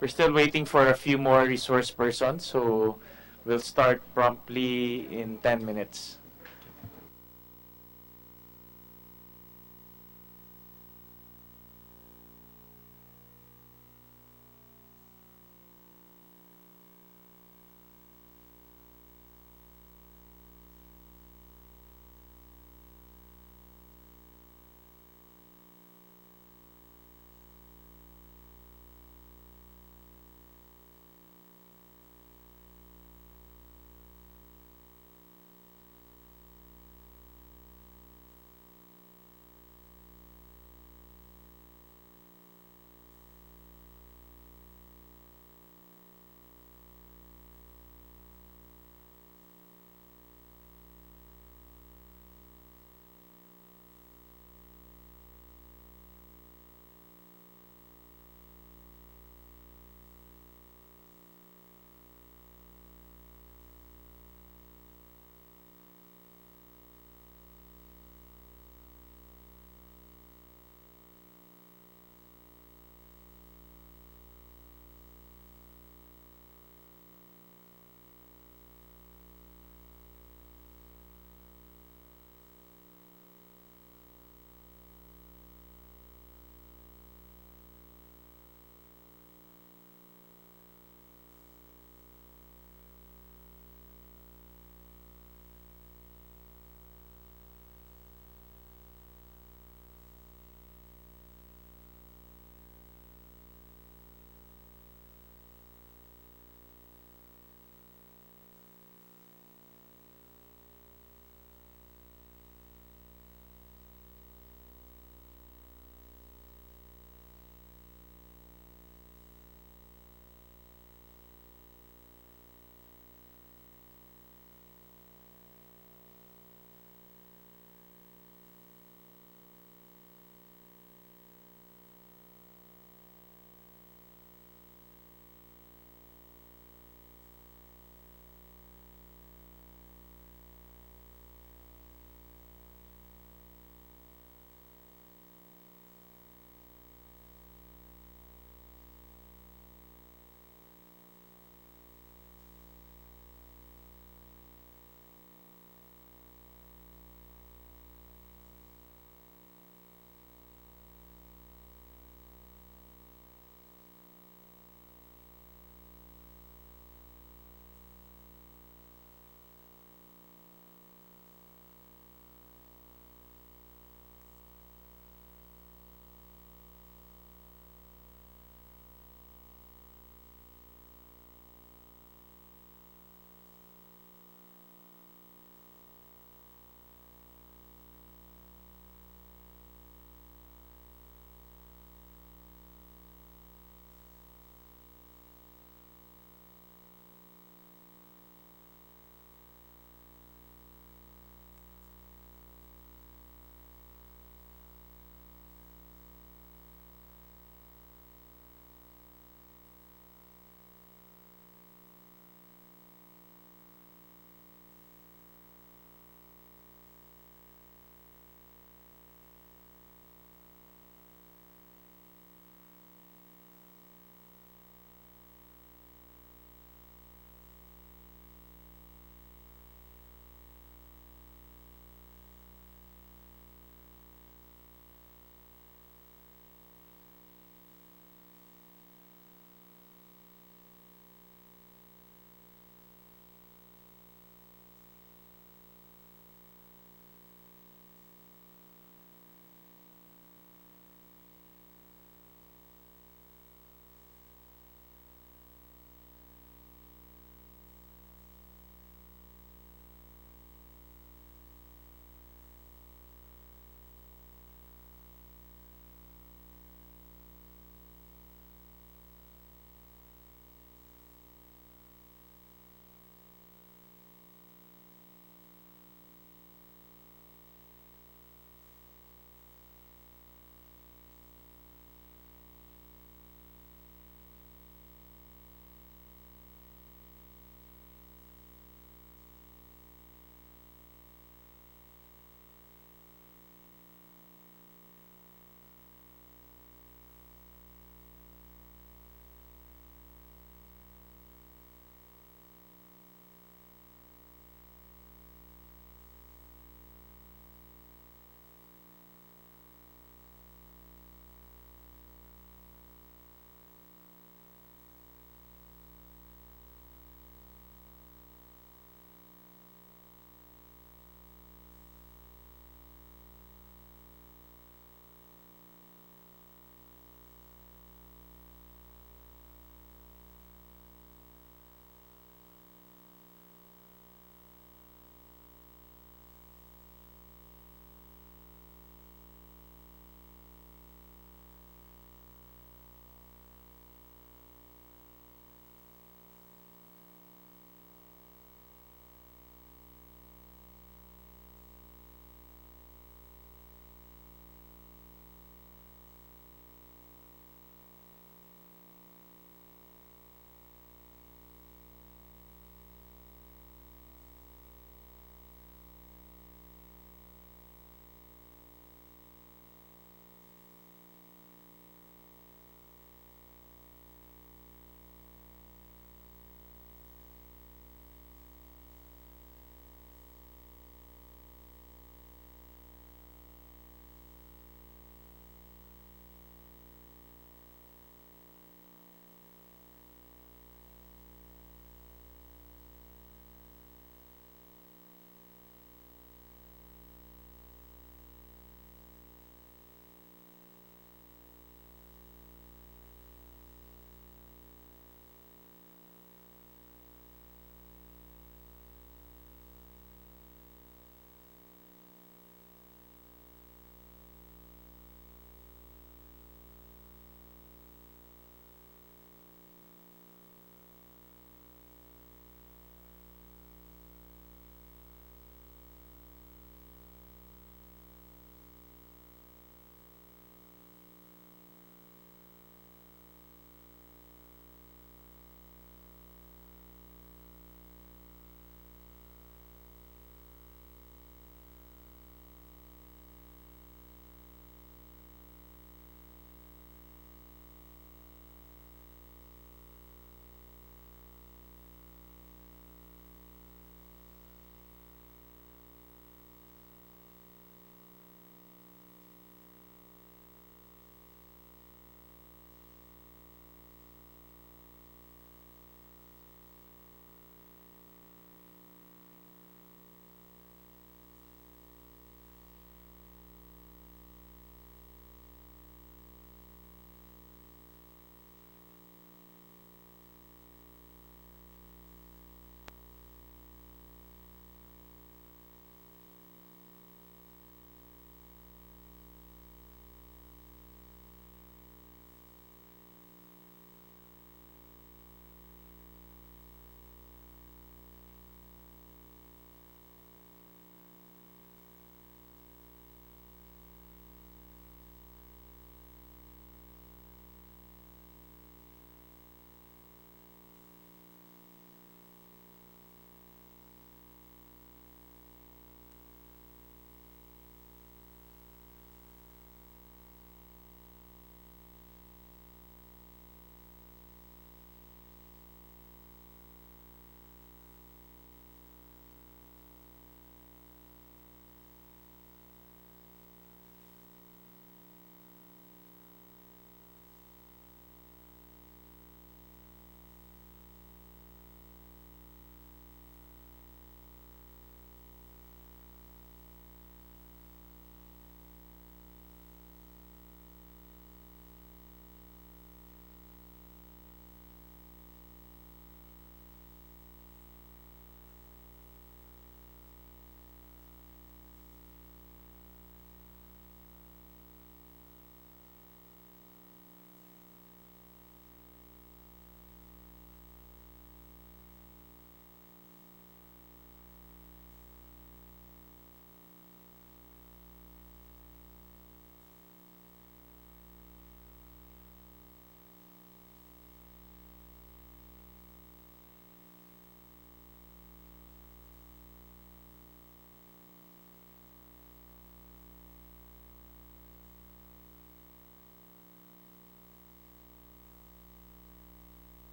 We're still waiting for a few more resource persons, so we'll start promptly in 10 minutes.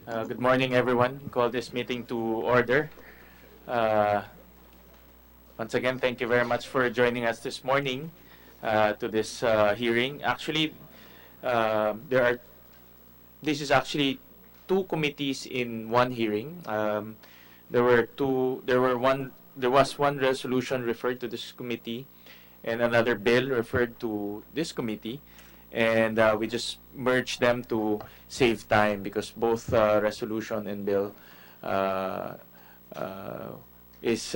Good morning, everyone. Call this meeting to order. Uh, Once again, thank you very much for joining us this morning to this hearing. Actually, there are. This is actually two committees in one hearing. There were two. There were one. There was one resolution referred to this committee, and another bill referred to this committee, and we just merged them to save time because both resolution and bill uh, uh, is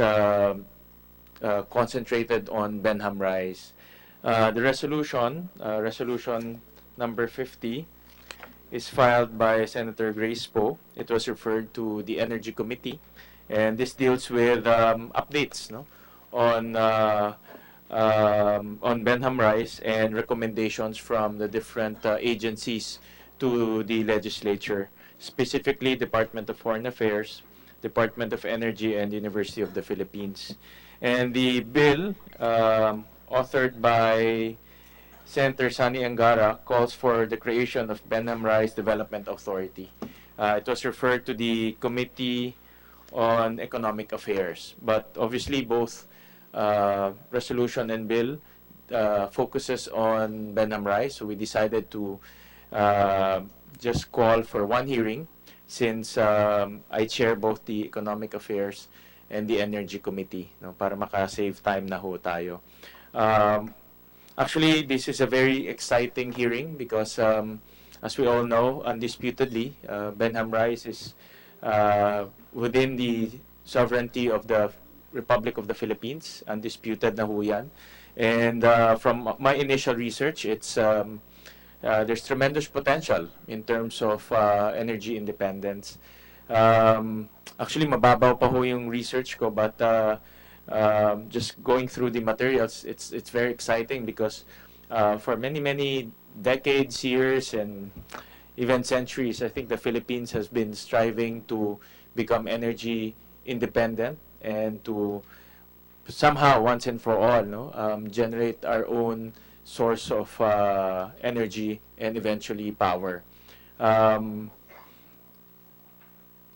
concentrated on Behnham Rise. The resolution number 50, is filed by Senator Grace Poe. It was referred to the Energy Committee, and this deals with updates, no, on Behnham Rise and recommendations from the different agencies to the legislature, specifically Department of Foreign Affairs, Department of Energy, and University of the Philippines. And the bill, authored by Senator Sani Angara, calls for the creation of Behnam Rise Development Authority. It was referred to the Committee on Economic Affairs, but obviously both resolution and bill focuses on Behnam Rise, so we decided to just call for one hearing since I chair both the Economic Affairs and the Energy Committee, no, para maka-save time na ho tayo. Actually, this is a very exciting hearing because, as we all know, undisputedly, Behnam Rise is within the sovereignty of the Republic of the Philippines. Undisputed na ho yan. And from my initial research, there's tremendous potential in terms of energy independence. Actually, mababaw pa ho yung research ko, but just going through the materials, it's very exciting because for many decades, years, and even centuries, I think the Philippines has been striving to become energy independent and to somehow, once and for all, no, generate our own source of energy and eventually power.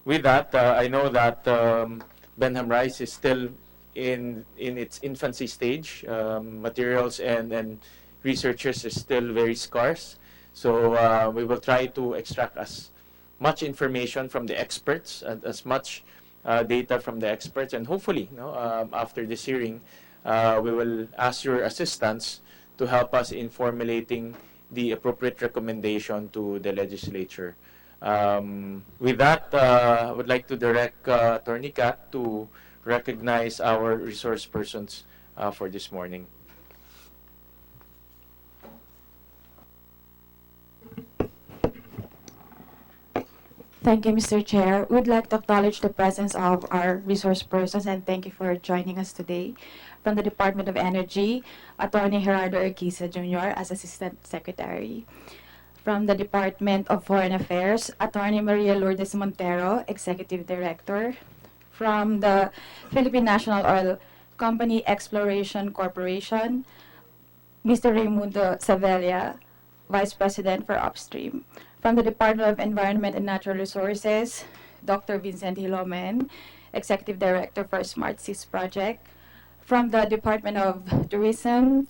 With that, I know that Behnam Rise is still in its infancy stage. Materials and researchers is still very scarce. So we will try to extract as much information from the experts and as much data from the experts, and hopefully, after this hearing, we will ask your assistance to help us in formulating the appropriate recommendation to the legislature. With that, I would like to direct Attorney Kat to recognize our resource persons for this morning. Thank you, Mr. Chair. We'd like to acknowledge the presence of our resource persons and thank you for joining us today. From the Department of Energy, Attorney Gerardo Urquiza Jr. as Assistant Secretary. From the Department of Foreign Affairs, Attorney Maria Lourdes Montero, Executive Director. From the Philippine National Oil Company Exploration Corporation, Mr. Raimundo Savella, Vice President for Upstream. From the Department of Environment and Natural Resources, Dr. Vincent Hilomen, Executive Director for Smart Seas Project. From the Department of Tourism,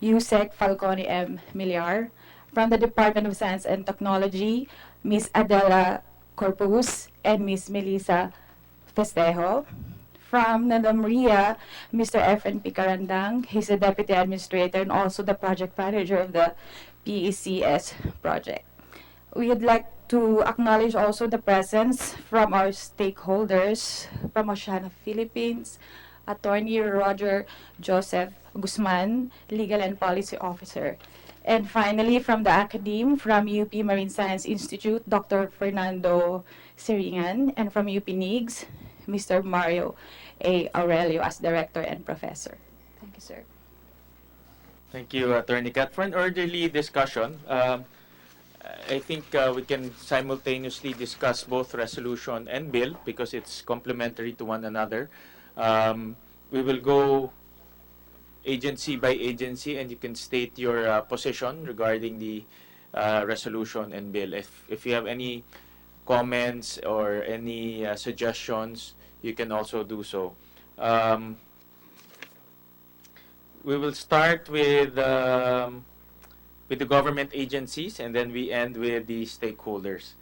Yusek Falcone M. Miliar. From the Department of Science and Technology, Ms. Adela Corpus and Ms. Melissa Festejo. From Namria, Mr. Efren Picarandang. He's the Deputy Administrator and also the Project Manager of the PECS project. We would like to acknowledge also the presence from our stakeholders from Oceana Philippines, Attorney Roger Joseph Guzman, Legal and Policy Officer. And finally, from the academe, from UP Marine Science Institute, Dr. Fernando Seringan, and from UP NIGS, Mr. Mario A. Aurelio as Director and Professor. Thank you, sir. Thank you, Attorney Kat. For an orderly discussion, I think we can simultaneously discuss both resolution and bill because it's complementary to one another. We will go agency by agency, and you can state your position regarding the resolution and bill. If you have any comments or any suggestions, you can also do so. Um, we will start with the government agencies, and then we end with the stakeholders.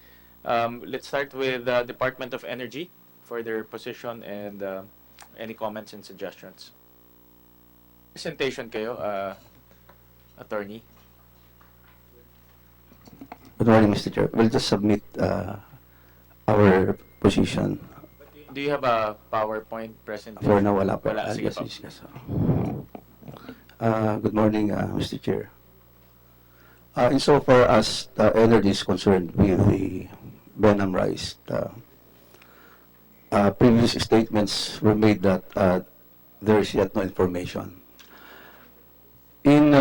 Let's start with Department of Energy for their position and any comments and suggestions. Presentation kayo, attorney. Good morning, Mr. Chair. We'll just submit our position. Do you have a PowerPoint presentation? For now, wala po. Wala, sige Yes, po. yes, yes. Good morning, Mr. Chair. Insofar as energy is concerned with the Behnham rise, previous statements were made that there is yet no information. In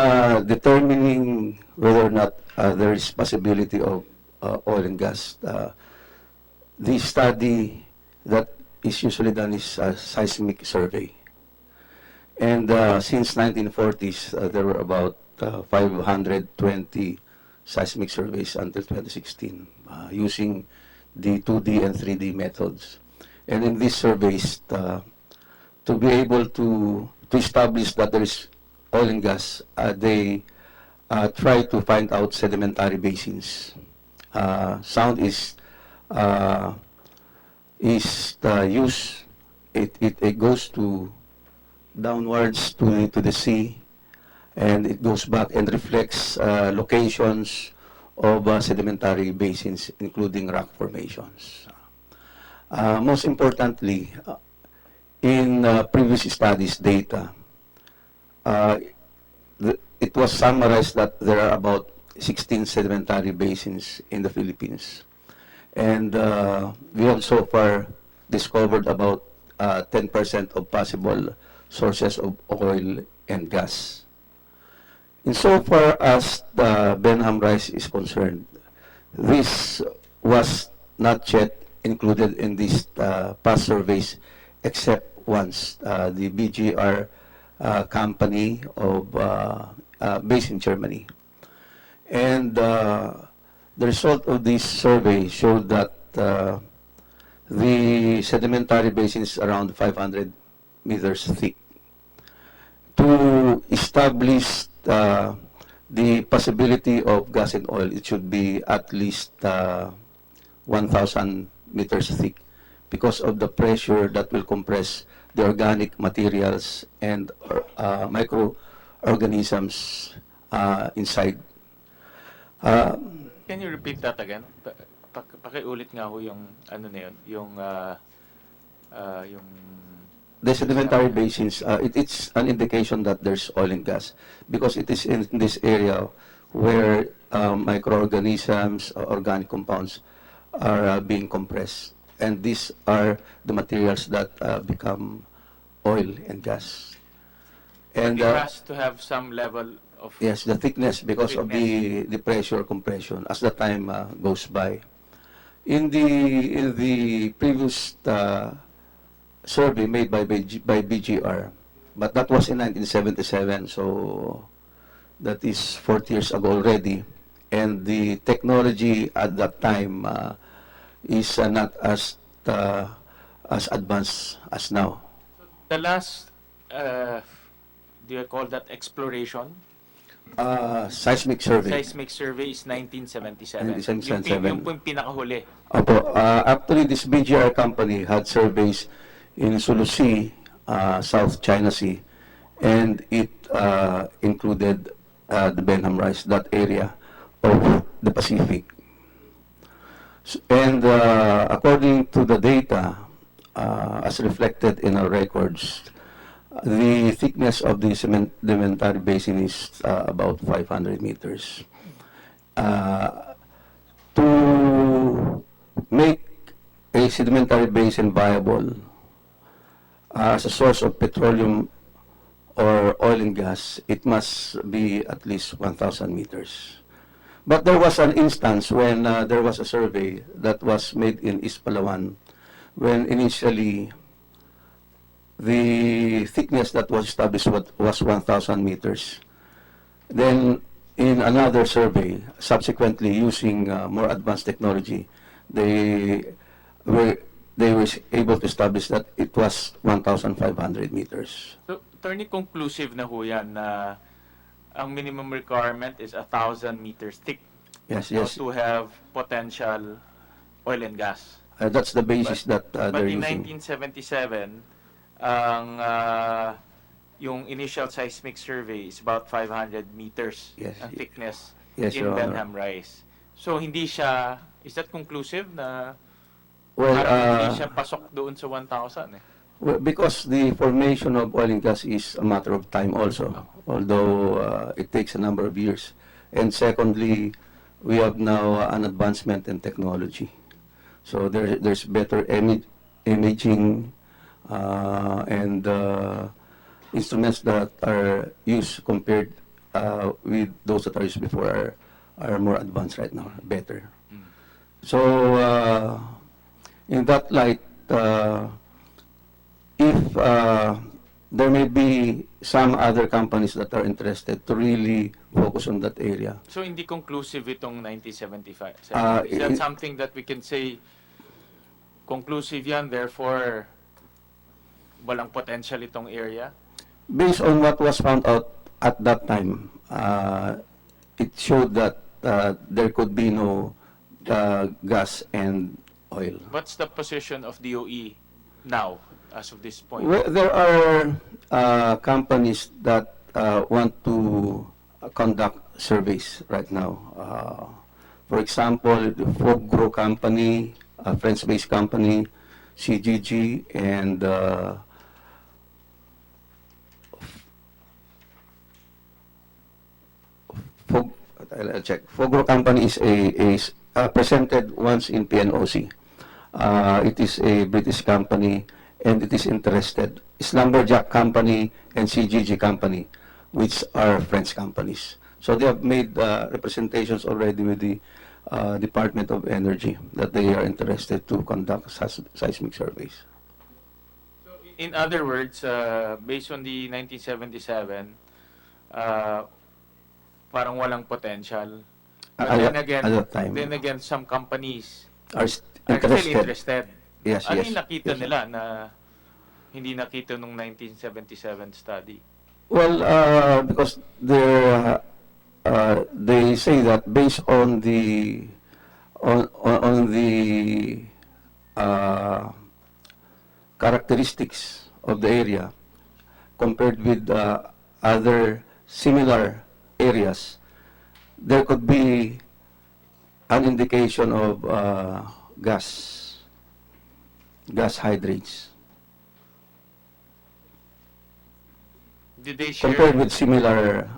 determining whether or not there is possibility of oil and gas, the study that is usually done is a seismic survey. And since 1940s, there were about 520 seismic surveys until 2016 using the 2D and 3D methods. And in these surveys, to be able to establish that there is oil and gas, they try to find out sedimentary basins. Sound is used. It goes to downwards to the sea, and it goes back and reflects locations of sedimentary basins, including rock formations. Most importantly, in previous studies data, it was summarized that there are about 16 sedimentary basins in the Philippines. And we have so far discovered about 10% of possible sources of oil and gas. Insofar as the Behnham rise is concerned, this was not yet included in these past surveys, except once the BGR company of based in Germany. And the result of this survey showed that the sedimentary basin is around 500 meters thick. To establish the possibility of gas and oil, it should be at least 1,000 meters thick because of the pressure that will compress the organic materials and microorganisms inside. Can you repeat that again? Pakiulit nga ho yung ano na yun, yung The sedimentary basins, it's an indication that there's oil and gas because it is in this area where microorganisms, organic compounds are being compressed. And these are the materials that become oil and gas. And it has to have some level of yes, the thickness because of the pressure compression as the time goes by. In the previous survey made by BGR, but that was in 1977, so that is 40 years ago already, and the technology at that time is not as advanced as now. the last do you call that exploration? Seismic survey. Seismic survey is 1977. 1977. Yung po yung pinakahuli. Opo, actually this BGR company had surveys in Sulu Sea, South China Sea, and it included the Behnham rise, that area of the Pacific. And according to the data, as reflected in our records, the thickness of the sedimentary basin is about 500 meters. To make a sedimentary basin viable as a source of petroleum or oil and gas, it must be at least 1,000 meters. But there was an instance when there was a survey that was made in East Palawan, when initially the thickness that was established was 1,000 meters. Then in another survey, subsequently using more advanced technology, they were they were able to establish that it was 1,500 meters. So, attorney, conclusive na ho yan na ang minimum requirement is 1,000 meters thick Yes, now yes. to have potential oil and gas. That's the basis that But they're in using. 1977, yung initial seismic survey is about 500 meters Yes. ang thickness Yes, in Your Honor. Behnham Rise. So, hindi siya, is that conclusive na Well, parang hindi siya pasok doon sa 1,000 eh? well, because the formation of oil and gas is a matter of time also, although it takes a number of years. And secondly, we have now an advancement in technology. So there's better imaging and instruments that are used compared with those that are used before are more advanced right now, better. So in that light, if there may be some other companies that are interested to really focus on that area. So, hindi conclusive itong 1975. Is it- that something that we can say conclusive yan, therefore walang potential itong area? Based on what was found out at that time, it showed that there could be no gas and oil. What's the position of DOE now, as of this point? Well, there are companies that want to conduct surveys right now. For example, the Fogro company, a French-based company, CGG, and I'll check. Fogro company is presented once in PNOC. It is a British company and it is interested. It's Lumberjack company and CGG company, which are French companies. So they have made representations already with the Department of Energy that they are interested to conduct seismic surveys. In other words, based on the 1977, parang walang potential. But At then that time. again, some companies Are are still interested. interested. Yes, Ano yes. yung nakita yes. nila na hindi nakita nung 1977 study? Well, because they say that based on the characteristics of the area compared with other similar areas, there could be an indication of gas hydrates Did they share? compared with similar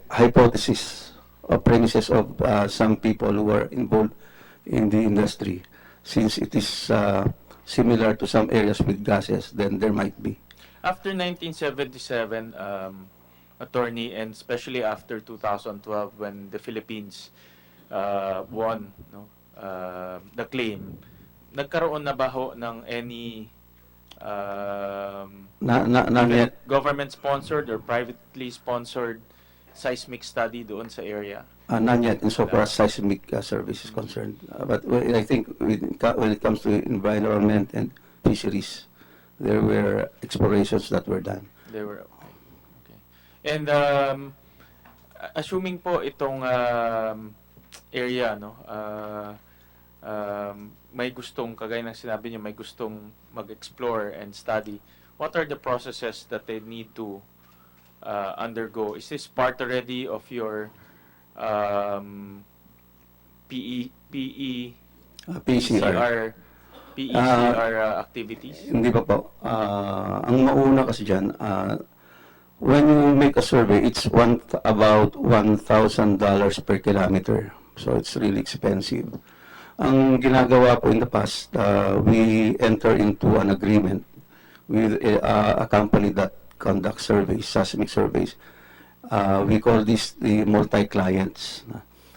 hypothesis or premises of some people who are involved in the industry. Since it is similar to some areas with gases, then there might be. After 1977, attorney, and especially after 2012 when the Philippines won the claim, nagkaroon na ba ho ng any government-sponsored or privately sponsored seismic study doon sa area? None yet, insofar as seismic service is concerned. But I think when it comes to environment and fisheries, there were explorations that were done. They were okay. And assuming po itong area, no, may gustong, kagaya ng sinabi niyo, may gustong mag-explore and study, what are the processes that they need to undergo? Is this part already of your PECR activities? Hindi pa po. Ang mauna kasi dyan, when you make a survey, it's about $1,000 per kilometer. So it's really expensive. Ang ginagawa po in the past, we enter into an agreement with a company that conducts surveys, seismic surveys. We call this the multi-clients.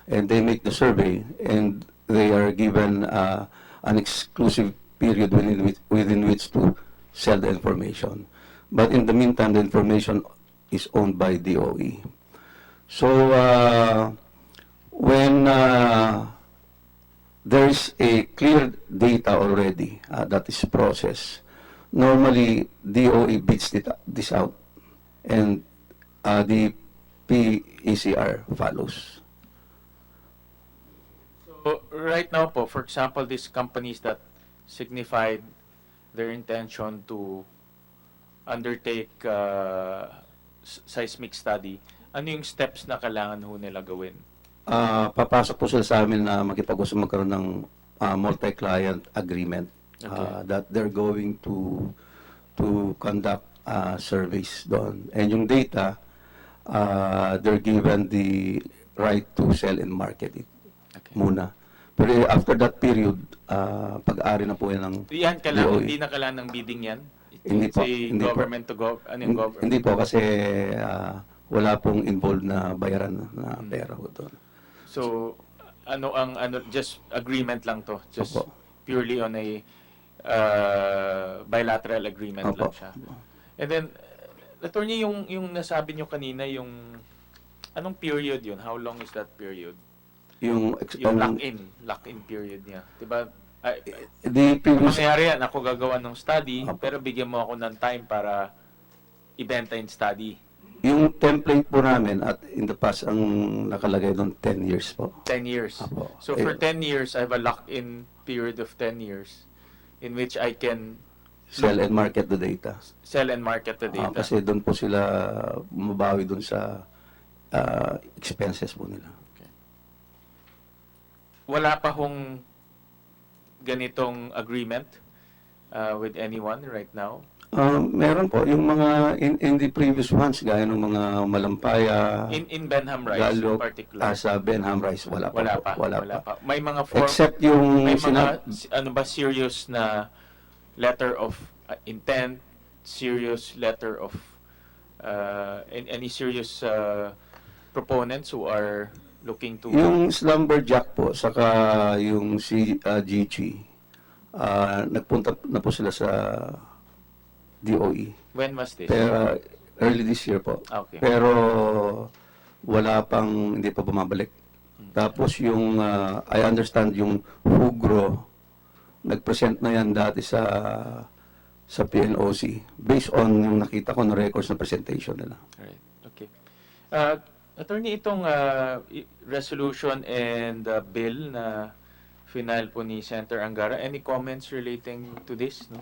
And they make the survey and they are given an exclusive period within which to sell the information. But in the meantime, the information is owned by DOE. So When there's a clear data already that is processed, normally DOE beats this out, and the PECR follows. So right now po, for example, these companies that signified their intention to undertake seismic study, ano yung steps na kailangan ho nila gawin? Papasok po sila sa amin na makipag-usap magkaroon ng multi-client agreement that they're going to conduct surveys doon. And yung data, they're given the right to sell and market it muna. Pero after that period, pag-ari na po yan ng Yan, kailangan, DOE. hindi na kailangan ng bidding yan? Hindi po, Say hindi po. government to ano yung government? Hindi po kasi wala pong involved na bayaran na pera po doon. So, just agreement lang to? Just Opo. purely on a bilateral agreement Opo. lang siya? And then, attorney, yung nasabi nyo kanina, yung anong period yun? How long is that period? Yung lock-in period niya. Diba? The Ang previous, mangyayari yan, ako gagawa ng study, Opo. pero bigyan mo ako ng time para ibenta yung study. yung template po namin at in the past ang nakalagay doon 10 years po. 10 years. Opo. So for 10 years, I have a lock-in period of 10 years in which I can Sell and market the data. sell and market the data. Kasi doon po sila bumabawi doon sa expenses po nila. Wala pa hong ganitong agreement with anyone right now? Meron po yung mga in the previous ones gaya ng mga Malampaya, In Behnham Rice in Gallup, particular? sa Behnham Rice wala pa. Wala po, pa. Wala Wala pa. pa. May mga form, Except yung may mga ano ba serious na letter of intent, serious letter of any serious proponents who are looking to yung Slumberjack po saka yung si GG nagpunta na po sila sa DOE. when was this? Pero early this year po. Okay. Pero wala pang hindi pa bumabalik. Tapos yung I understand yung Hugro nag-present na yan dati sa PNOC based on yung nakita ko na records na presentation nila. Alright. Okay. Attorney, itong resolution and bill na final po ni Senator Angara, any comments relating to this? No?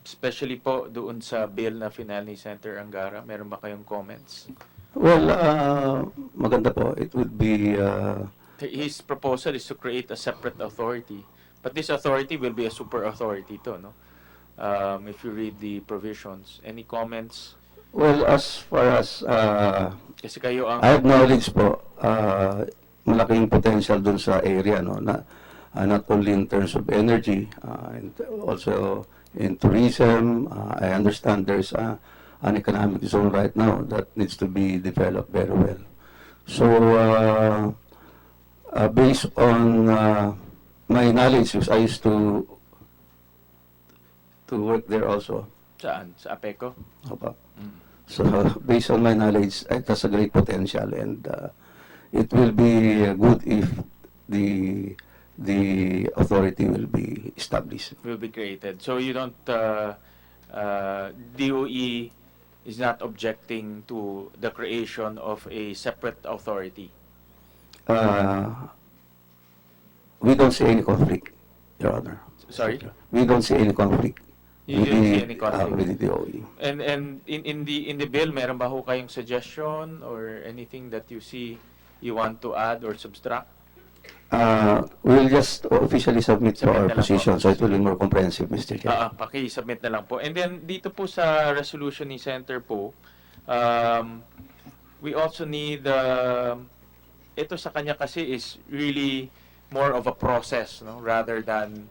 Especially po doon sa bill na final ni Senator Angara, meron ba kayong comments? Well, maganda po. It would be His proposal is to create a separate authority. But this authority will be a super authority to, no? If you read the provisions. Any comments? well, as far as Kasi kayo ang... I have knowledge po, malaking potential dun sa area, no, na not only in terms of energy, and also in tourism. I understand there's an economic zone right now that needs to be developed very well. So, based on my knowledge, I used to work there also. Saan? Sa APECO? Opo. Mm. So, based on my knowledge, it has a great potential, and it will be good if the authority will be established. Will be created. So you don't... DOE is not objecting to the creation of a separate authority. We don't see any conflict, Your Honor. Sorry? We don't see any conflict. You don't see any conflict? With the DOE. And in the bill, meron ba ho kayong suggestion or anything that you see you want to add or subtract? We'll just officially submit to Submit our na lang po. position, so it will be more comprehensive, Mr. Chair. Paki-submit na lang po. And then dito po sa resolution ni Senator po, we also need ito sa kanya kasi is really more of a process, no, rather than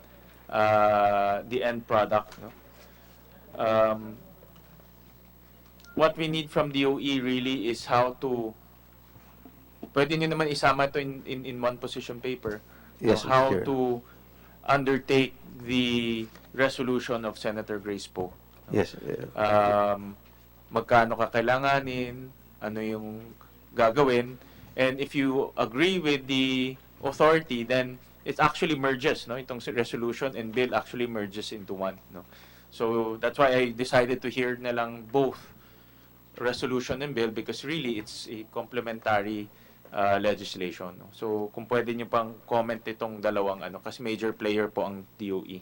the end product, no. What we need from DOE really is how to, pwede nyo naman isama ito in one position paper, Yes, no, how Mr. Chair. to undertake the resolution of Senator Grace Poe. Yes. Magkano kakailanganin, ano yung gagawin, And if you agree with the authority, then it actually merges, no? Itong resolution and bill actually merges into one, no? So that's why I decided to hear na lang both resolution and bill because really it's a complementary legislation, no? So kung pwede niyo pang comment itong dalawang ano kasi major player po ang DOE.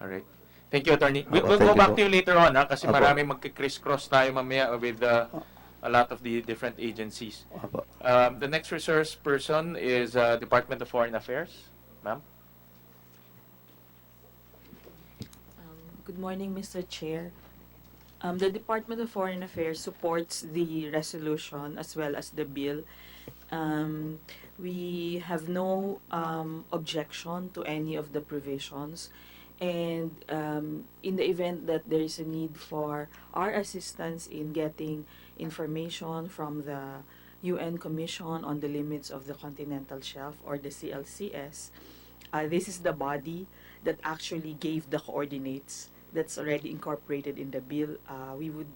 Alright. Thank you, Attorney. We'll Thank go you back po. to you later on, ha? Kasi Apo. marami magka-criss-cross tayo mamaya with a lot of the different agencies. Opo. The next resource person is Department of Foreign Affairs. Ma'am? Good morning, Mr. Chair. The Department of Foreign Affairs supports the resolution as well as the bill. We have no objection to any of the provisions. And in the event that there is a need for our assistance in getting information from the UN Commission on the Limits of the Continental Shelf, or the CLCS, this is the body that actually gave the coordinates that's already incorporated in the bill. We would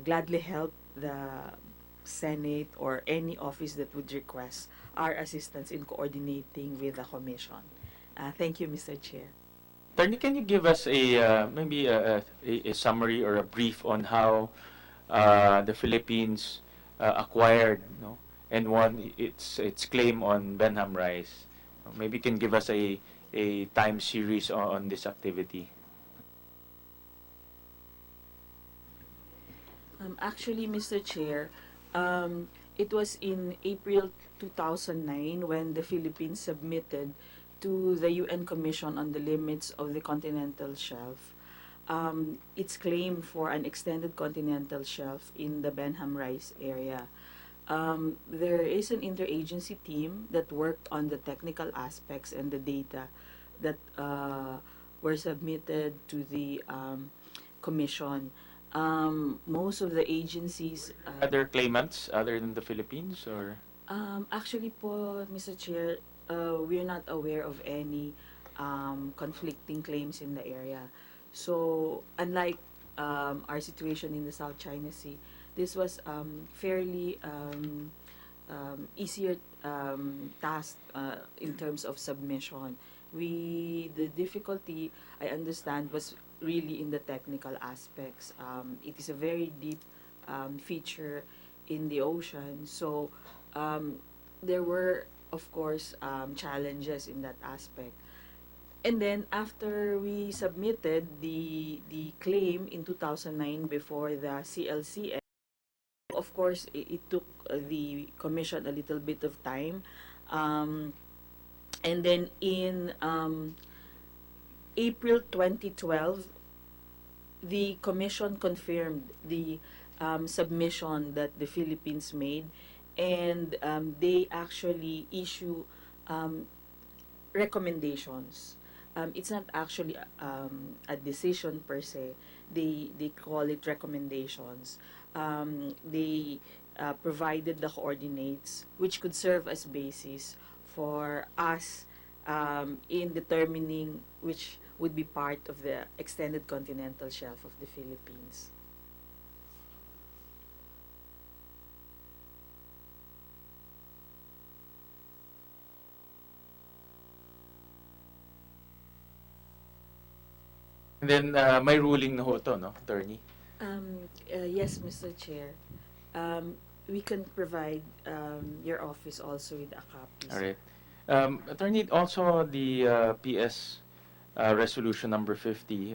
gladly help the Senate or any office that would request our assistance in coordinating with the Commission. Thank you, Mr. Chair. Attorney, can you give us a maybe a summary or a brief on how the Philippines acquired, no, and won its claim on Behnham rice? Maybe you can give us a time series on this activity. Actually, Mr. Chair, it was in April 2009 when the Philippines submitted to the UN Commission on the Limits of the Continental Shelf its claim for an extended continental shelf in the Behnham rice area. There is an interagency team that worked on the technical aspects and the data that were submitted to the Commission. Most of the agencies... Other claimants other than the Philippines, or? Actually po, Mr. Chair, we're not aware of any conflicting claims in the area. So, unlike our situation in the South China Sea, this was fairly easier task in terms of submission. The difficulty, I understand, was really in the technical aspects. It is a very deep feature in the ocean, so there were, of course, challenges in that aspect. And then after we submitted the claim in 2009 before the CLCS, of course, it took the commission a little bit of time. And then in April 2012, the commission confirmed the submission that the Philippines made, and they actually issue recommendations. It's not actually a decision per se. They call it recommendations. They provided the coordinates which could serve as basis for us in determining which would be part of the extended continental shelf of the Philippines. And then may ruling na ho to, no, attorney? Yes, Mr. Chair. We can provide your office also with a copy. All right. Attorney, also the PS resolution number 50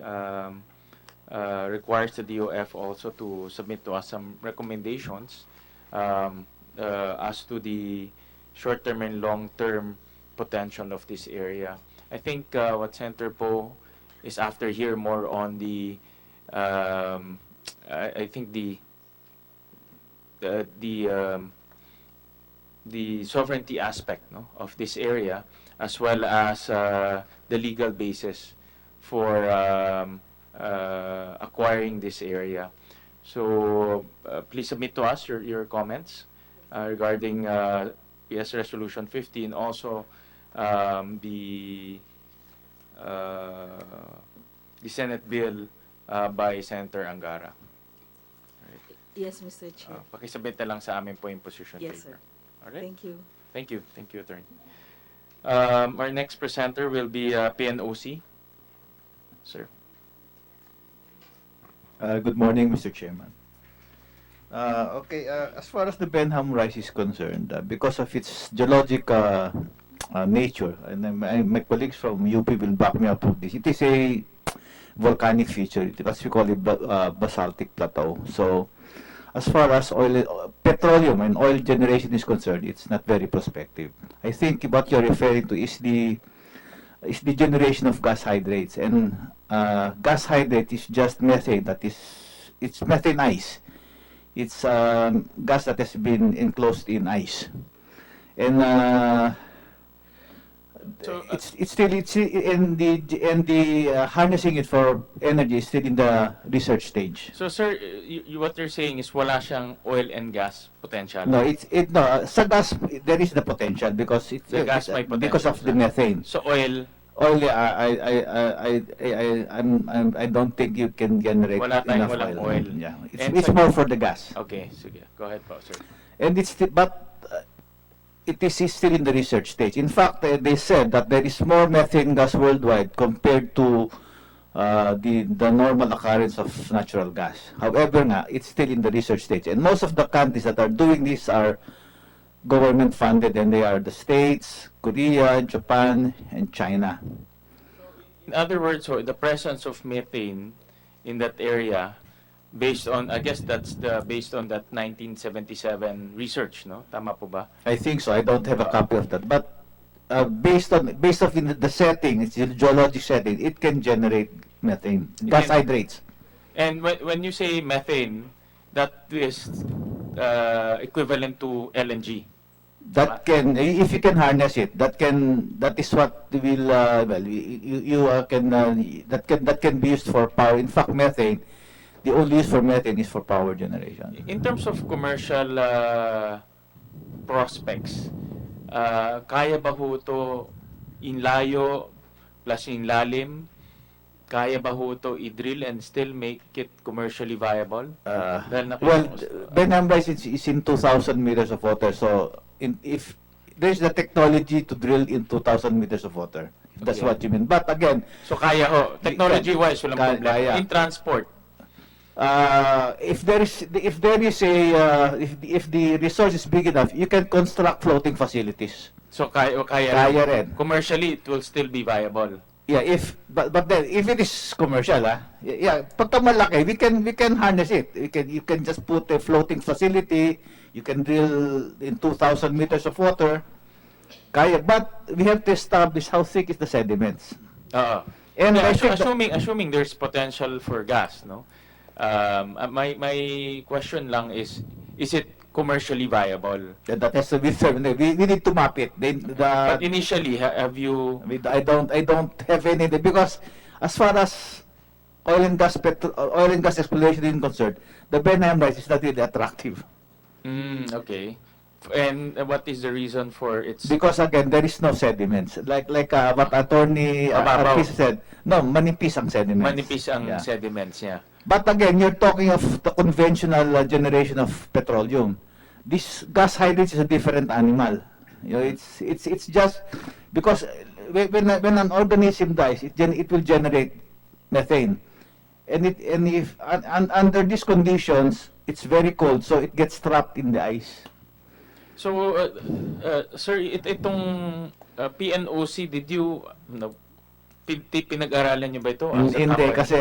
requires the DOF also to submit to us some recommendations as to the short-term and long-term potential of this area. I think what Senator Poe is after here more on the I think the sovereignty aspect, no, of this area, as well as the legal basis for acquiring this area. So please submit to us your comments regarding PS Resolution 50 and also the Senate bill by Senator Angara. Yes, Mr. Chair. Pakisubmit na lang sa amin po yung position Yes, sir. paper. Alright? Thank you. Thank you. Thank you, Attorney. Our next presenter will be PNOC. Sir. Good morning, Mr. Chairman. As far as the Behnham Rise is concerned, because of its geologic nature, and my colleagues from UP will back me up on this, it is a volcanic feature, as we call it, basaltic plateau. So, as far as petroleum and oil generation is concerned, it's not very prospective. I think what you're referring to is the generation of gas hydrates, and gas hydrate is just methane it's methane ice. It's gas that has been enclosed in ice, and So, it's in the harnessing it for energy is still in the research stage. So, sir, what you're saying is wala siyang oil and gas potential. No, sa gas there is the potential because The gas may because potential, of the sir. methane. So, oil, I don't think you can generate Wala tayong enough walang oil. Yeah, And it's more for the gas. okay, sige. Go ahead po, sir. And it is still in the research stage. In fact, they said that there is more methane gas worldwide compared to the normal occurrence of natural gas. However, it's still in the research stage. And most of the countries that are doing this are government funded, and they are the States, Korea, Japan, and China. In other words, so the presence of methane in that area, based on, I guess that's based on that 1977 research, no? Tama po ba? I think so. I don't have a copy of that, but based on the setting, it's the geologic setting, it can generate methane, gas can- hydrates. And when you say methane, that is equivalent to LNG. That can, if you can harness it, that is what will, that can be used for power. In fact, methane, the only use for methane is for power generation. In terms of commercial prospects, kaya ba ho ito inlayo plus inlalim? Kaya ba ho ito i-drill and still make it commercially viable? Dahil nakita Well, ko sa- Behnham Rise is in 2,000 meters of water, so if there's the technology to drill in 2,000 meters of water, if that's Okay. what you mean. But again, So kaya ho, technology-wise, walang Kaya- problema. kaya. In transport, if the resource is big enough, you can construct floating facilities. so kaya Kaya rin. Commercially, it will still be viable. Yeah, but then if it is commercial, pagka malaki, we can harness it. You can just put a floating facility. You can drill in 2,000 meters of water. Kaya, but we have to establish how thick is the sediments. Oo. And Yeah, I think that- assuming there's potential for gas, no? My question lang is it commercially viable? that has to be determined. We need to map it. But initially, have you... I don't have any because as far as oil and gas exploration is concerned, the Behnham Rise is not really attractive Okay. And what is the reason for its... because again there is no sediments like what Attorney Mababaw. Arquez said. No, manipis ang sediments. manipis ang Yeah. sediments niya. But again, you're talking of the conventional generation of petroleum. This gas hydrates is a different animal. You know, it's just because when an organism dies, it will generate methane, and if under these conditions, it's very cold, so it gets trapped in the ice. So, sir, itong PNOC, did you... pinag-aralan niyo ba ito? as a Hindi, company? kasi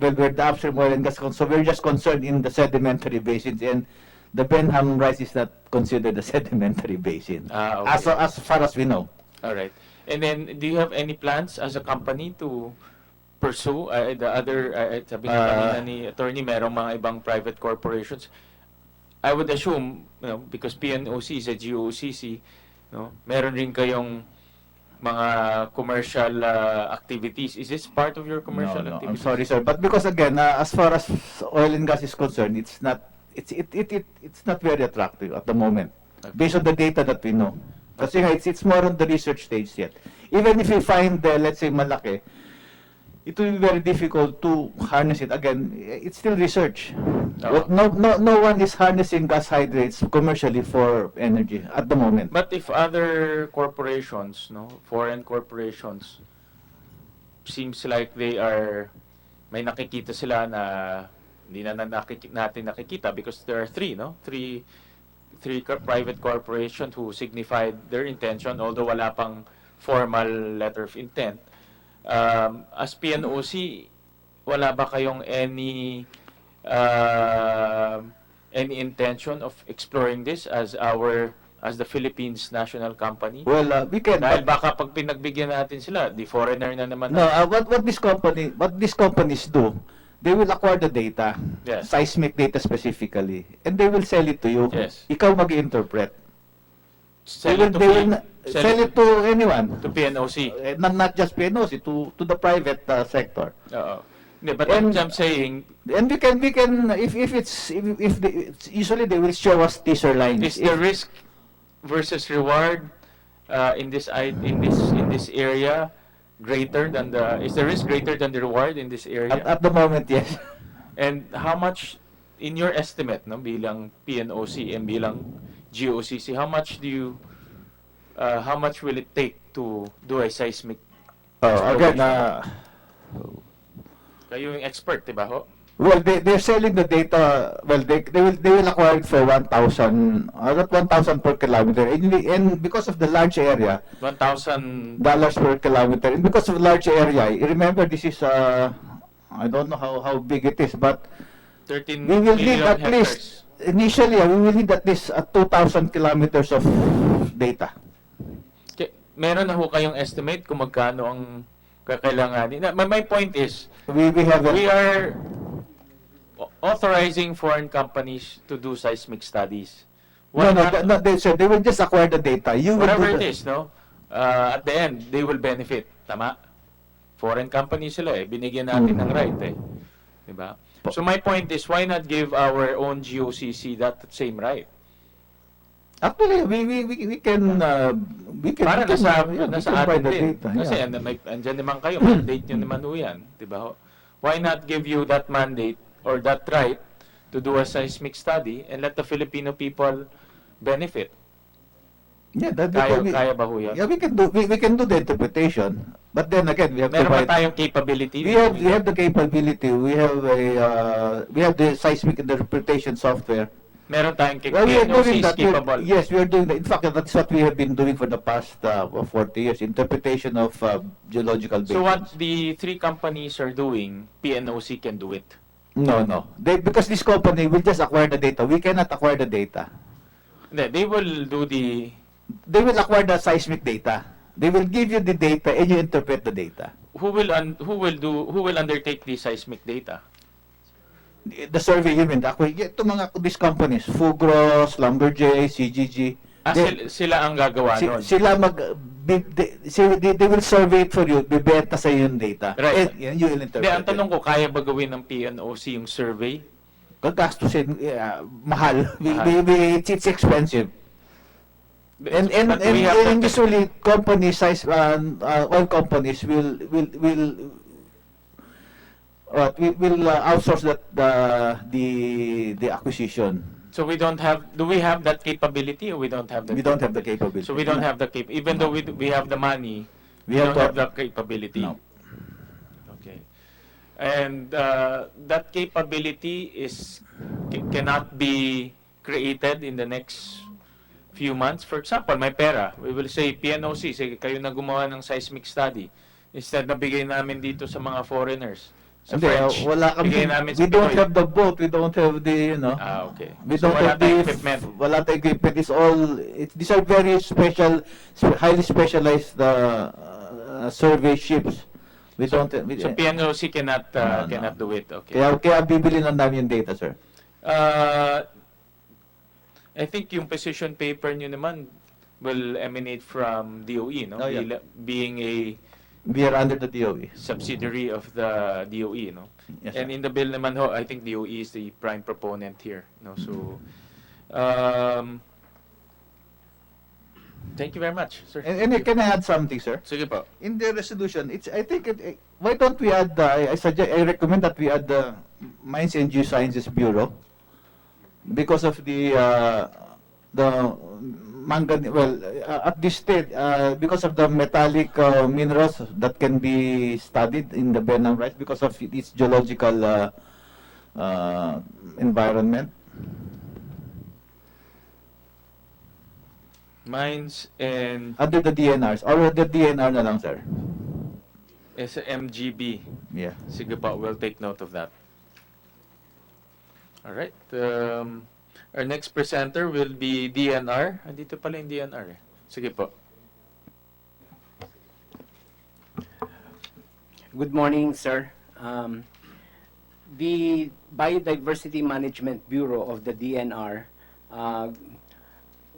we're the upstream oil and gas, so we're just concerned in the sedimentary basins, and the Behnham Rise is not considered a sedimentary basin, Okay. as far as we know. All right. And then, do you have any plans as a company to pursue the other, sabi nga kanina ni attorney, merong mga ibang private corporations. I would assume, because PNOC is a GOCC, meron rin kayong mga commercial activities. Is this part of your commercial No, I'm activities? sorry, sir, but because again, as far as oil and gas is concerned, it's not very attractive at the moment, based on the data that we know. Kasi nga, it's more on the research stage yet. Even if you find let's say malaki, it will be very difficult to harness it. Again, it's still research. Well, no one is harnessing gas hydrates commercially for energy at the moment. But if other corporations, no, foreign corporations, seems like they are, may nakikita sila na hindi na natin nakikita because there are three, no? Three private corporations who signified their intention, although wala pang formal letter of intent. As PNOC, wala ba kayong any intention of exploring this as the Philippines national company? Well, we can. Dahil baka pag pinagbigyan natin sila, di foreigner na naman. No, what these companies do, they will acquire the data, Yes. seismic data specifically, and they will sell it to you. Yes. Ikaw mag-interpret. Sell it to Sell it to anyone. to PNOC. Not just PNOC, to the private sector. Oo. Hindi, but And- I'm saying, And we can if usually they will show us teaser lines. is the risk versus reward in this area greater than is the risk greater than the reward in this area? At the moment, yes. And how much, in your estimate, no, bilang PNOC and bilang GOCC, how much will it take to do a seismic? Again, Kayo yung expert, di ba ho? well, they're selling the data. Well, they will acquire it for 1,000, not 1,000 per kilometer, and because of the large area, $1,000 dollars per kilometer, and because of the large area, remember this is I don't know how big it is, but 13 we will need million at least initially we will need at least 2,000 kilometers of data. Meron na ho kayong estimate kung magkano ang kakailanganin? My point is, We have we are authorizing foreign companies to do seismic studies. Why not- they will just acquire the data. You will whatever do it is, no? At the end, they will benefit. Tama? Foreign companies sila eh. Binigyan natin ng right eh. Diba? So my point is, why not give our own GOCC that same right? Actually, we can Para nasa provide atin the din. data. Kasi Yeah. andyan naman kayo, mandate nyo naman ho yan. Diba ho? Why not give you that mandate or that right to do a seismic study and let the Filipino people benefit? Yeah, that Kaya ba ho yan? yeah, we can do the interpretation. But then again, we have to Meron ba provide. tayong capability? We have the capability. We have the seismic interpretation software. Meron tayong Well, we are PNOC doing is that. capable. Yes, we are doing that. In fact, that's what we have been doing for the past 40 years. Interpretation of geological basins. So what the three companies are doing, PNOC can do it. No. Because this company will just acquire the data. We cannot acquire the data. They will do the... They will acquire the seismic data. They will give you the data and you interpret the data. Who will undertake the seismic data? The survey, you mean, these companies, Fugros, Lumberjay, CGG, Sila ang gagawa nun. they will survey it for you, bibenta sa yung data. Right. And you will interpret Hindi, ang tanong it. ko, kaya ba gawin ng PNOC yung survey? Gagastusin, mahal. Mahal. It's expensive. And we have to- usually companies, oil companies will outsource the acquisition. So we don't have, do we have that capability or we don't have that? We don't have the capability. So we don't have the even though we have the money, we have don't have the capability. No. Okay. And that capability cannot be created in the next few months. For example, may pera. We will say, PNOC, sige, kayo na gumawa ng seismic study. Instead na bigay namin dito sa mga foreigners. Sa Hindi, French. wala kami. Bigay namin sa We don't Pinoy. have the boat. We don't have the, Okay. We So don't wala have the tayong equipment. Wala tayong equipment. These are very special, highly specialized survey ships. We So, don't. so PNOC cannot No. cannot do it. Okay. Kaya bibili lang namin yung data, sir. I think yung position paper nyo naman will emanate from DOE, no? Oh, yeah. Being a We are under the DOE. subsidiary of the DOE, no? Yes, And sir. in the bill naman ho, I think DOE is the prime proponent here, no? So, thank you very much, sir. And can I add something, sir? Sige po. In the resolution, why don't we add? I recommend that we add the Mines and Geosciences Bureau because of the manganese, well, at this stage, because of the metallic minerals that can be studied in the Behnham rice because of its geological environment. Mines and Under the DNRs, or the DNR na lang, sir. SMGB. Yeah. Sige po, we'll take note of that. All right. Our next presenter will be DNR. Andito pala yung DNR. Sige po. Good morning, sir. The Biodiversity Management Bureau of the DNR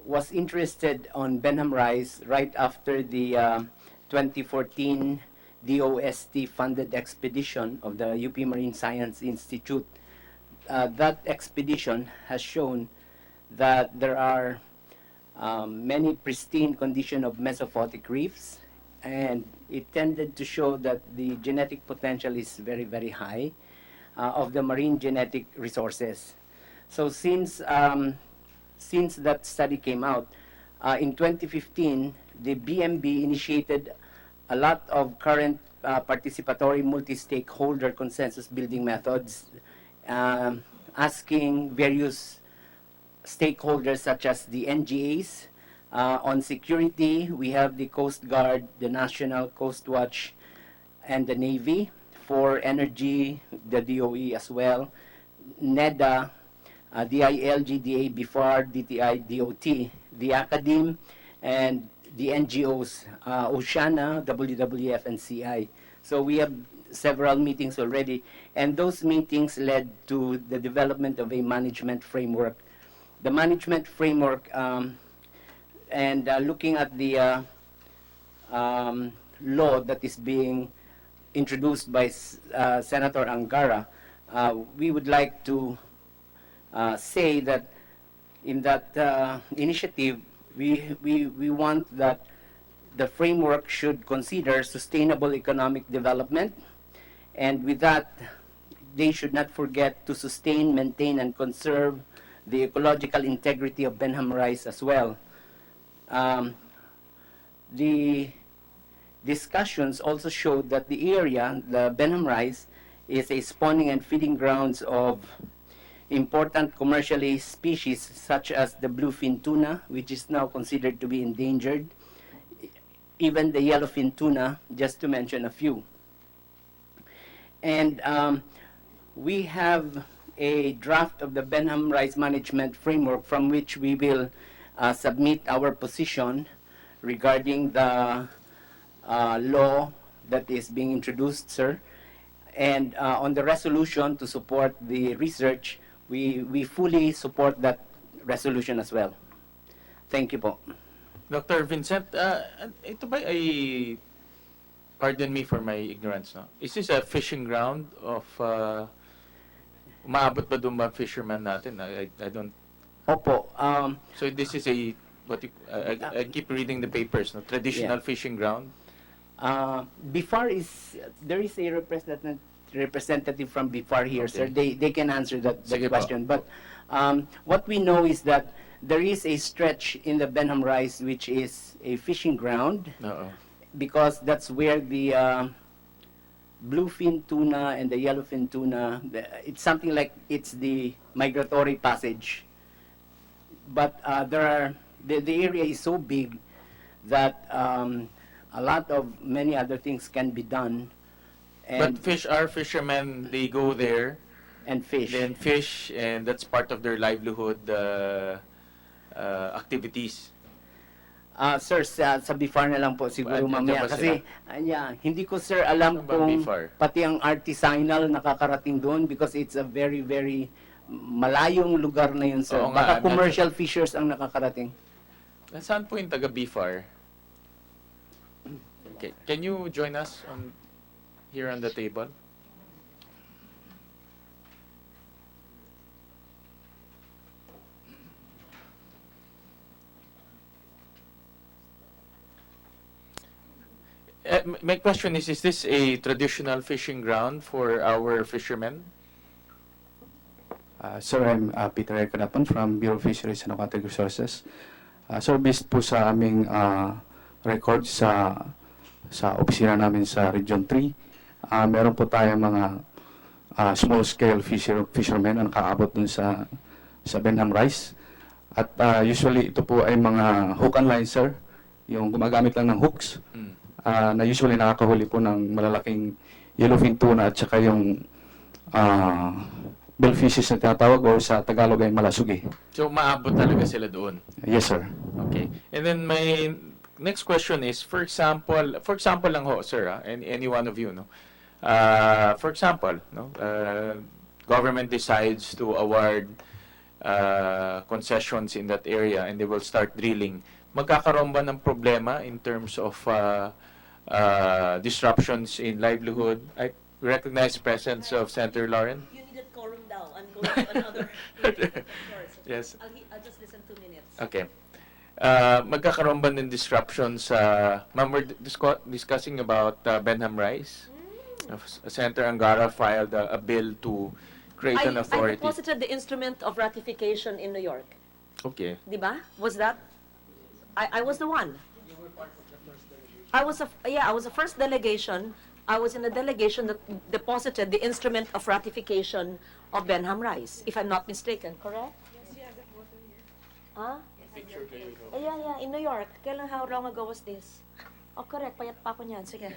was interested on Behnham rice right after the 2014 DOST-funded expedition of the UP Marine Science Institute. That expedition has shown that there are many pristine condition of mesophotic reefs, and it tended to show that the genetic potential is very, very high of the marine genetic resources. So since that study came out, in 2015, the BMB initiated a lot of current participatory multi-stakeholder consensus building methods, asking various stakeholders such as the NGAs. On security, we have the Coast Guard, the National Coast Watch, and the Navy. For energy, the DOE as well, NEDA, DIL, GDA, BIFAR, DTI, DOT, the academe, and the NGOs, Oceana, WWF, and CI. So we have several meetings already, and those meetings led to the development of a management framework. The management framework, and looking at the law that is being introduced by Senator Angara, we would like to say that in that initiative, we want that the framework should consider sustainable economic development, and with that, they should not forget to sustain, maintain, and conserve the ecological integrity of Behnham rice as well. The discussions also showed that the area, the Behnham rice, is a spawning and feeding grounds of important commercially species such as the bluefin tuna, which is now considered to be endangered, even the yellowfin tuna, just to mention a few. And we have a draft of the Behnham Rice Management Framework from which we will submit our position regarding the law that is being introduced, sir. And on the resolution to support the research, we fully support that resolution as well. Thank you po. Dr. Vincent, ito ba ay, pardon me for my ignorance, no? Is this a fishing ground of, umaabot ba doon ba fisherman natin? I don't, Opo. so this is a, I keep reading the papers, no? Traditional Yeah. fishing ground? BIFAR is, there is a representative from BIFAR here, sir. Okay. They can answer that Sige po. question. But what we know is that there is a stretch in the Behnham rice which is a fishing ground, Oo. because that's where the bluefin tuna and the yellowfin tuna, it's something like it's the migratory passage. But there are, the area is so big that a lot of many other things can be done. And But our fishermen, they go there, and fish. then fish, and that's part of their livelihood activities. Sir, sa BIFAR na lang po siguro Andyan mamaya. ba Kasi, hindi ko sir alam Ano ba ang kung BIFAR? pati ang artisanal nakakarating doon, because it's a very, very malayong lugar na yun, sir. Oo nga, Baka commercial fishers ang nakakarating. Saan po yung taga BIFAR? Okay, can you join us here on the table? My question is this a traditional fishing ground for our fishermen? Sir, I'm Peter Ekanapon from Bureau of Fisheries and Aquatic Resources. Sir, based po sa aming records sa opisina namin sa Region 3, meron po tayong mga small-scale fishermen na nakaabot dun sa Behnham rice. At usually ito po ay mga hook and line, sir, yung gumagamit lang ng hooks, na usually nakakahuli po ng malalaking yellowfin tuna at saka yung billfishes na tinatawag o sa Tagalog ay malasugi. So, maabot talaga sila doon. Yes, sir. Okay. And then my next question is, for example lang ho, sir, any one of you, no? For example, no, government decides to award concessions in that area and they will start drilling. Magkakaroon ba ng problema in terms of disruptions in livelihood? I recognize the presence of Senator Lauren. You needed quorum now. I'm going to another meeting. Of course. Yes. I'll just listen 2 minutes. Okay. Magkakaroon ba ng disruptions? Ma'am, we're discussing about Behnham rice. Senator Angara filed a bill to create an I authority. deposited the instrument of ratification in New York. Okay. Di ba? Was that? I was the one. You were part of the first delegation. I was the first delegation. I was in a delegation that deposited the instrument of ratification of Behnham rice, if I'm not mistaken, correct? Yes, yeah, that was here. Huh? Yeah, in New York. Kailan, how long ago was this? Oh, correct. Payat pa ako niyan. Sige.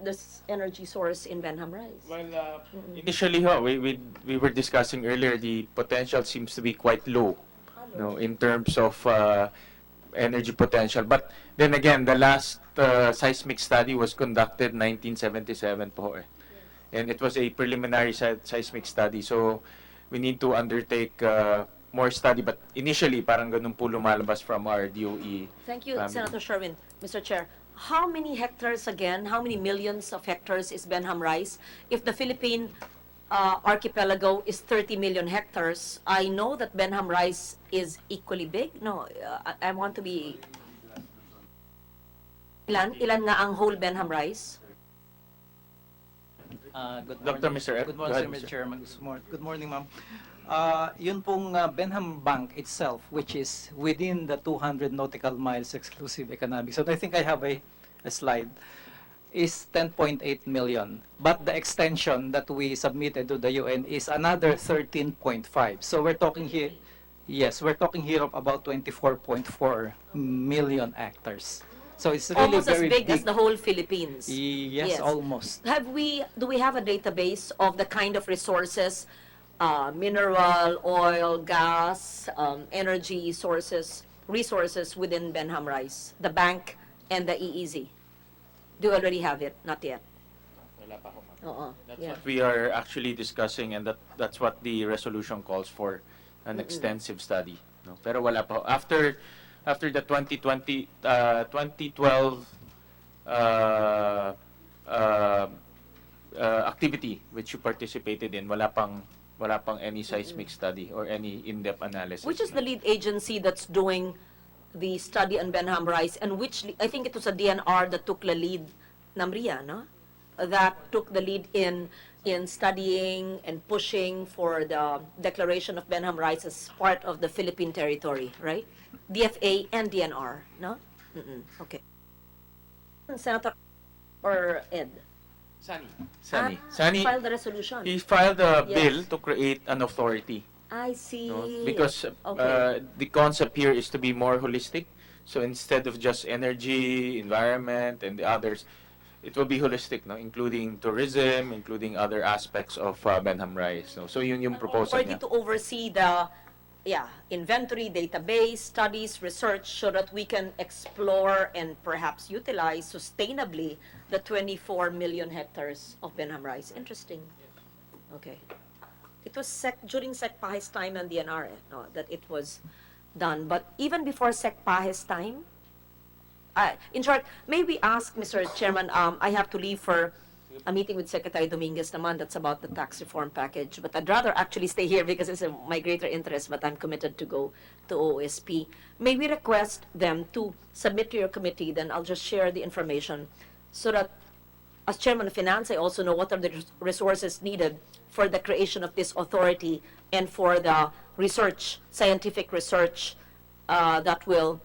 This energy source in Behnham rice. Well, initially, we were discussing earlier, the potential seems to be quite low, no, in terms of energy potential. But then again, the last seismic study was conducted 1977 po, eh. And it was a preliminary seismic study. So we need to undertake more study. But initially, parang ganun po lumalabas from our DOE. Thank you, family. Senator Sherwin. Mr. Chair, how many hectares again, how many millions of hectares is Behnham rice? If the Philippine archipelago is 30 million hectares, I know that Behnam rice is equally big. No, I want to be... Ilan nga ang whole Behnam rice? Good Dr. morning. Mr. F. Good Go morning, ahead, Mr. Mr. Chairman. Good morning, ma'am. Yun pong Behnham Bank itself, which is within the 200 nautical miles exclusive economic. So I think I have a slide, is 10.8 million. But the extension that we submitted to the UN is another 13.5. So we're talking here, yes, we're talking here of about 24.4 million hectares. So it's really Almost as very big as the whole Philippines. Yes, Yes. almost. Do we have a database of the kind of resources, mineral, oil, gas, energy resources within Behnam rice, the bank and the EEZ? Do you already have it? Not yet. Wala pa ho, ma'am. Oo. That's Yeah. what we are actually discussing, and that's what the resolution calls for, an extensive study. No? Pero wala pa ho. After the 2012 activity which you participated in, wala pang any seismic study or any in-depth analysis. Which is no? the lead agency that's doing the study on Behnam rice, and I think it was a DNR that took the lead, Namria, no? That took the lead in studying and pushing for the declaration of Behnam rice as part of the Philippine territory, right? DFA and DNR, no? Okay. Senator or Ed? Sani. Filed the resolution. He filed a Yes. bill to create an authority. I see. No? Because Okay. the concept here is to be more holistic. So instead of just energy, environment, and the others, it will be holistic, no? Including tourism, including other aspects of Behnam rice. No? So yun yung proposal Authority niya. to oversee the inventory, database, studies, research, so that we can explore and perhaps utilize sustainably the 24 million hectares of Behnam rice. Interesting. Okay. It was during Sec Pahes time and DNR, no, that it was done. But even before Sec Pahes time, in short, may we ask, Mr. Chairman, I have to leave for a meeting with Secretary Dominguez naman that's about the tax reform package. But I'd rather actually stay here because it's my greater interest, but I'm committed to go to OSP. May we request them to submit to your committee, then I'll just share the information so that as Chairman of Finance, I also know what are the resources needed for the creation of this authority and for the research, scientific research that will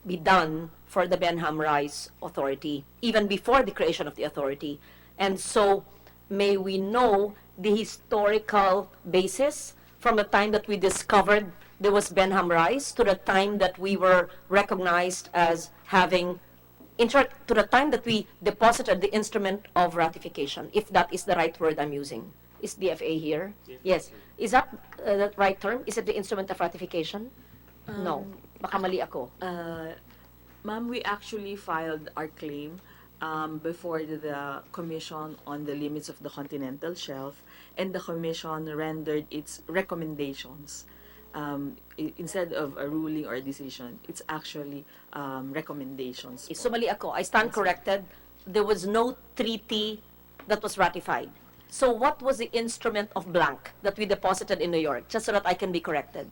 be done for the Behnham Rice Authority, even before the creation of the authority. And so, may we know the historical basis from the time that we discovered there was Behnam Rice to the time that we were recognized as having, in short, to the time that we deposited the instrument of ratification, if that is the right word I'm using. Is DFA here? Yes. Is that the right term? Is it the instrument of ratification? No. Baka mali ako. Ma'am, we actually filed our claim before the Commission on the Limits of the Continental Shelf, and the Commission rendered its recommendations. Instead of a ruling or a decision, it's actually recommendations. So mali ako. I stand corrected. There was no treaty that was ratified. So what was the instrument of blank that we deposited in New York? Just so that I can be corrected.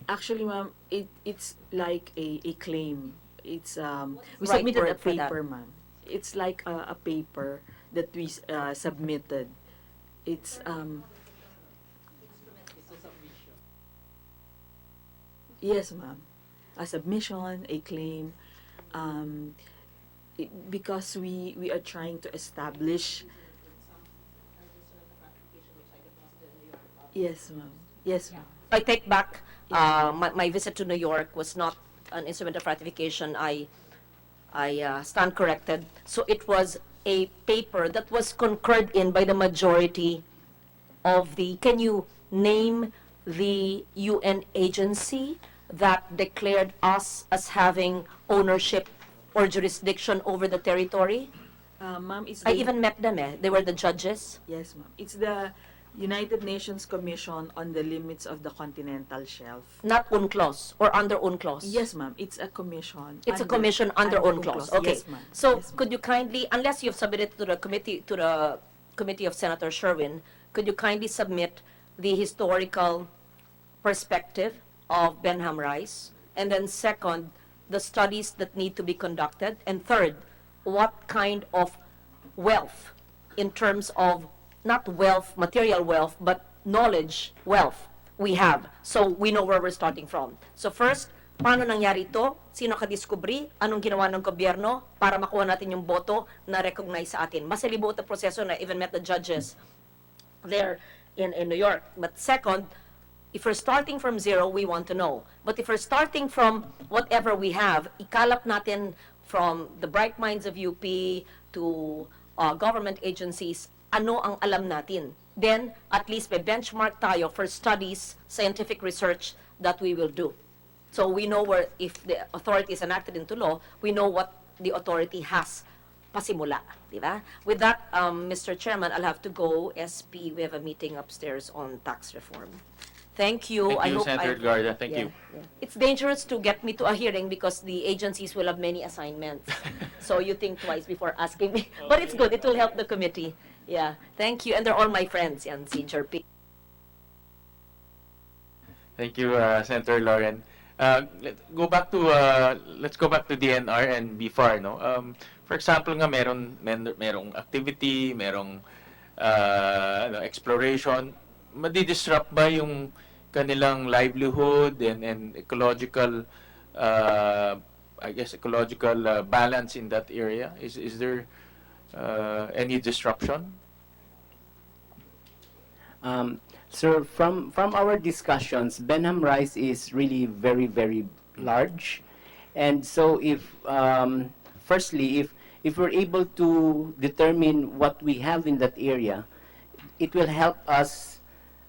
Actually, ma'am, it's like a claim. It's we Right submitted a word for that. paper, ma'am. It's like a paper that we submitted. It's yes, ma'am. A submission, a claim, because we are trying to establish. Yes, ma'am. Yes, ma'am. I take back my visit to New York was not an instrument of ratification. I stand corrected. So it was a paper that was concurred in by the majority of the. Can you name the UN agency that declared us as having ownership or jurisdiction over the territory? Ma'am, it's I the, even met them. They were the judges. yes, ma'am. It's the United Nations Commission on the Limits of the Continental Shelf. Not UNCLOS or under UNCLOS. Yes, ma'am. It's a commission. It's a commission under UNCLOS. Okay. Yes, ma'am. So Yes, ma'am. could you kindly, unless you've submitted to the committee of Senator Sherwin, could you kindly submit the historical perspective of Behnam Rice? And then second, the studies that need to be conducted. And third, what kind of wealth in terms of not wealth, material wealth, but knowledge wealth we have. So we know where we're starting from. So first, paano nangyari ito? Sino ka-discovery? Anong ginawa ng gobyerno para makuha natin yung boto na recognize sa atin? Mas libo ito proseso na even met the judges there in New York. But second, if we're starting from zero, we want to know. But if we're starting from whatever we have, ikalap natin from the bright minds of UP to government agencies, ano ang alam natin. Then, at least may benchmark tayo for studies, scientific research that we will do. So we know where, if the authority is enacted into law, we know what the authority has pasimula. Diba? With that, Mr. Chairman, I'll have to go. SP, we have a meeting upstairs on tax reform. Thank you. Thank I you, hope Senator Garda. Thank you. Yeah. It's dangerous to get me to a hearing because the agencies will have many assignments. So you think twice before asking me. But it's good. It will help the committee. Yeah. Thank you. And they're all my friends. Yan, si Jerpy. Thank you, Senator Lauren. Let's go back to DNR and BFAR, no? For example nga merong activity, merong exploration, madi-disrupt ba yung kanilang livelihood and ecological ecological balance in that area? Is there any disruption? Sir, from our discussions, Behnam Rice is really very, very large. And so if, firstly, if we're able to determine what we have in that area, it will help us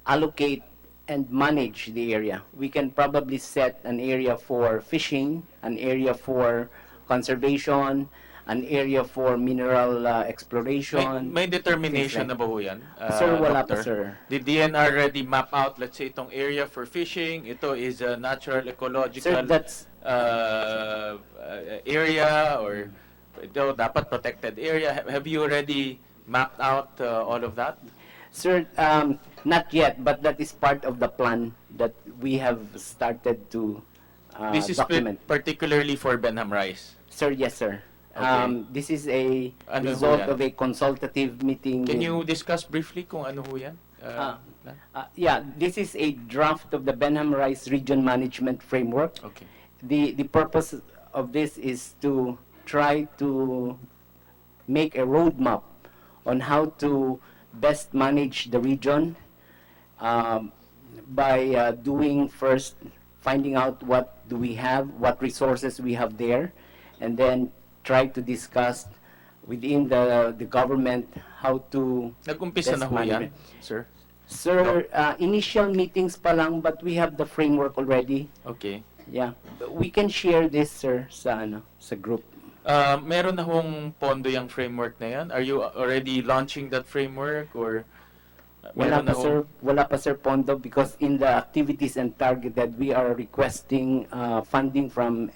allocate and manage the area. We can probably set an area for fishing, an area for conservation, an area for mineral exploration. May determination things na ba ho yan? Sir, wala pa, Doctor? sir. Did DNR already map out, let's say, itong area for fishing? Ito is a natural ecological Sir, that's area, or ito dapat protected area. Have you already mapped out all of that? Sir, not yet, but that is part of the plan that we have started to This is document. particularly for Behnham Rise. Sir, yes, sir. Okay. This is a Ano ho result yan? of a consultative meeting. Can with- you discuss briefly kung ano ho yan? Yeah, this is a draft of the Behnam Rice Region Management Framework. Okay. The purpose of this is to try to make a roadmap on how to best manage the region by doing first, finding out what do we have, what resources we have there, and then try to discuss within the government how to Nag-umpisa best na ho yan, manage. sir? Sir, initial meetings pa lang, but we have the framework already. Okay. Yeah, we can share this, sir, sa group. Meron na hong pondo yung framework na yan? Are you already launching that framework or Wala meron pa, na hong- sir. Wala pa, sir, pondo, because in the activities and targeted, we are requesting funding from.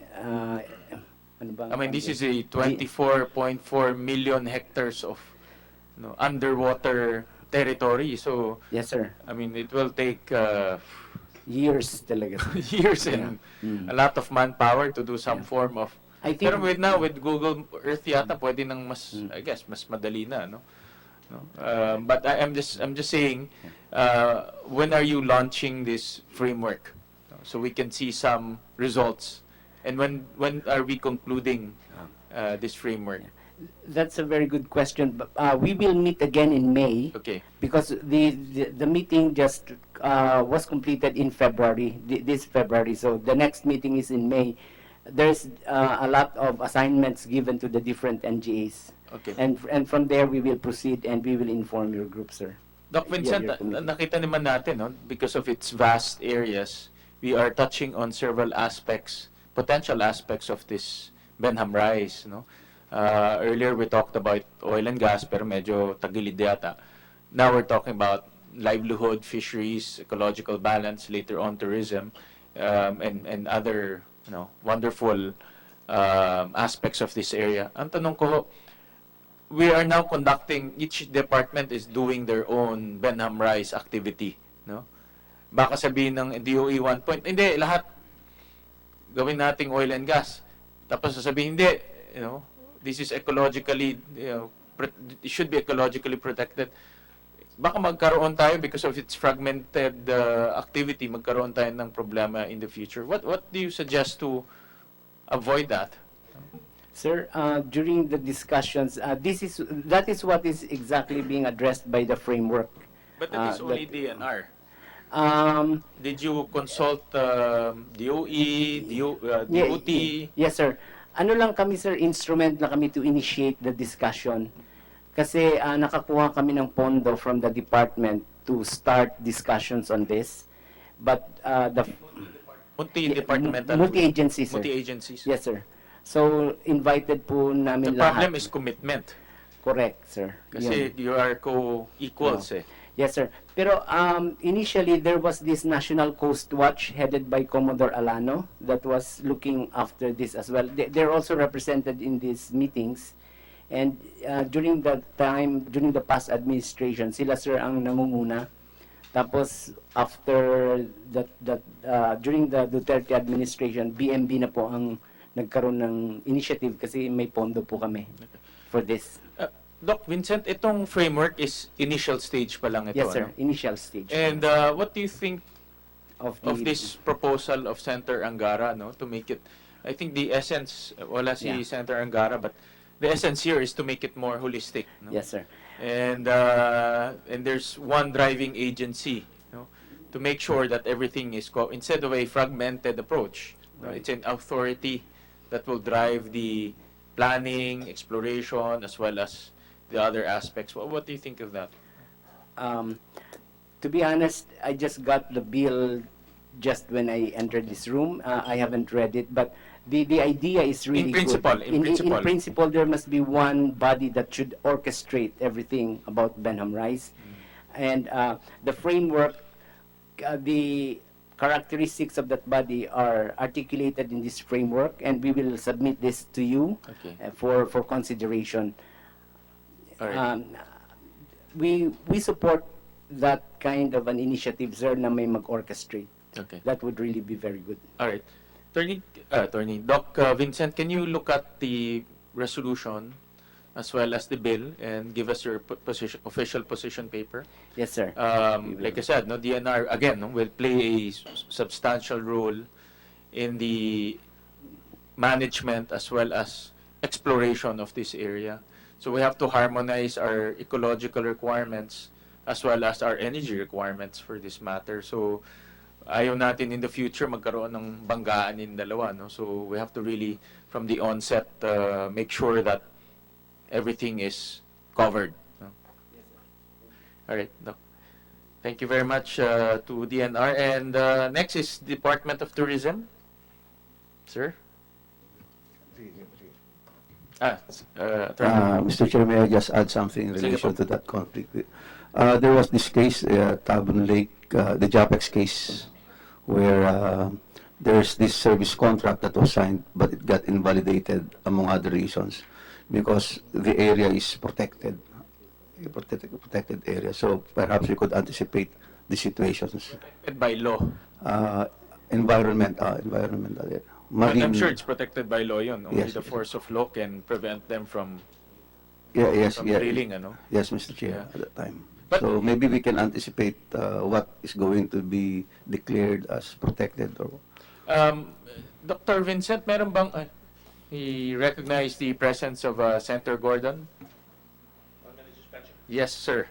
Ano bang I mean, this is funding? a 24.4 million hectares of underwater territory. So, Yes, sir. I mean, it will take Years talaga. years and Mm. a lot of manpower to do some Yeah. form of. I think. Pero with Google Earth yata pwede nang mas, Mm. I guess, mas madali na, no? But I'm just saying, when are you launching this framework so we can see some results, and when are we concluding this framework? That's a very good question. But, we will meet again in May Okay. because the meeting just was completed in February, this February. So the next meeting is in May. There's a lot of assignments given to the different NGAs. Okay. And from there, we will proceed and we will inform your group, sir. Doc Vincent, your committee. nakita naman natin, no, because of its vast areas, we are touching on several aspects, potential aspects of this Behnham Rise, no? Earlier we talked about oil and gas, pero medyo tagilid yata. Now we're talking about livelihood, fisheries, ecological balance, later on tourism, and other, wonderful aspects of this area. Ang tanong ko, we are now conducting, each department is doing their own Behnham Rise activity, no? Baka sabihin ng DOE 1 point, hindi, lahat gawin nating oil and gas. Tapos sasabihin, hindi, this is ecologically, it should be ecologically protected. Baka magkaroon tayo because of its fragmented activity, magkaroon tayo ng problema in the future. What do you suggest to avoid that? Sir, during the discussions, that is what is exactly being addressed by the framework. But that is only that- DNR. Um, Did you consult DOE, Yeah, DOT? Yes, sir. Ano lang kami, sir, instrument na kami to initiate the discussion. Kasi nakakuha kami ng pondo from the department to start discussions on this. But the Multi-departmental. multi-agency, sir. Multi-agencies. Yes, sir. So, invited po The namin problem lahat. is commitment. Correct, sir. Kasi Yun. you are co-equals eh. Yes, sir. Pero initially, there was this National Coast Watch headed by Commodore Alano that was looking after this as well. They're also represented in these meetings. And during the past administration, sila, sir, ang nangunguna. Tapos, after during the Duterte administration, BMB na po ang nagkaroon ng initiative kasi may pondo po kami for this. Doc Vincent, itong framework is initial stage pa lang ito. Yes, sir. ano? Initial stage. And what do you think of of this proposal of Senator Angara, no, to make it, I think the essence, wala si Yeah. Senator Angara, but the essence here is to make it more holistic. No? Yes, sir. And there's one driving agency, to make sure that everything is instead of a fragmented approach, Right. it's an authority that will drive the planning, exploration, as well as the other aspects. What do you think of that? To be honest, I just got the bill just when I entered this room. I haven't read it, but the idea is really principle, good. in principle. In principle, there must be one body that should orchestrate everything about Behnham Rise. And the framework, the characteristics of that body are articulated in this framework, and we will submit this to you Okay. for consideration. All right. we support that kind of an initiative, sir, na may mag-orchestrate. Okay. That would really be very good. All right. Attorney Doc Vincent, can you look at the resolution as well as the bill and give us your official position paper? Yes, sir. Like I said, no, DNR again, no, will play a substantial role in the management as well as exploration of this area. So we have to harmonize our ecological requirements as well as our energy requirements for this matter. So ayaw natin in the future magkaroon ng banggaan in dalawa, no? So we have to really from the onset make sure that everything is covered, no? All right, Doc. Thank you very much to DNR. And next is Department of Tourism. Sir? Attorney. Mr. Chair, may I just add something in Sige relation po. to that conflict? There was this case, Tabon Lake, the JAPEX case, where there's this service contract that was signed, but it got invalidated, among other reasons, because the area is protected, a protected area. So perhaps we could anticipate the situations. Protected by law. Environmental area. But I'm Marine- sure it's protected by law yun. Only Yes, the yes. force of law can prevent them from Yes, drilling, ano? Yes, Mr. Chair, Yeah. at that time. But- So maybe we can anticipate what is going to be declared as protected. Or Dr. Vincent, meron bang... he recognized the presence of Senator Gordon? Yes, sir.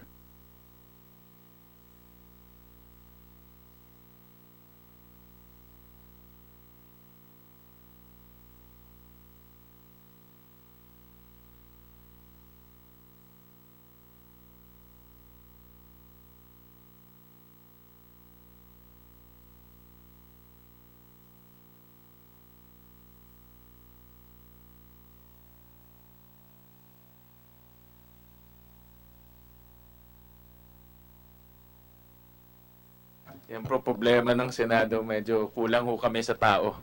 Yung problema ng Senado, medyo kulang ho kami sa tao.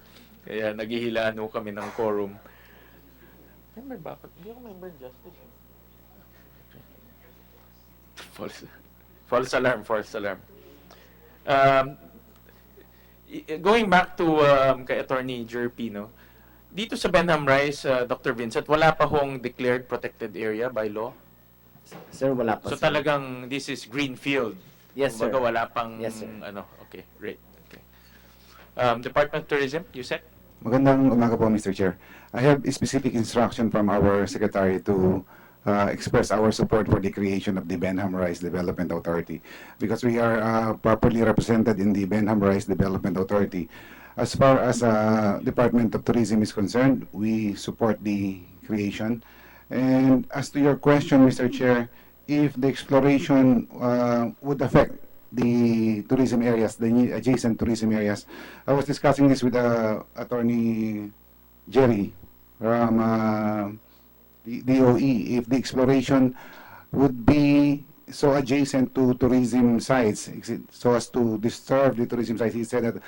Kaya naghihilaan ho kami ng quorum. Member ba? Hindi ako member justice. False alarm. Going back to kay Attorney Jerpy, no? Dito sa Behnham Rise, Dr. Vincent, wala pa hong declared protected area by law? Sir, wala pa. So sir. talagang this is greenfield. Yes, sir. Kumbaga wala pang Yes, sir. ano. Okay, great. Okay. Department of Tourism, Yusek? Magandang umaga po, Mr. Chair. I have a specific instruction from our Secretary to express our support for the creation of the Behnham Rise Development Authority because we are properly represented in the Behnham Rise Development Authority. As far as Department of Tourism is concerned, we support the creation. And as to your question, Mr. Chair, if the exploration would affect the tourism areas, the adjacent tourism areas. I was discussing this with Attorney Jerry from the DOE. If the exploration would be so adjacent to tourism sites, so as to disturb the tourism sites, he said that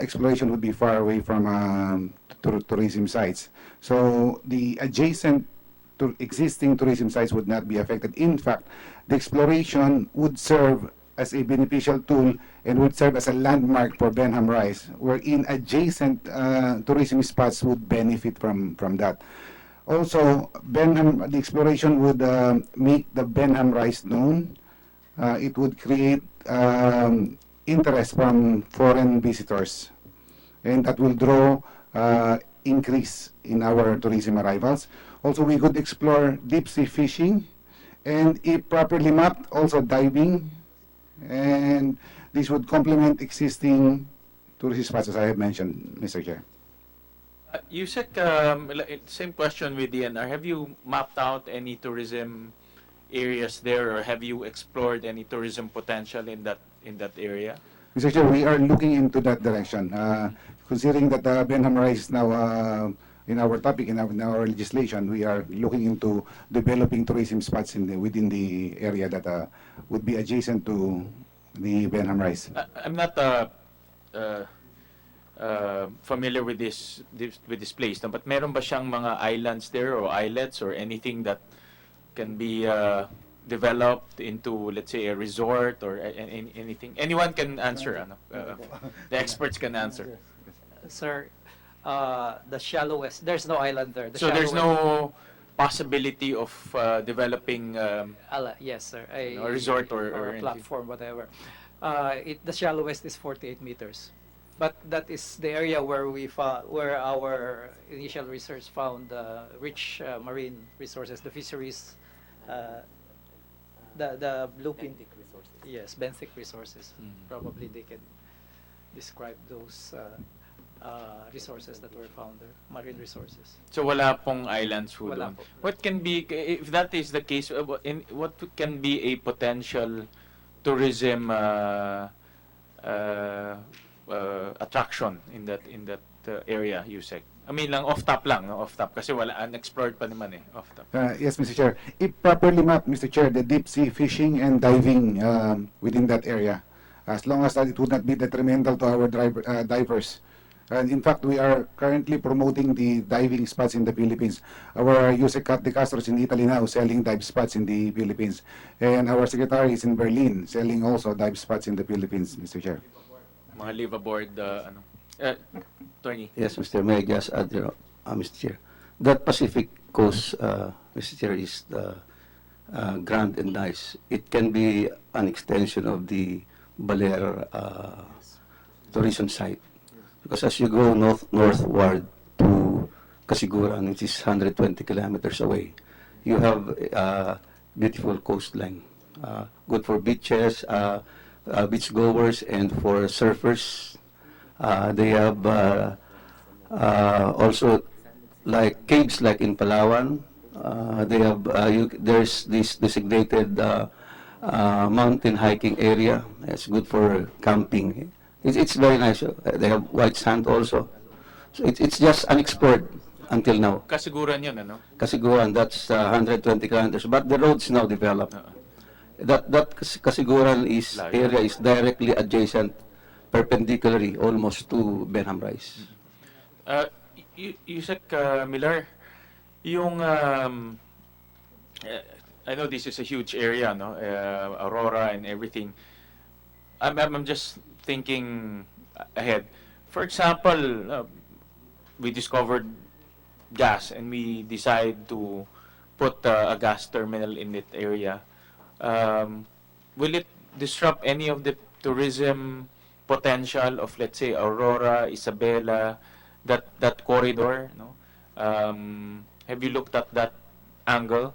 exploration would be far away from tourism sites. So the adjacent to existing tourism sites would not be affected. In fact, the exploration would serve as a beneficial tool and would serve as a landmark for Behnham Rise, wherein adjacent tourism spots would benefit from that. Also, the exploration would make the Behnham Rise known. It would create interest from foreign visitors, and that will draw increase in our tourism arrivals. Also, we could explore deep sea fishing, and if properly mapped, also diving, and this would complement existing tourist spots, as I have mentioned, Mr. Chair. Yusek, same question with DNR. Have you mapped out any tourism areas there, or have you explored any tourism potential in that area? Mr. Chair, we are looking into that direction, considering that Behnham Rise is now in our topic, in our legislation. We are looking into developing tourism spots within the area that would be adjacent to the Behnham Rise. I'm not familiar with this place, no? But meron ba siyang mga islands there or islets or anything that can be developed into, let's say, a resort or anything? Anyone can answer. The experts can answer. Sir, the shallowest, there's no island there. The So there's shallowest- no possibility of developing yes, sir. a resort or a anything. platform, whatever. The shallowest is 48 meters, but that is the area where where our initial research found rich marine resources, the fisheries, the blueprint. Yes, benthic resources. Probably they can describe those resources that were found there, marine resources. So wala pong islands po Wala doon. po. What can be, if that is the case, what can be a potential tourism attraction in that area, Yusek? I mean lang, off-top lang, no? Off-top. Kasi wala, unexplored pa naman eh, off-top. Yes, Mr. Chair. If properly mapped, Mr. Chair, the deep sea fishing and diving within that area, as long as that it would not be detrimental to our divers. And in fact, we are currently promoting the diving spots in the Philippines. Our Yusek De Castro is in Italy now selling dive spots in the Philippines. And our secretary is in Berlin selling also dive spots in the Philippines, Mr. Chair. Mga live aboard, Tony. Yes, Mr. May I just add, Mr. Chair. That Pacific coast, Mr. Chair, is the grand and nice. It can be an extension of the Baler tourism site. Because as you go northward to Casiguran, which is 120 kilometers away, you have a beautiful coastline. Good for beaches, beach goers, and for surfers. They have also like caves like in Palawan. They have there's this designated mountain hiking area. It's good for camping. It's very nice. They have white sand also. So it's just unexplored until now. Kasiguran yun, ano? Kasiguran, that's 120 kilometers. But the roads now developed. That Kasiguran area is directly adjacent, perpendicularly, almost to Behnham Rise. Yusek Miller, yung I know this is a huge area, no? Aurora and everything. I'm just thinking ahead. For example, we discovered gas and we decide to put a gas terminal in that area. Will it disrupt any of the tourism potential of, let's say, Aurora, Isabela, that corridor? No? Have you looked at that angle?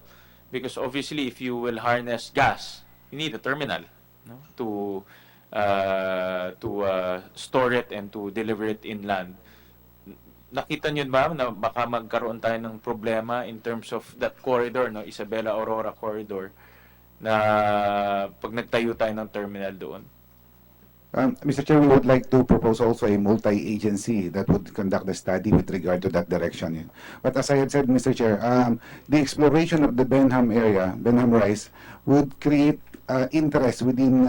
Because obviously, if you will harness gas, you need a terminal, no? to store it and to deliver it inland. Nakita niyo ba na baka magkaroon tayo ng problema in terms of that corridor, no, Isabela-Aurora corridor, na pag nagtayo tayo ng terminal doon? Mr. Chair, we would like to propose also a multi-agency that would conduct the study with regard to that direction. But as I had said, Mr. Chair, the exploration of the Behnham area, Behnham Rise, would create interest within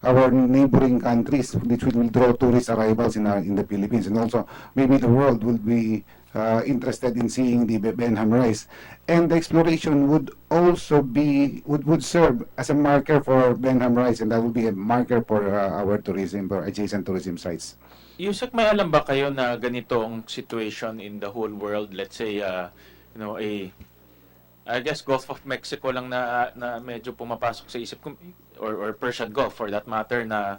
our neighboring countries, which will draw tourist arrivals in the Philippines, and also maybe the world will be interested in seeing the Behnham Rise. And the exploration would also would serve as a marker for Behnham Rise, and that would be a marker for our tourism, for adjacent tourism sites. Yusek, may alam ba kayo na ganitong situation in the whole world? Let's say, I guess Gulf of Mexico lang na medyo pumapasok sa isip ko, or Persian Gulf for that matter, na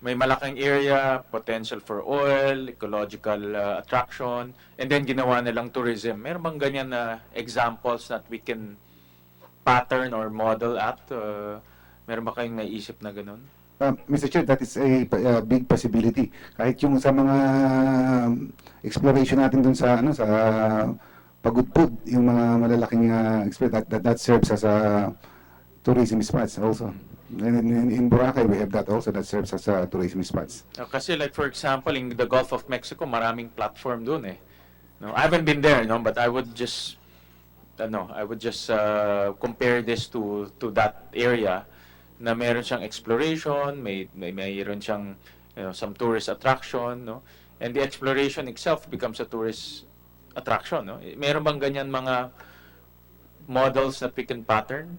may malaking area, potential for oil, ecological attraction, and then ginawa nilang tourism. Meron bang ganyan na examples that we can pattern or model at? Meron ba kayong naisip na ganun? Mr. Chair, that is a big possibility. Kahit yung sa mga exploration natin dun sa Pagudpud, yung mga malalaking that serves as a tourism spots also. In Boracay, we have that also that serves as a tourism spots. Kasi like for example, in the Gulf of Mexico, maraming platform doon eh. No, I haven't been there, no, but I would just compare this to that area na meron siyang exploration, mayroon siyang some tourist attraction, no? And the exploration itself becomes a tourist attraction, no? Meron bang ganyan mga models that we can pattern?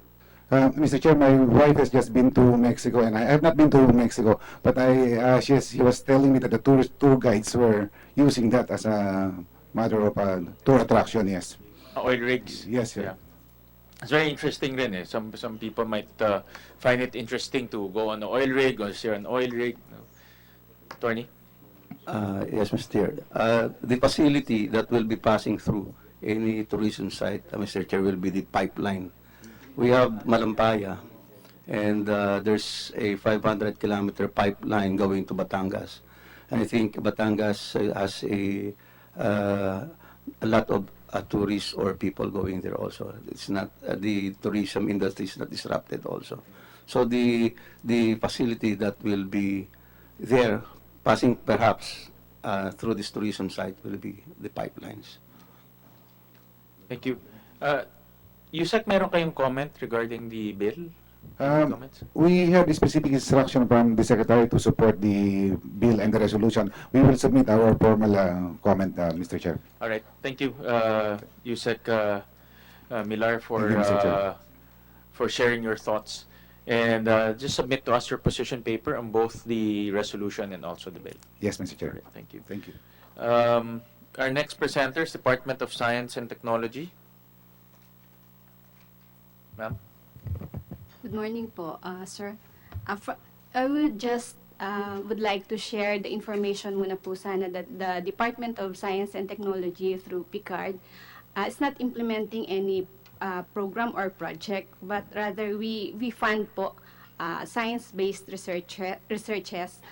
Mr. Chair, my wife has just been to Mexico, and I have not been to Mexico, but she was telling me that the tour guides were using that as a matter of tour attraction. Yes. Oil rigs. Yes, sir. Yeah. It's very interesting rin eh. Some people might find it interesting to go on an oil rig or share an oil rig. No? Attorney? Yes, Mr. Chair. The facility that will be passing through any tourism site, Mr. Chair, will be the pipeline. We have Malampaya, and there's a 500-kilometer pipeline going to Batangas. And I think Batangas has a lot of tourists or people going there also. It's not the tourism industry is not disrupted also. So the facility that will be there, passing perhaps through this tourism site, will be the pipelines. Thank you. Yusek, meron kayong comment regarding the bill? Comments? We have the specific instruction from the Secretary to support the bill and the resolution. We will submit our formal comment, Mr. Chair. All right. Thank you, Yusek Millar, Thank you, Mr. Chair. for sharing your thoughts. And just submit to us your position paper on both the resolution and also the bill. Yes, Mr. Chair. All right, thank you. Thank you. Our next presenter is Department of Science and Technology. Ma'am? Good morning po, sir. I would just would like to share the information muna po sana that the Department of Science and Technology through PICARD is not implementing any program or project, but rather we fund po science-based researches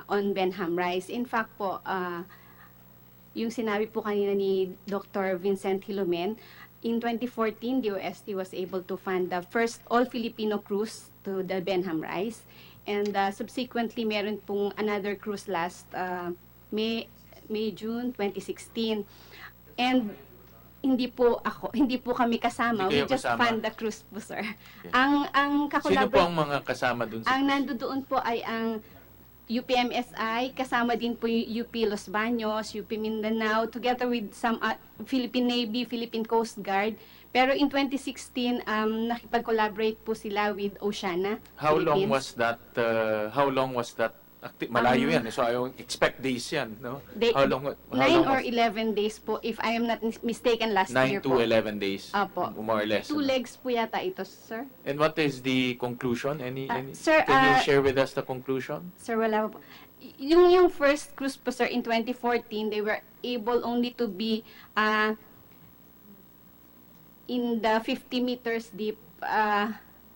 on Behnham rice. In fact po, yung sinabi po kanina ni Dr. Vincent Hilomen, in 2014, the OST was able to fund the first all-Filipino cruise to the Behnam rice. And subsequently, meron pong another cruise last June 2016. And hindi po kami kasama. Hindi We kayo just kasama? fund the cruise po, sir. Okay. Ang Sino po ang mga kasama dun sa ang nandoon po ay ang UPMSI, kasama din po yung UP Los Baños, UP Mindanao, together with some Philippine Navy, Philippine Coast Guard. Pero in 2016, nakipag-collaborate po sila with Oceana, How long Philippines. was that? Malayo yan. So I expect days yan, no? How long 9 or was 11 days po, if I am not mistaken, last 9 year to po. 11 days? Apo. More or less. 2 ano? legs po yata ito, sir. And what is the conclusion? Sir, Can you share with us the conclusion? Sir, wala po. Yung first cruise po, sir, in 2014, they were able only to be in the 50 meters deep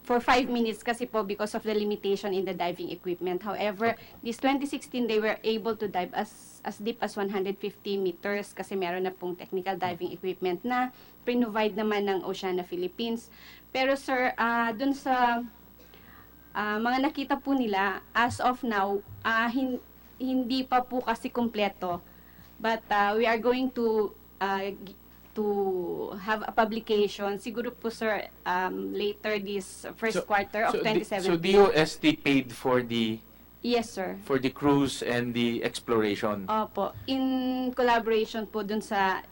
for 5 minutes kasi po because of the limitation in the diving equipment. However, this 2016, they were able to dive as deep as 150 meters kasi meron na pong technical diving equipment na provide naman ng Oceana Philippines. Pero sir, dun sa mga nakita po nila, as of now, hindi pa po kasi kumpleto. But we are going to have a publication, siguro po sir, later this first quarter of 2017. So DOST paid for the Yes, sir. cruise and the exploration. Opo. In collaboration po dun sa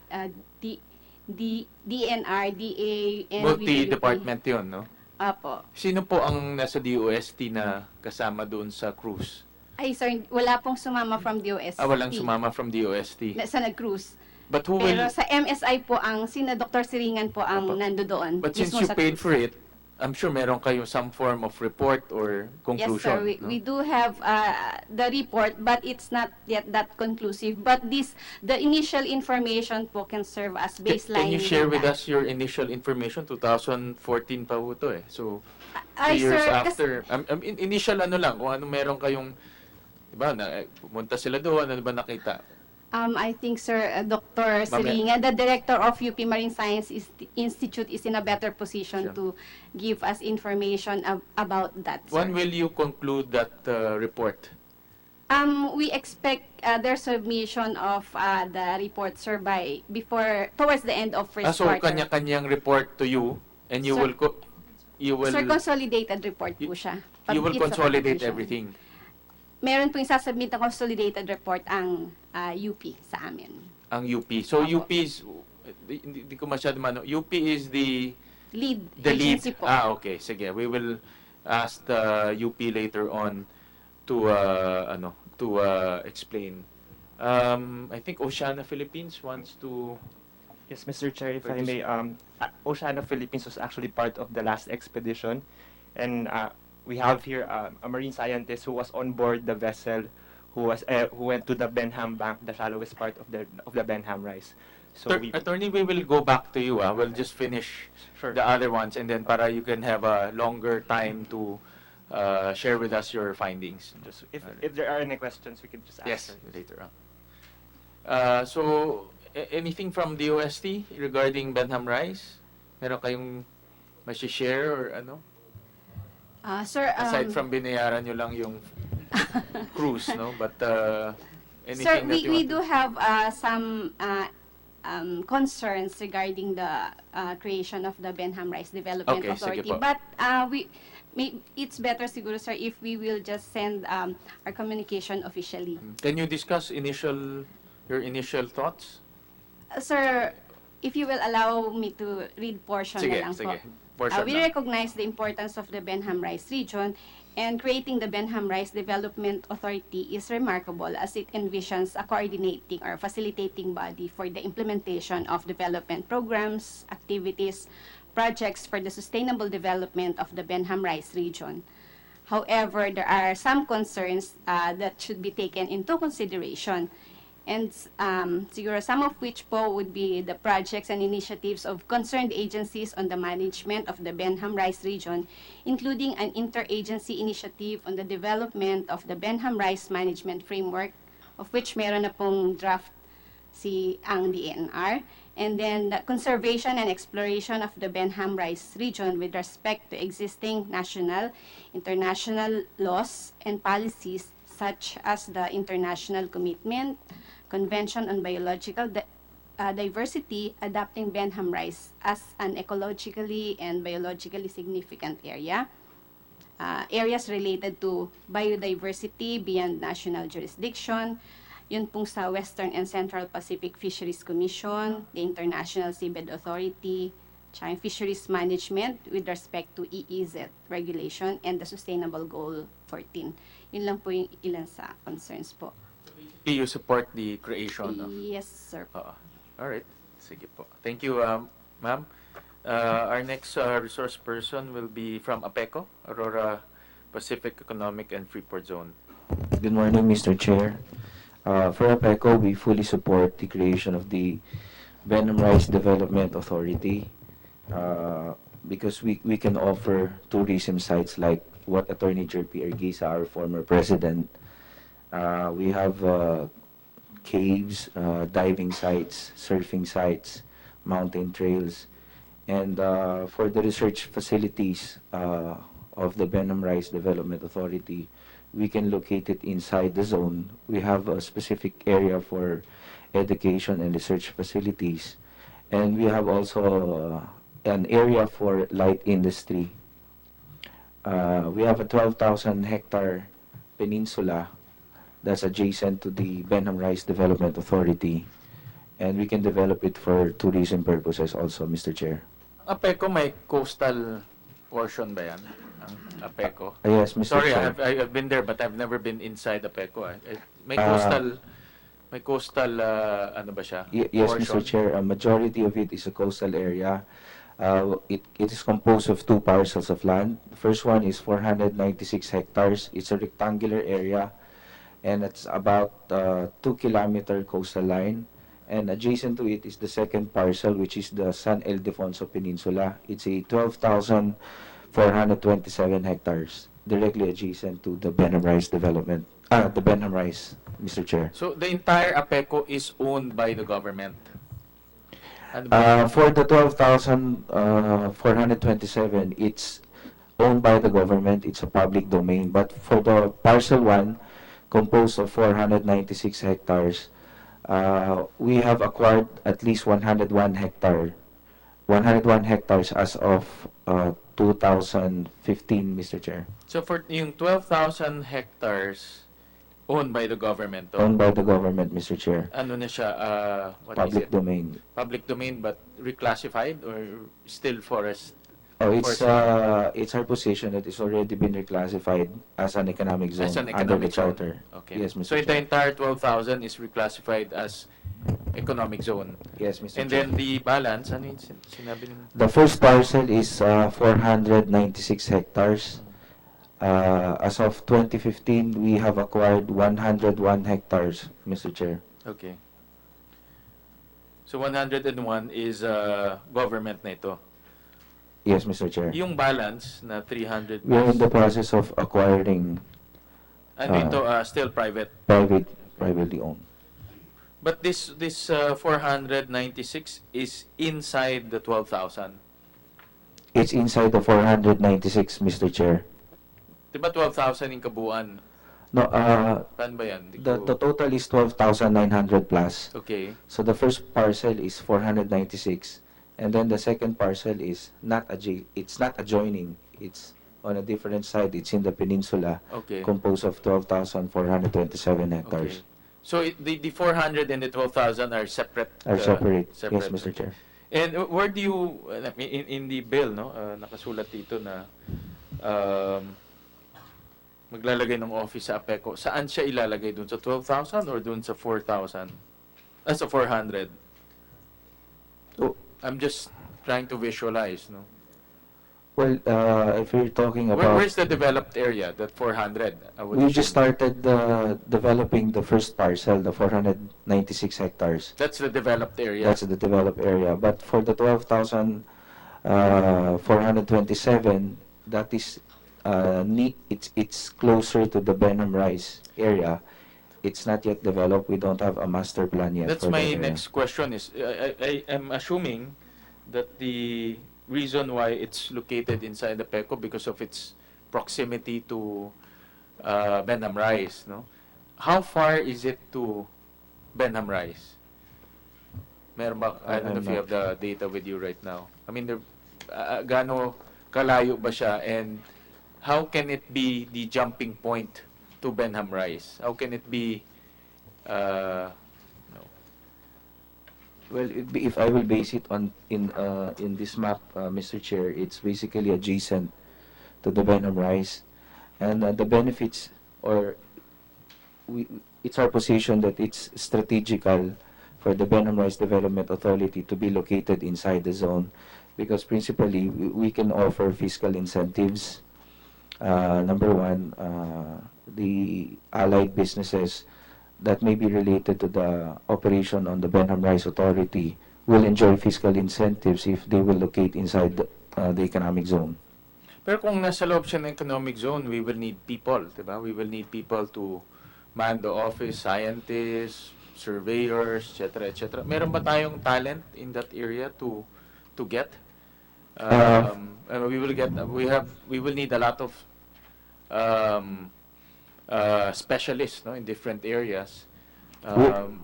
DNR, DA, and Multi-department yun, no? Opo. Sino po ang nasa DOST na kasama doon sa cruise? Ay, sir, wala pong sumama from DOST. Walang sumama from DOST. Sa nag-cruise. But who Pero will... sa MSI po, sina Dr. Siringan po ang Opo. nandoon. But since mismo you sa paid cruise. for it, I'm sure meron kayo some form of report or Yes, conclusion. sir. no? We do have the report, but it's not yet that conclusive. But the initial information po can serve as baseline. Can you share with data. us your initial information? 2014 pa po to eh. So, Ay, 3 years sir, after. Initial ano lang, kung ano meron kayong, diba, pumunta sila doon, ano ba nakita? I think, sir, Dr. Siringan, the director of UP Marine Science Institute, is in a better position Sure. to give us information about that, sir. When will you conclude that report? We expect their submission of the report, sir, towards the end of first So quarter. kanya-kanyang report to you, and you Sir- will Sir, consolidated report po siya. you will Pag-give sa consolidate publication. everything. Meron po yung sasubmit na consolidated report ang UP sa amin. Ang UP. So Apo. UP is, hindi ko masyado mano, UP is the lead The lead. agency po. Okay. Sige. We will ask the UP later on to explain. I think Oceana Philippines wants to. Yes, Mr. Chair, if I Purpose- may, Oceana Philippines was actually part of the last expedition, and we have here a marine scientist who was on board the vessel, who went to the Behnham Bank, the shallowest part of the Behnham Rise. So Attorney, we will go back to you. We'll just finish Sure. the other ones, and then para you can have a longer time to share with us your findings. just if there are any questions, we can just ask. Yes, her. later on. So, anything from the OST regarding Behnam Rise? Meron kayong share or ano? Sir, Aside from binayaran nyo lang yung cruise, no? But anything sir, that we, you we want do have some concerns regarding the creation of the Behnam Rise Development Okay, sige Authority. po. But it's better siguro, sir, if we will just send our communication officially. Can you discuss your initial thoughts? Sir, if you will allow me to read portion Sige, na lang sige. po. Portion We lang. recognize the importance of the Behnam Rise region, and creating the Behnam Rise Development Authority is remarkable as it envisions a coordinating or facilitating body for the implementation of development programs, activities, projects for the sustainable development of the Behnam Rise region. However, there are some concerns that should be taken into consideration. And siguro some of which po would be the projects and initiatives of concerned agencies on the management of the Behnam Rise region, including an interagency initiative on the development of the Behnam Rise Management Framework, of which meron na pong draft ang DNR, and then the conservation and exploration of the Behnam Rise region with respect to existing national, international laws and policies such as the international commitment, Convention on Biological Diversity, adopting Behnam Rise as an ecologically and biologically significant area, areas related to biodiversity beyond national jurisdiction, yun pong sa Western and Central Pacific Fisheries Commission, the International Seabed Authority, tsaka yung fisheries management with respect to EEZ regulation and the Sustainable Goal 14. Yun lang po yung ilan sa concerns po. You support the creation of... Yes, sir. All right. Sige po. Thank you, ma'am. Our next resource person will be from APECO, Aurora Pacific Economic and Freeport Zone. Good morning, Mr. Chair. For APECO, we fully support the creation of the Behnam Rise Development Authority because we can offer tourism sites like what Attorney Jerpy Erguisa, our former president, we have caves, diving sites, surfing sites, mountain trails, and for the research facilities of the Behnam Rise Development Authority, we can locate it inside the zone. We have a specific area for education and research facilities, and we have also an area for light industry. We have a 12,000 hectare peninsula that's adjacent to the Behnam Rise Development Authority, and we can develop it for tourism purposes also, Mr. Chair. APECO may coastal portion ba yan? Ang APECO? Yes, Mr. Sorry, Chair. I've been there but I've never been inside APECO. May coastal ano ba siya? Yes, portion? Mr. Chair. A majority of it is a coastal area. It is composed of two parcels of land. The first one is 496 hectares. It's a rectangular area, and it's about 2-kilometer coastal line. And adjacent to it is the second parcel, which is the San Ildefonso Peninsula. It's a 12,427 hectares, directly adjacent to the Behnam Rise development. The Behnam Rise, Mr. Chair. So the entire APECO is owned by the government? Ano ba? For the 12,427, it's owned by the government. It's a public domain. But for the parcel 1, composed of 496 hectares, we have acquired at least 101 hectares as of 2015, Mr. Chair. So for yung 12,000 hectares, Owned by the government. owned by the government, Mr. Chair. Ano na siya, what is Public it? domain. Public domain but reclassified or still forest? Oh, Forest. it's our position that it's already been reclassified as an economic zone As an under the economic zone. charter. Okay. Yes, Mr. So the Chair. entire 12,000 is reclassified as economic zone. Yes, Mr. And Chair. then the balance, ano yung sinabi ng... The first parcel is 496 hectares. As of 2015, we have acquired 101 hectares, Mr. Chair. Okay. So 101 is government na ito. Yes, Mr. Chair. Yung balance na 300 We are in the process of acquiring ano ito, still private. privately owned. But this 496 is inside the 12,000. It's inside the 496, Mr. Chair. Diba 12,000 yung kabuuan? No, Paano ba yan? Di the ko- total is 12,900 plus. Okay. So the first parcel is 496, and then the second parcel is it's not adjoining. It's on a different side. It's in the peninsula, Okay. composed of 12,427 hectares. Okay. So the 400 and the 12,000 are separate? Are separate. Yes, separate. Mr. Chair. And where do you, in the bill, no, nakasulat dito na maglalagay ng office sa APECO. Saan siya ilalagay? Doon sa 12,000 or doon sa 4,000? Sa 400? Oh. I'm just trying to visualize, no? Well, if you're talking Where, about, where's the developed area, that 400? I would we just assume. started developing the first parcel, the 496 hectares. That's the developed area. That's the developed area. But for the 12,427, that is it's closer to the Behnham Rise area. It's not yet developed. We don't have a master plan yet. That's for my that area. next question is, I am assuming that the reason why it's located inside the PECO because of its proximity to Behnham Rise, no? How far is it to Behnham Rise? Meron ba, I don't know if you have the data with you right now. I mean, gaano kalayo ba siya, and how can it be the jumping point to Behnham Rise? How can it be, no. Well, if I will base it on in this map, Mr. Chair, it's basically adjacent to the Behnham Rise, and the benefits, or it's our position that it's strategical for the Behnham Rise Development Authority to be located inside the zone, because principally we can offer fiscal incentives. Number one, the allied businesses that may be related to the operation on the Behnham Rise Authority will enjoy fiscal incentives if they will locate inside the economic zone. Pero kung nasa loob siya ng economic zone, we will need people, diba? We will need people to man the office, scientists, surveyors, etc., etc. Meron ba tayong talent in that area to get? We will need a lot of specialists, no, in different areas. Ewan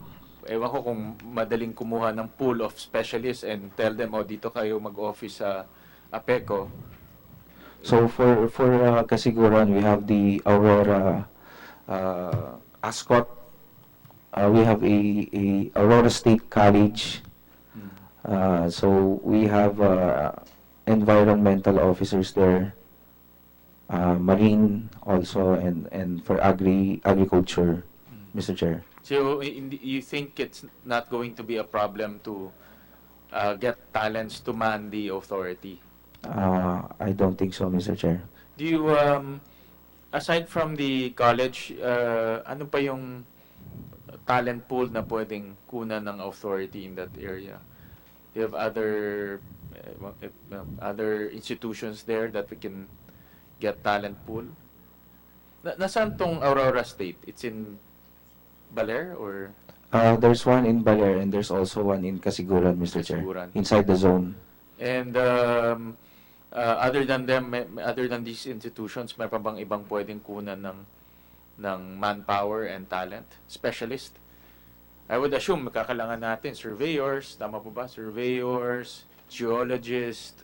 ko kung madaling kumuha ng pool of specialists and tell them, oh, dito kayo mag-office sa APECO. So for kasiguran, we have the Aurora Ascot. We have a Aurora State College. So we have environmental officers there, marine also, and for agriculture, Mr. Chair. So you think it's not going to be a problem to get talents to man the authority? I don't think so, Mr. Chair. Do you, aside from the college, ano pa yung talent pool na pwedeng kunan ng authority in that area? Do you have other institutions there that we can get talent pool? Nasaan tong Aurora State? It's in Baler or There's one in Baler and there's also one in Kasiguran, Mr. Kasiguran. Chair, inside the zone. And other than them, other than these institutions, may pa bang ibang pwedeng kunan ng manpower and talent, specialist? I would assume makakalangan natin surveyors, tama po ba? Surveyors, geologists,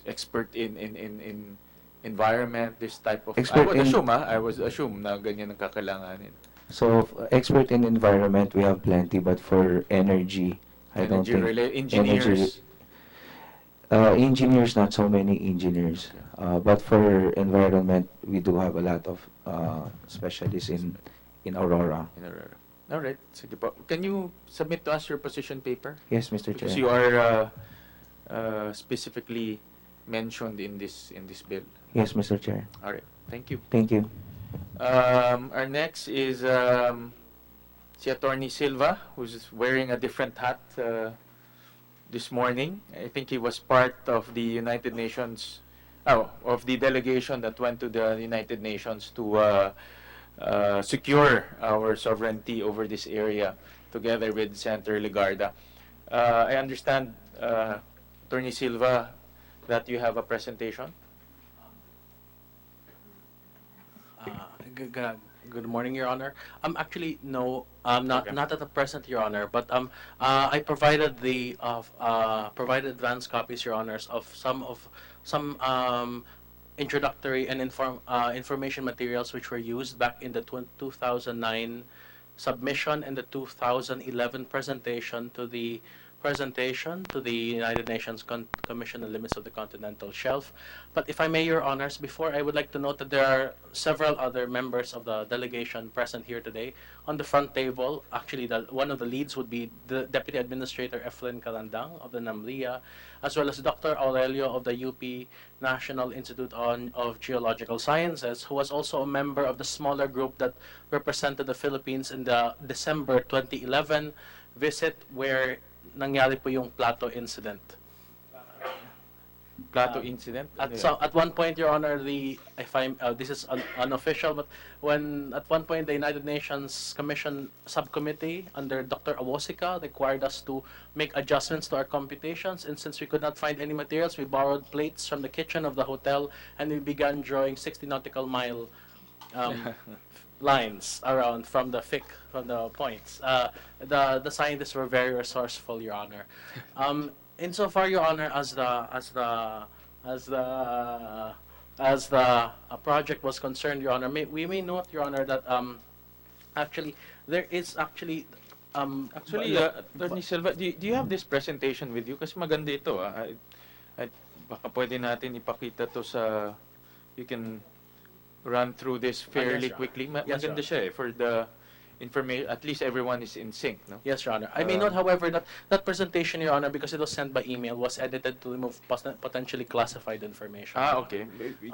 expert in environment, this type of... I Expert would in- assume, I would assume na ganyan ang kakailanganin. So, expert in environment, we have plenty, but for energy, I don't Energy think... engineers. Engineers, not so many engineers. But for environment, we do have a lot of specialists in Aurora. All right. Sige po. Can you submit to us your position paper? Yes, Mr. Because Chair. you are specifically mentioned in this bill. Yes, Mr. Chair. All right. Thank you. Thank you. Our next is si Attorney Silva, who's wearing a different hat this morning. I think he was part of the United Nations, of the delegation that went to the United Nations to secure our sovereignty over this area together with Senator Legarda. I understand, Attorney Silva, that you have a presentation. Good morning, Your Honor. Actually, no, not Okay. not at the present, Your Honor. But I provided provided advance copies, Your Honors, of some introductory and information materials which were used back in the 2009 submission and the 2011 presentation to the United Nations Commission on Limits of the Continental Shelf. But if I may, Your Honors, before I would like to note that there are several other members of the delegation present here today. On the front table, actually, one of the leads would be the Deputy Administrator Eflin Calandang of the Namria, as well as Dr. Aurelio of the UP National Institute of Geological Sciences, who was also a member of the smaller group that represented the Philippines in the December 2011 visit where nangyari po yung Plato incident. Plato incident? At one point, Your Honor, this is unofficial, but at one point the United Nations Commission subcommittee under Dr. Awosika required us to make adjustments to our computations, and since we could not find any materials, we borrowed plates from the kitchen of the hotel, and we began drawing 60 nautical mile lines around from the points. The scientists were very resourceful, Your Honor. Insofar, Your Honor, as the project was concerned, Your Honor, we may note, Your Honor, that actually there is actually Attorney Silva, do you have this presentation with you? Kasi maganda ito. Baka pwede natin ipakita to sa... You can run through this fairly quickly. Maganda siya for the information. At least everyone is in sync, no? Yes, Your Honor. I may note, however, that presentation, Your Honor, because it was sent by email, was edited to remove potentially classified information. Okay.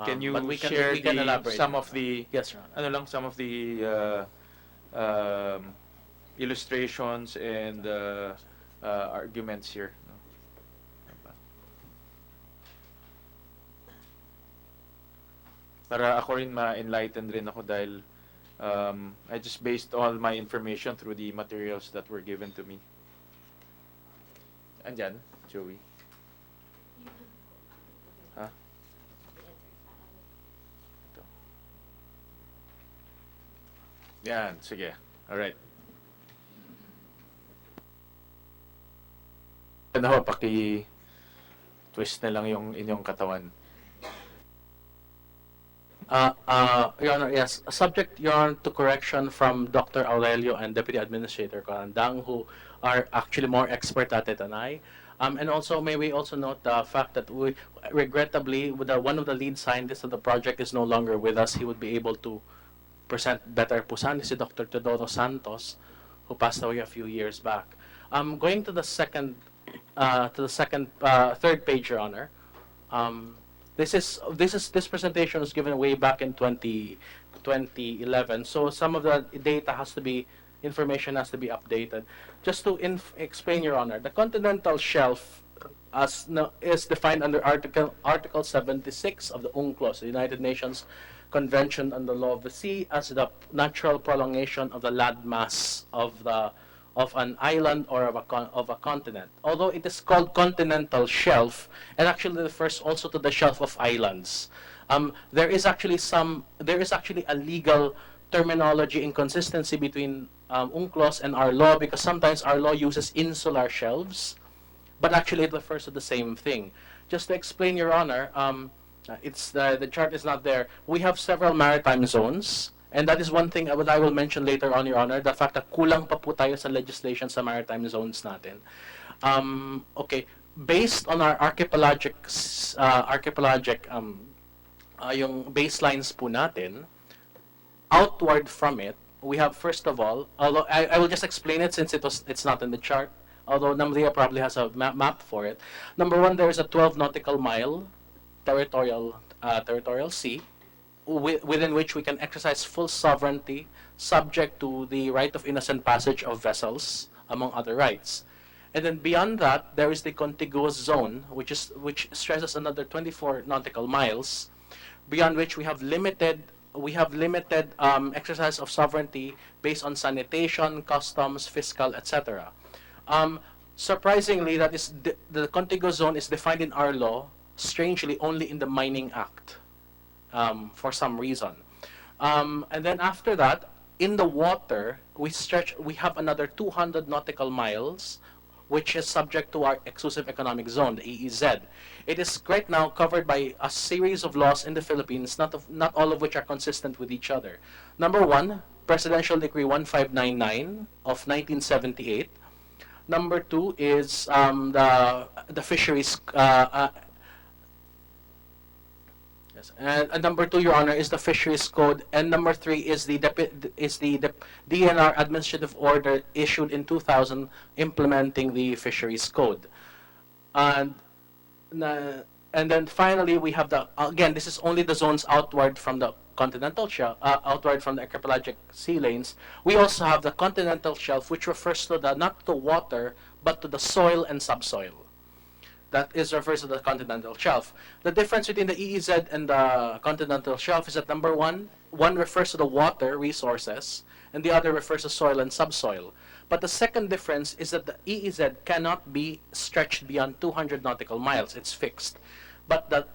Can you share we can elaborate some of the... Yes, Your Honor. Some of the illustrations and arguments here. No? Para ako rin ma-enlightened rin ako dahil I just based all my information through the materials that were given to me. Andyan, Joey. Ha? Ito. Yan, sige. Alright. Ano, paki-twist na lang yung inyong katawan. Your Honor, yes. Subject, Your Honor, to correction from Dr. Aurelio and Deputy Administrator Calandang, who are actually more expert at it than I. And also, may we also note the fact that we, regrettably, one of the lead scientists of the project is no longer with us. He would be able to present better po sana si Dr. Teodoro Santos, who passed away a few years back. Going to the third page, Your Honor. This presentation was given way back in 2011, so some of the information has to be updated. Just to explain, Your Honor, the continental shelf is defined under Article 76 of the UNCLOS, the United Nations Convention on the Law of the Sea, as the natural prolongation of the landmass of an island or of a continent. Although it is called continental shelf, and actually refers also to the shelf of islands. There is actually a legal terminology inconsistency between UNCLOS and our law, because sometimes our law uses insular shelves, but actually it refers to the same thing. Just to explain, Your Honor, The chart is not there. We have several maritime zones, and that is one thing I will mention later on, Your Honor, the fact that kulang pa po tayo sa legislation sa maritime zones natin. Okay, based on our yung baselines po natin, outward from it, we have, first of all, although I will just explain it since it's not in the chart, although Namria probably has a map for it. Number one, there is a 12 nautical mile territorial sea within which we can exercise full sovereignty subject to the right of innocent passage of vessels, among other rights. And then beyond that, there is the contiguous zone, which stresses another 24 nautical miles, beyond which we have limited exercise of sovereignty based on sanitation, customs, fiscal, etc. Surprisingly, that is the contiguous zone is defined in our law, strangely, only in the Mining Act, for some reason. And then after that, in the water, we have another 200 nautical miles, which is subject to our exclusive economic zone, the EEZ. It is right now covered by a series of laws in the Philippines, not all of which are consistent with each other. Number one, Presidential Decree 1599 of 1978. Number two is the fisheries. Yes, and number two, Your Honor, is the Fisheries Code, and number three is the DNR Administrative Order issued in 2000 implementing the Fisheries Code, and then finally we have again, this is only the zones outward from the continental shelf, outward from the archipelagic sea lanes. We also have the continental shelf, which refers to not to water but to the soil and subsoil. That refers to the continental shelf. The difference between the EEZ and the continental shelf is that number one refers to the water resources, and the other refers to soil and subsoil. But the second difference is that the EEZ cannot be stretched beyond 200 nautical miles. It's fixed. But the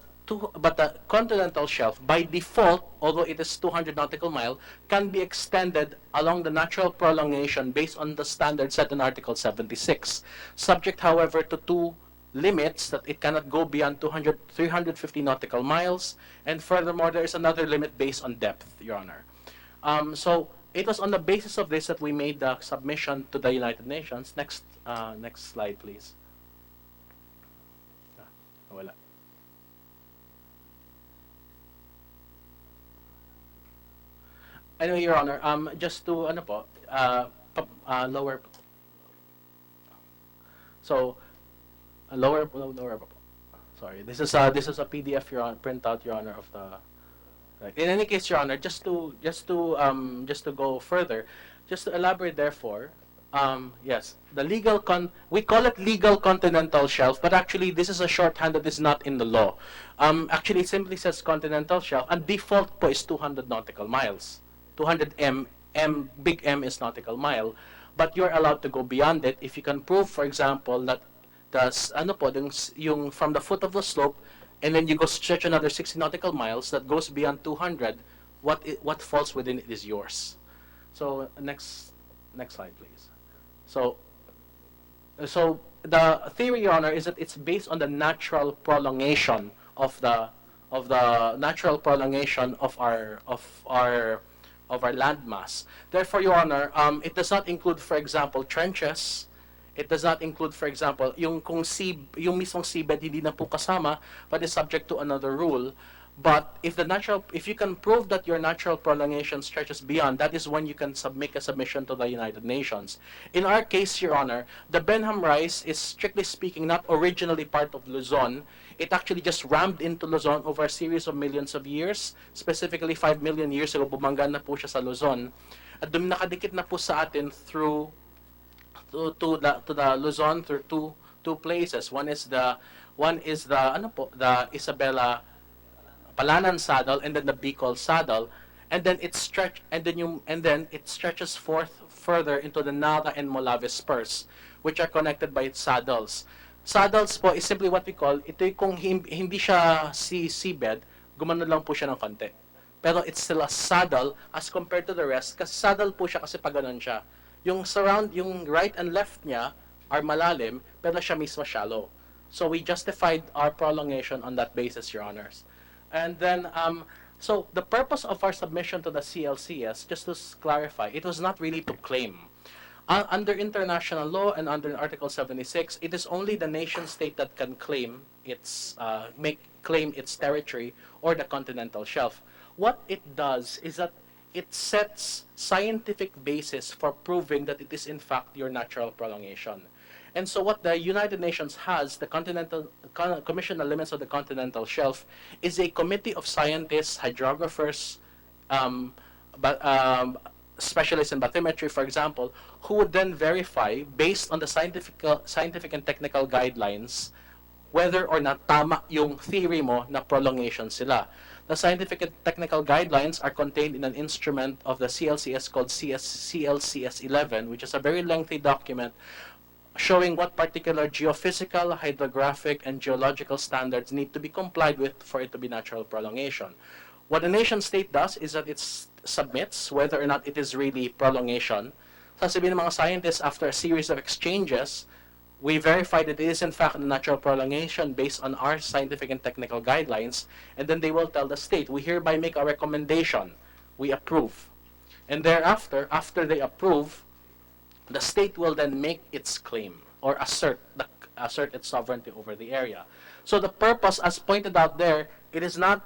continental shelf, by default, although it is 200 nautical mile, can be extended along the natural prolongation based on the standard set in Article 76, subject, however, to two limits, that it cannot go beyond 350 nautical miles, and furthermore, there is another limit based on depth, Your Honor. So it was on the basis of this that we made the submission to the United Nations. Next slide, please. Wala. Anyway, Your Honor, just to lower. So lower. Sorry, this is a PDF, Your Honor, printout, Your Honor, of the. Right. In any case, Your Honor, just to go further, just to elaborate, therefore, yes, the we call it legal continental shelf, but actually this is a shorthand that is not in the law. Actually, it simply says continental shelf, and default po is 200 nautical miles. 200 big M is nautical mile, but you're allowed to go beyond it if you can prove, for example, that yung from the foot of the slope, and then you go stretch another 60 nautical miles that goes beyond 200, what falls within it is yours. So next slide, please. So the theory, Your Honor, is that it's based on the natural prolongation of natural prolongation of our landmass. Therefore, Your Honor, it does not include, for example, trenches. It does not include, for example, yung mismong seabed hindi na po kasama, but is subject to another rule. But if you can prove that your natural prolongation stretches beyond, that is when you can make a submission to the United Nations. In our case, Your Honor, the Behnham Rise is, strictly speaking, not originally part of Luzon. It actually just rammed into Luzon over a series of millions of years. Specifically, 5 million years ago, bumanggan na po siya sa Luzon. At nakadikit na po sa atin to the Luzon through two places. One is the Isabela Palanan Saddle, and then the Bicol Saddle, and then it stretches forth further into the Nara and Molave spurs, which are connected by its saddles. Saddles po is simply what we call, ito kung hindi siya seabed, gumano lang po siya ng konti. Pero it's still a saddle as compared to the rest, kasi saddle po siya kasi pag ganun siya. Yung right and left niya are malalim, pero siya mismo shallow. So we justified our prolongation on that basis, Your Honors. And then, so the purpose of our submission to the CLCS, just to clarify, it was not really to claim. Under international law and under Article 76, it is only the nation state that can claim its claim its territory or the continental shelf. What it does is that it sets scientific basis for proving that it is in fact your natural prolongation. And so what the United Nations has, the Commission on Limits of the Continental Shelf, is a committee of scientists, hydrographers, specialists in bathymetry, for example, who would then verify, based on the scientific and technical guidelines, whether or not tama yung theory mo na prolongation sila. The scientific and technical guidelines are contained in an instrument of the CLCS called CLCS-11, which is a very lengthy document showing what particular geophysical, hydrographic, and geological standards need to be complied with for it to be natural prolongation. What a nation state does is that it submits whether or not it is really prolongation. Sasabihin ng mga scientists, after a series of exchanges, we verified that it is in fact a natural prolongation based on our scientific and technical guidelines, and then they will tell the state, we hereby make a recommendation, we approve. And thereafter, after they approve, the state will then make its claim or assert its sovereignty over the area. So the purpose, as pointed out there, it is not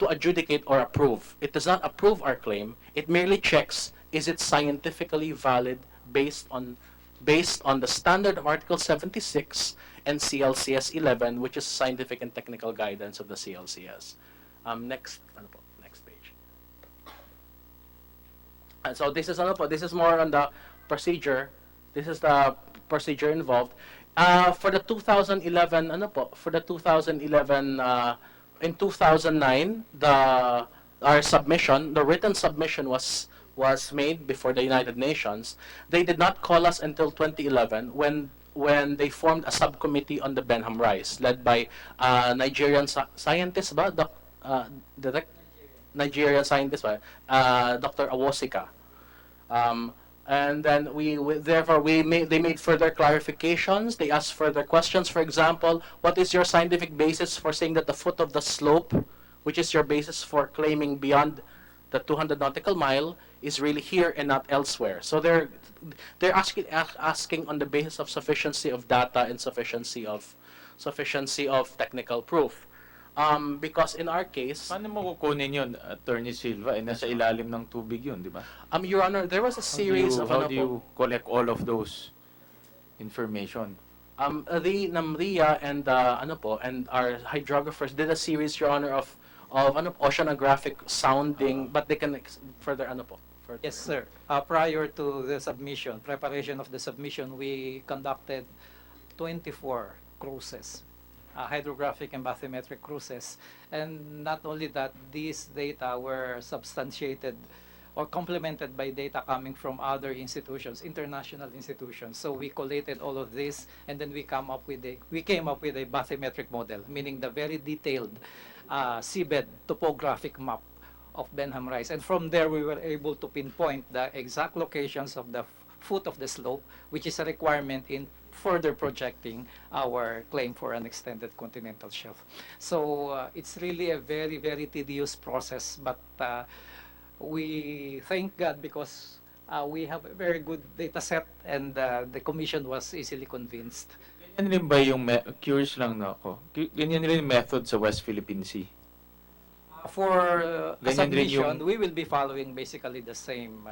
to adjudicate or approve. It does not approve our claim. It merely checks, is it scientifically valid based on the standard of Article 76 and CLCS 11, which is scientific and technical guidance of the CLCS. Next page. And so this is more on the procedure. This is the procedure involved. For the 2011, in 2009, our submission, the written submission was made before the United Nations. They did not call us until 2011 when they formed a subcommittee on the Behnham Rise, led by Nigerian scientist, Nigerian scientist, Dr. Awosika. And then they made further clarifications. They asked further questions. For example, what is your scientific basis for saying that the foot of the slope, which is your basis for claiming beyond the 200 nautical mile, is really here and not elsewhere? So they're asking on the basis of sufficiency of data and sufficiency of technical proof. Because in our case, Paano mo kukunin yun, Attorney Silva? Nasa ilalim ng tubig yun, di ba? Your Honor, there was a series of How do you collect all of those information? The Namria and and our hydrographers did a series, Your Honor, of oceanographic sounding, but they can further further. Yes, sir. Prior to the submission, preparation of the submission, we conducted 24 cruises, hydrographic and bathymetric cruises. And not only that, these data were substantiated or complemented by data coming from other institutions, international institutions. So we collated all of this, and then we came up with a bathymetric model, meaning the very detailed seabed topographic map of Behnham Rise. And from there, we were able to pinpoint the exact locations of the foot of the slope, which is a requirement in further projecting our claim for an extended continental shelf. So it's really a very, very tedious process, but we thank God because we have a very good data set, and the commission was easily convinced. Ganyan rin ba yung, curious lang na ako, ganyan rin yung method sa West Philippine Sea? For Ganyan rin submission, yung- we will be following basically the same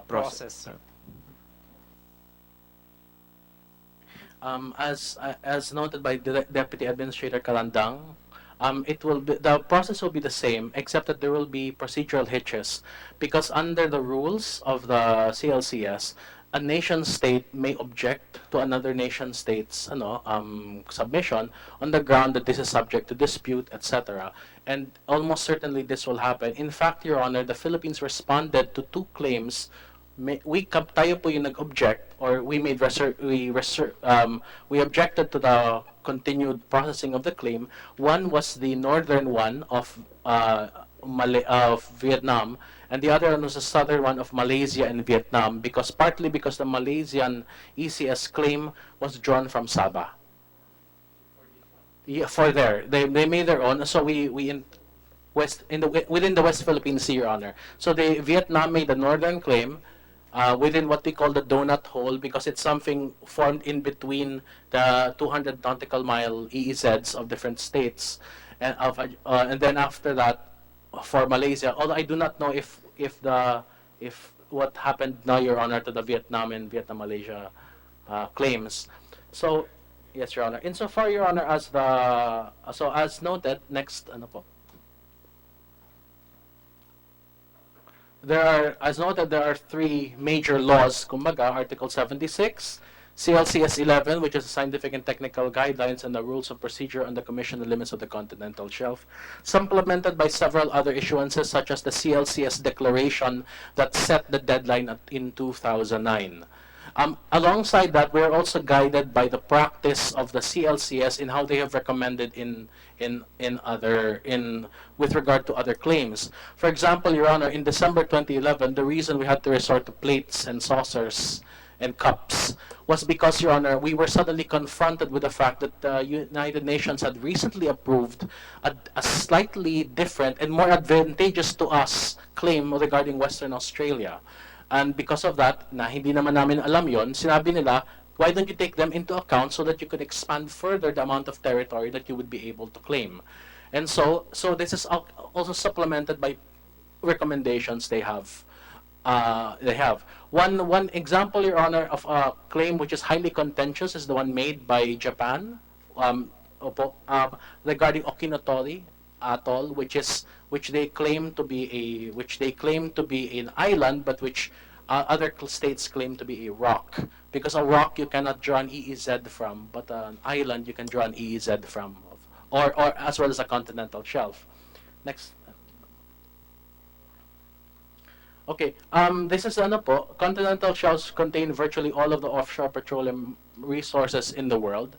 process. As noted by Deputy Administrator Kalandang, the process will be the same, except that there will be procedural hitches, because under the rules of the CLCS, a nation state may object to another nation state's submission on the ground that this is subject to dispute, etc. And almost certainly this will happen. In fact, Your Honor, the Philippines responded to two claims. Tayo po yung nag-object, or we objected to the continued processing of the claim. One was the northern one of Vietnam, and the other one was the southern one of Malaysia and Vietnam, partly because the Malaysian ECS claim was drawn from Sabah. Yeah, for there, they made their own. So we in within the West Philippine Sea, Your Honor. So Vietnam made the northern claim within what we call the donut hole, because it's something formed in between the 200 nautical mile EEZs of different states, and then after that for Malaysia. Although I do not know if what happened now, Your Honor, to the Vietnam and Vietnam Malaysia claims. So yes, Your Honor. Insofar, Your Honor, as as noted, next ano po. As noted, there are three major laws, kumbaga, Article 76, CLCS 11, which is scientific and technical guidelines and the rules of procedure on the commission and limits of the continental shelf, supplemented by several other issuances such as the CLCS declaration that set the deadline in 2009. Alongside that, we are also guided by the practice of the CLCS in how they have recommended with regard to other claims. For example, Your Honor, in December 2011, the reason we had to resort to plates and saucers and cups was because, Your Honor, we were suddenly confronted with the fact that the United Nations had recently approved a slightly different and more advantageous to us claim regarding Western Australia. And because of that, na hindi naman namin alam yon, sinabi nila, why don't you take them into account so that you could expand further the amount of territory that you would be able to claim? And so this is also supplemented by recommendations they have. One example, Your Honor, of a claim which is highly contentious is the one made by Japan regarding Okinotori Atoll, which they claim to be an island, but which other states claim to be a rock. Because a rock you cannot draw an EEZ from, but an island you can draw an EEZ from, or as well as a continental shelf. Next. Okay, this is ano po, continental shelves contain virtually all of the offshore petroleum resources in the world.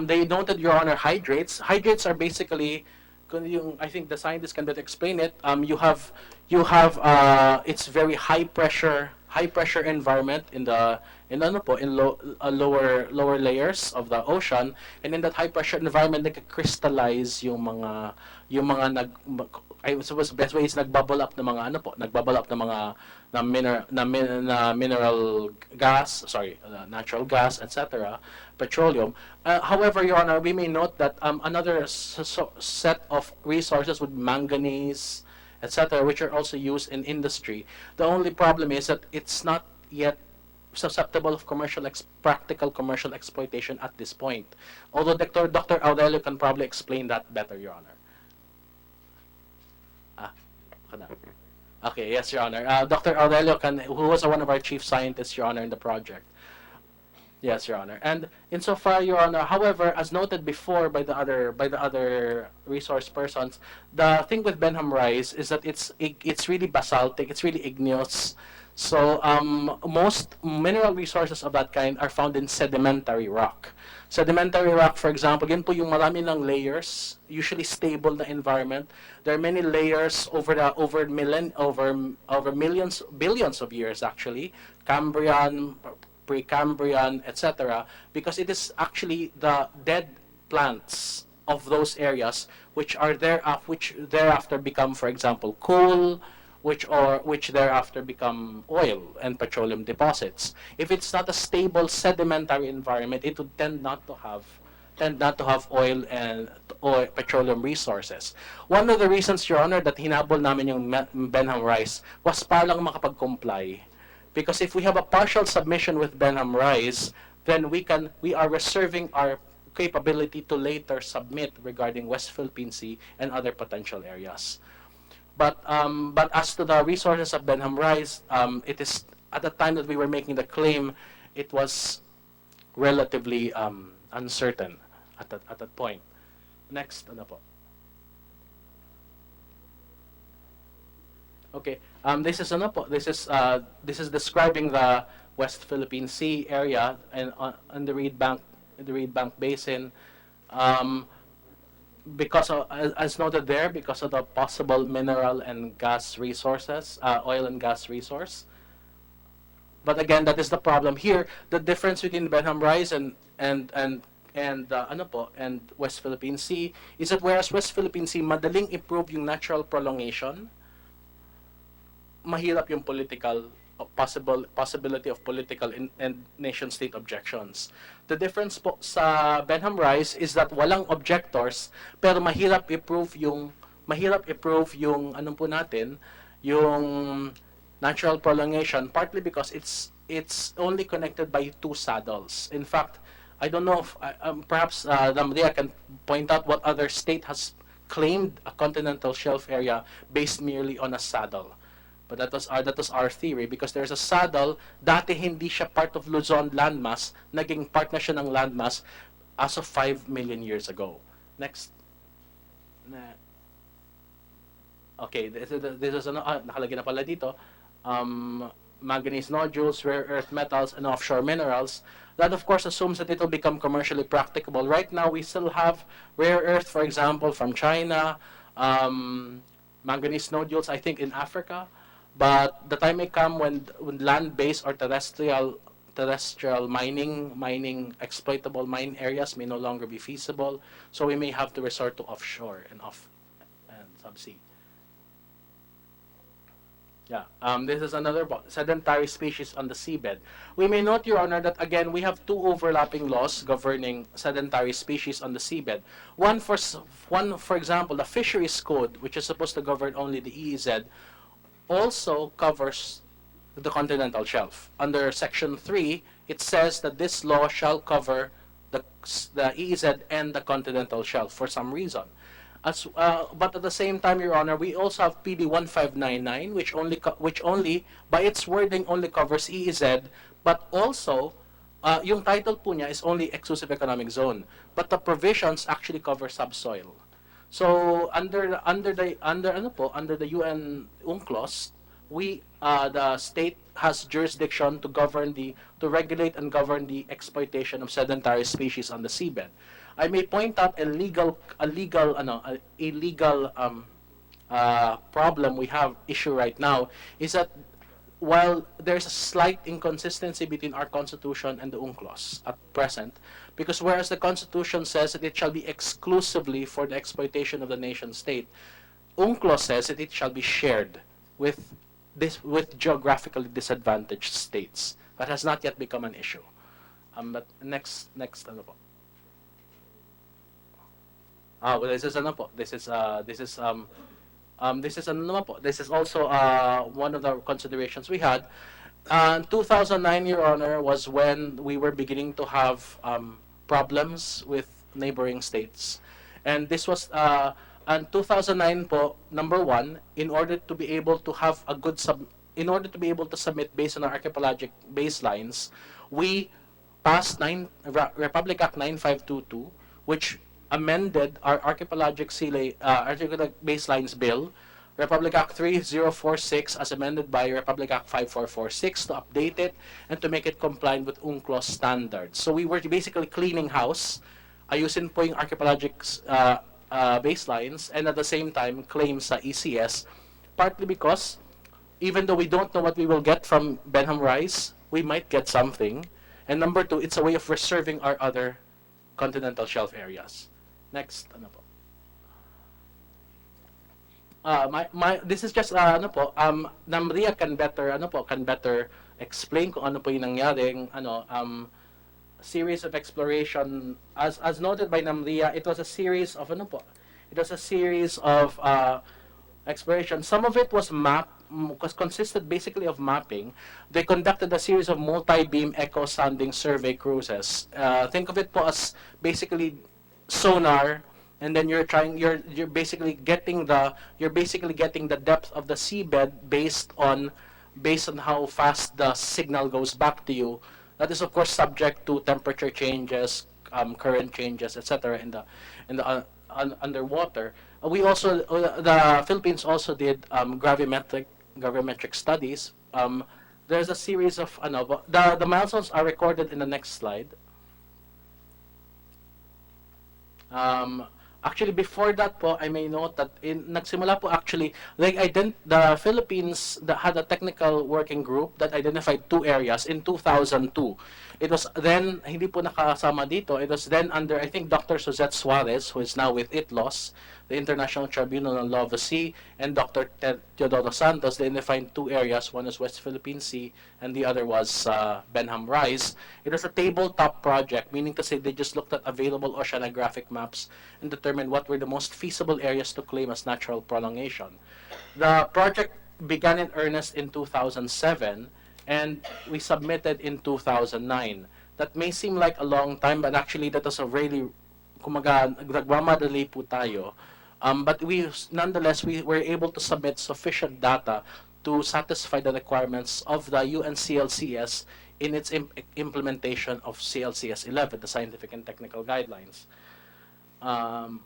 They noted, Your Honor, hydrates. Hydrates are basically, I think the scientists can better explain it. You have it's very high pressure environment in lower layers of the ocean, and in that high pressure environment nagka-crystallize yung mga I suppose best way is nagbubble up ng mga mineral gas, natural gas, etc., petroleum. However, Your Honor, we may note that another set of resources with manganese, etc., which are also used in industry. The only problem is that it's not yet susceptible of practical commercial exploitation at this point. Although Dr. Aurelio can probably explain that better, Your Honor. Okay, yes, Your Honor. Dr. Aurelio who was one of our chief scientists, Your Honor, in the project. Yes, Your Honor. And insofar, Your Honor, however, as noted before by the other resource persons, the thing with Behnham rice is that it's really basaltic, it's really igneous. So most mineral resources of that kind are found in sedimentary rock. Sedimentary rock, for example, yan po yung marami ng layers, usually stable na environment. There are many layers over millions, billions of years actually, Cambrian, Precambrian, etc., because it is actually the dead plants of those areas which thereafter become, for example, coal, which thereafter become oil and petroleum deposits. If it's not a stable sedimentary environment, it would tend not to have oil and petroleum resources. One of the reasons, Your Honor, that hinabol namin yung Behnham rice was para lang makapag-comply. Because if we have a partial submission with Behnham rice, then we are reserving our capability to later submit regarding West Philippine Sea and other potential areas. But as to the resources of Behnham rice, it is at the time that we were making the claim, it was relatively uncertain at that point. Next, ano po? Okay, this is ano po? This is describing the West Philippine Sea area and on the Reed Bank Basin. Because of, as noted there, because of the possible mineral and gas resources, oil and gas resource. But again, that is the problem here. The difference between Behnham rice and and and West Philippine Sea is that whereas West Philippine Sea madaling improve yung natural prolongation, mahirap yung political possibility of political and nation state objections. The difference po sa Behnham Rise is that walang objectors pero mahirap i-prove yung po natin yung natural prolongation, partly because it's only connected by two saddles. In fact, I don't know if perhaps Namria can point out what other state has claimed a continental shelf area based merely on a saddle. But that was our theory, because there's a saddle, dati hindi siya part of Luzon landmass, naging part na siya ng landmass as of 5 million years ago. Next. Okay, this is nakalagay na pala dito. Manganese nodules, rare earth metals, and offshore minerals. That of course assumes that it will become commercially practicable. Right now, we still have rare earth, for example, from China, manganese nodules, I think, in Africa. But the time may come when land-based or terrestrial mining exploitable mine areas may no longer be feasible. So we may have to resort to offshore and subsea. Yeah, this is another sedentary species on the seabed. We may note, Your Honor, that again we have two overlapping laws governing sedentary species on the seabed. One, for example, the Fisheries Code, which is supposed to govern only the EEZ, also covers the continental shelf. Under Section 3, it says that this law shall cover the EEZ and the continental shelf for some reason. But at the same time, Your Honor, we also have PD 1599, which only by its wording only covers EEZ, but also yung title po niya is only exclusive economic zone, but the provisions actually cover subsoil. So under the UN UNCLOS, the state has jurisdiction to regulate and govern the exploitation of sedentary species on the seabed. I may point out a legal problem we have issue right now is that while there's a slight inconsistency between our Constitution and the UNCLOS at present, because whereas the Constitution says that it shall be exclusively for the exploitation of the nation state, UNCLOS says that it shall be shared with geographically disadvantaged states. That has not yet become an issue. But next ano po? Well, this is ano po? This is also one of the considerations we had. 2009, Your Honor, was when we were beginning to have problems with neighboring states, and this was and 2009 po, number one, in order to be able to have a good submit based on our archipelagic baselines, we passed Republic Act 9522, which amended our archipelagic baselines bill, Republic Act 3046 as amended by Republic Act 5446 to update it and to make it compliant with UNCLOS standards. So we were basically cleaning house, ayusin po yung archipelagic baselines, and at the same time claim sa ECS, partly because even though we don't know what we will get from Behnham Rise, we might get something. And number two, it's a way of reserving our other continental shelf areas. Next, ano po? This is just Namria can better explain kung ano po yung nangyaring series of exploration. As noted by Namria, it was a series of exploration. Some of it was consisted basically of mapping. They conducted a series of multi-beam echo sounding survey cruises. Think of it po as basically sonar, and then you're basically getting the depth of the seabed based on how fast the signal goes back to you. That is of course subject to temperature changes, current changes, etc. in the underwater. The Philippines also did gravimetric studies. There's a series of the milestones are recorded in the next slide. Actually, before that po, I may note that nagsimula po actually, the Philippines had a technical working group that identified 2 areas in 2002. It was then, hindi po nakasama dito, it was then under, I think, Dr. Suzette Suarez, who is now with ITLOS, the International Tribunal on Law of the Sea, and Dr. Teodoro Santos. They defined 2 areas. One is West Philippine Sea, and the other was Behnham Rise. It was a tabletop project, meaning to say they just looked at available oceanographic maps and determined what were the most feasible areas to claim as natural prolongation. The project began in earnest in 2007, and we submitted in 2009. That may seem like a long time, but actually that was a really, kumaga, nagmamadali po tayo. But nonetheless, we were able to submit sufficient data to satisfy the requirements of the UNCLCS in its implementation of CLCS 11, the Scientific and Technical Guidelines.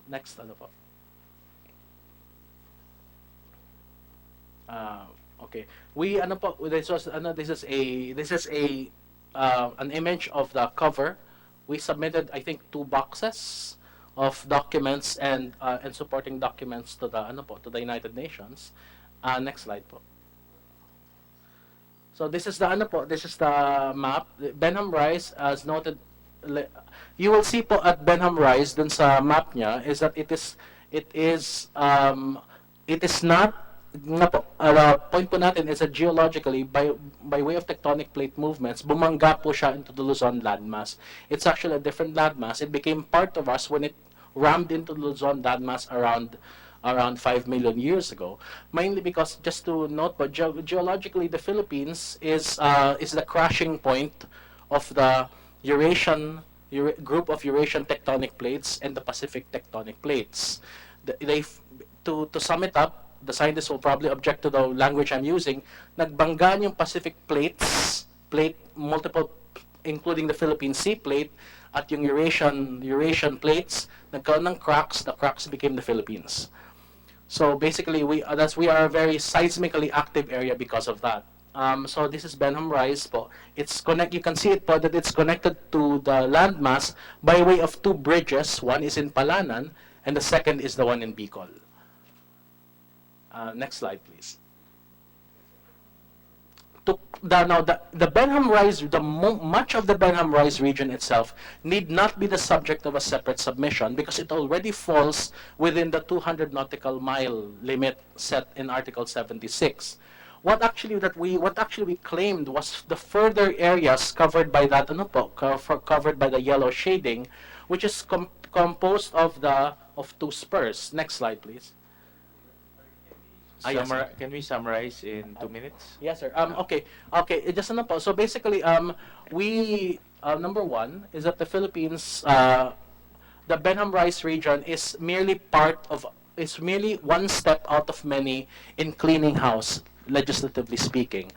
Next, ano po? Okay. This is an image of the cover. We submitted, I think, 2 boxes of documents and supporting documents to the United Nations. Next slide po. So this is the map. Behnham Rise, as noted, you will see po at Behnham Rise dun sa map niya is that it is not point po natin is that geologically by way of tectonic plate movements, bumangga po siya into the Luzon landmass. It's actually a different landmass. It became part of us when it rammed into the Luzon landmass around 5 million years ago. Mainly because, just to note, but geologically the Philippines is the crashing point of the group of Eurasian tectonic plates and the Pacific tectonic plates. To sum it up, the scientists will probably object to the language I'm using. Nagbanggaan yung Pacific plate multiple, including the Philippine Sea plate, at yung Eurasian plates, nagkaroon ng cracks. The cracks became the Philippines. So basically, we are a very seismically active area because of that. So this is Behnham Rise po. You can see it po that it's connected to the landmass by way of 2 bridges. One is in Palanan, and the second is the one in Bicol. Next slide, please. The Behnham Rise, much of the Behnham Rise region itself need not be the subject of a separate submission because it already falls within the 200 nautical mile limit set in Article 76. What actually we claimed was the further areas covered by that covered by the yellow shading, which is composed of 2 spurs. Next slide, please. Yes, Can we summarize in 2 minutes? Yes, sir. Okay. Just po. So basically, we number one is that the Philippines, the Behnham Rise region is merely one step out of many in cleaning house, legislatively speaking.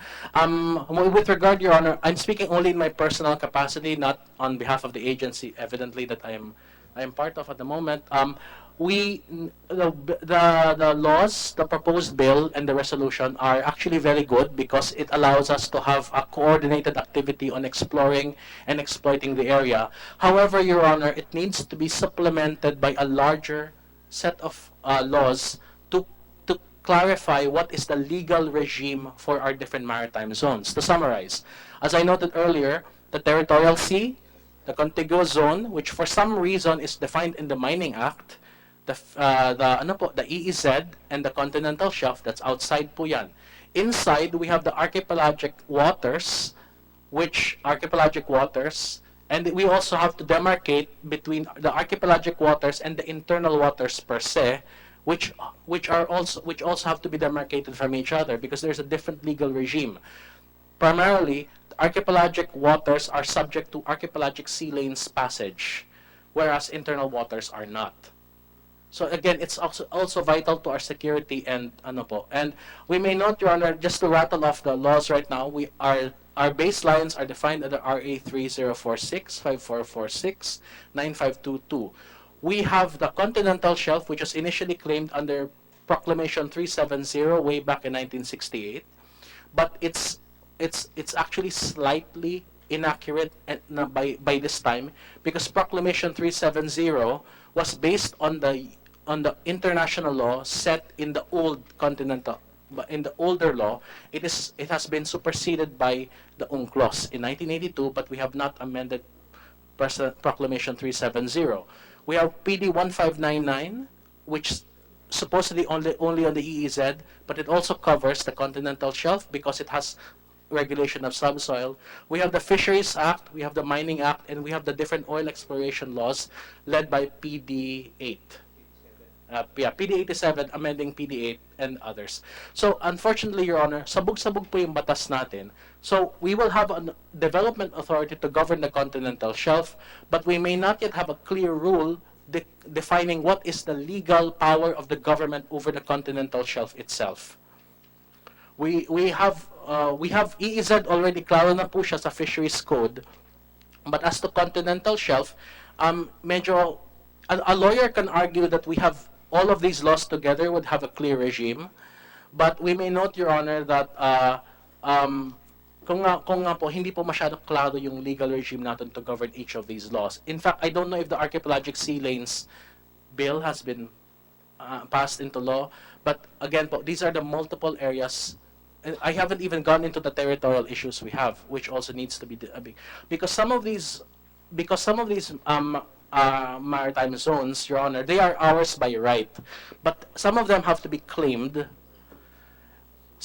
With regard, Your Honor, I'm speaking only in my personal capacity, not on behalf of the agency, evidently, that I am part of at the moment. The laws, the proposed bill, and the resolution are actually very good because it allows us to have a coordinated activity on exploring and exploiting the area. However, Your Honor, it needs to be supplemented by a larger set of laws to clarify what is the legal regime for our different maritime zones. To summarize, as I noted earlier, the territorial sea, the contiguous zone, which for some reason is defined in the Mining Act, the EEZ, and the continental shelf, that's outside po yan. Inside, we have the archipelagic waters, and we also have to demarcate between the archipelagic waters and the internal waters per se, which also have to be demarcated from each other because there's a different legal regime. Primarily, archipelagic waters are subject to archipelagic sea lanes passage, whereas internal waters are not. So again, it's also vital to our security and And we may note, Your Honor, just to rattle off the laws right now, our baselines are defined under RA 3046, 5446, 9522. We have the continental shelf, which was initially claimed under Proclamation 370 way back in 1968, but it's actually slightly inaccurate by this time because Proclamation 370 was based on the international law set in the old continental, but in the older law, it has been superseded by the UNCLOS in 1982, but we have not amended Proclamation 370. We have PD 1599, which supposedly only on the EEZ, but it also covers the continental shelf because it has regulation of subsoil. We have the Fisheries Act, we have the Mining Act, and we have the different oil exploration laws led by PD 8. PD 87, amending PD 8, and others. So, unfortunately, Your Honor, sabog-sabog po yung batas natin. So, we will have a development authority to govern the continental shelf, but we may not yet have a clear rule defining what is the legal power of the government over the continental shelf itself. We have EEZ already, klaro na po siya sa Fisheries Code, but as to continental shelf, medyo, a lawyer can argue that we have all of these laws together would have a clear regime, but we may note, Your Honor, that kung nga po, hindi po masyado klaro yung legal regime natin to govern each of these laws. In fact, I don't know if the Archipelagic Sea Lanes bill has been passed into law, but again po, these are the multiple areas. I haven't even gone into the territorial issues we have, which also needs to be because some of these maritime zones, Your Honor, they are ours by right, but some of them have to be claimed.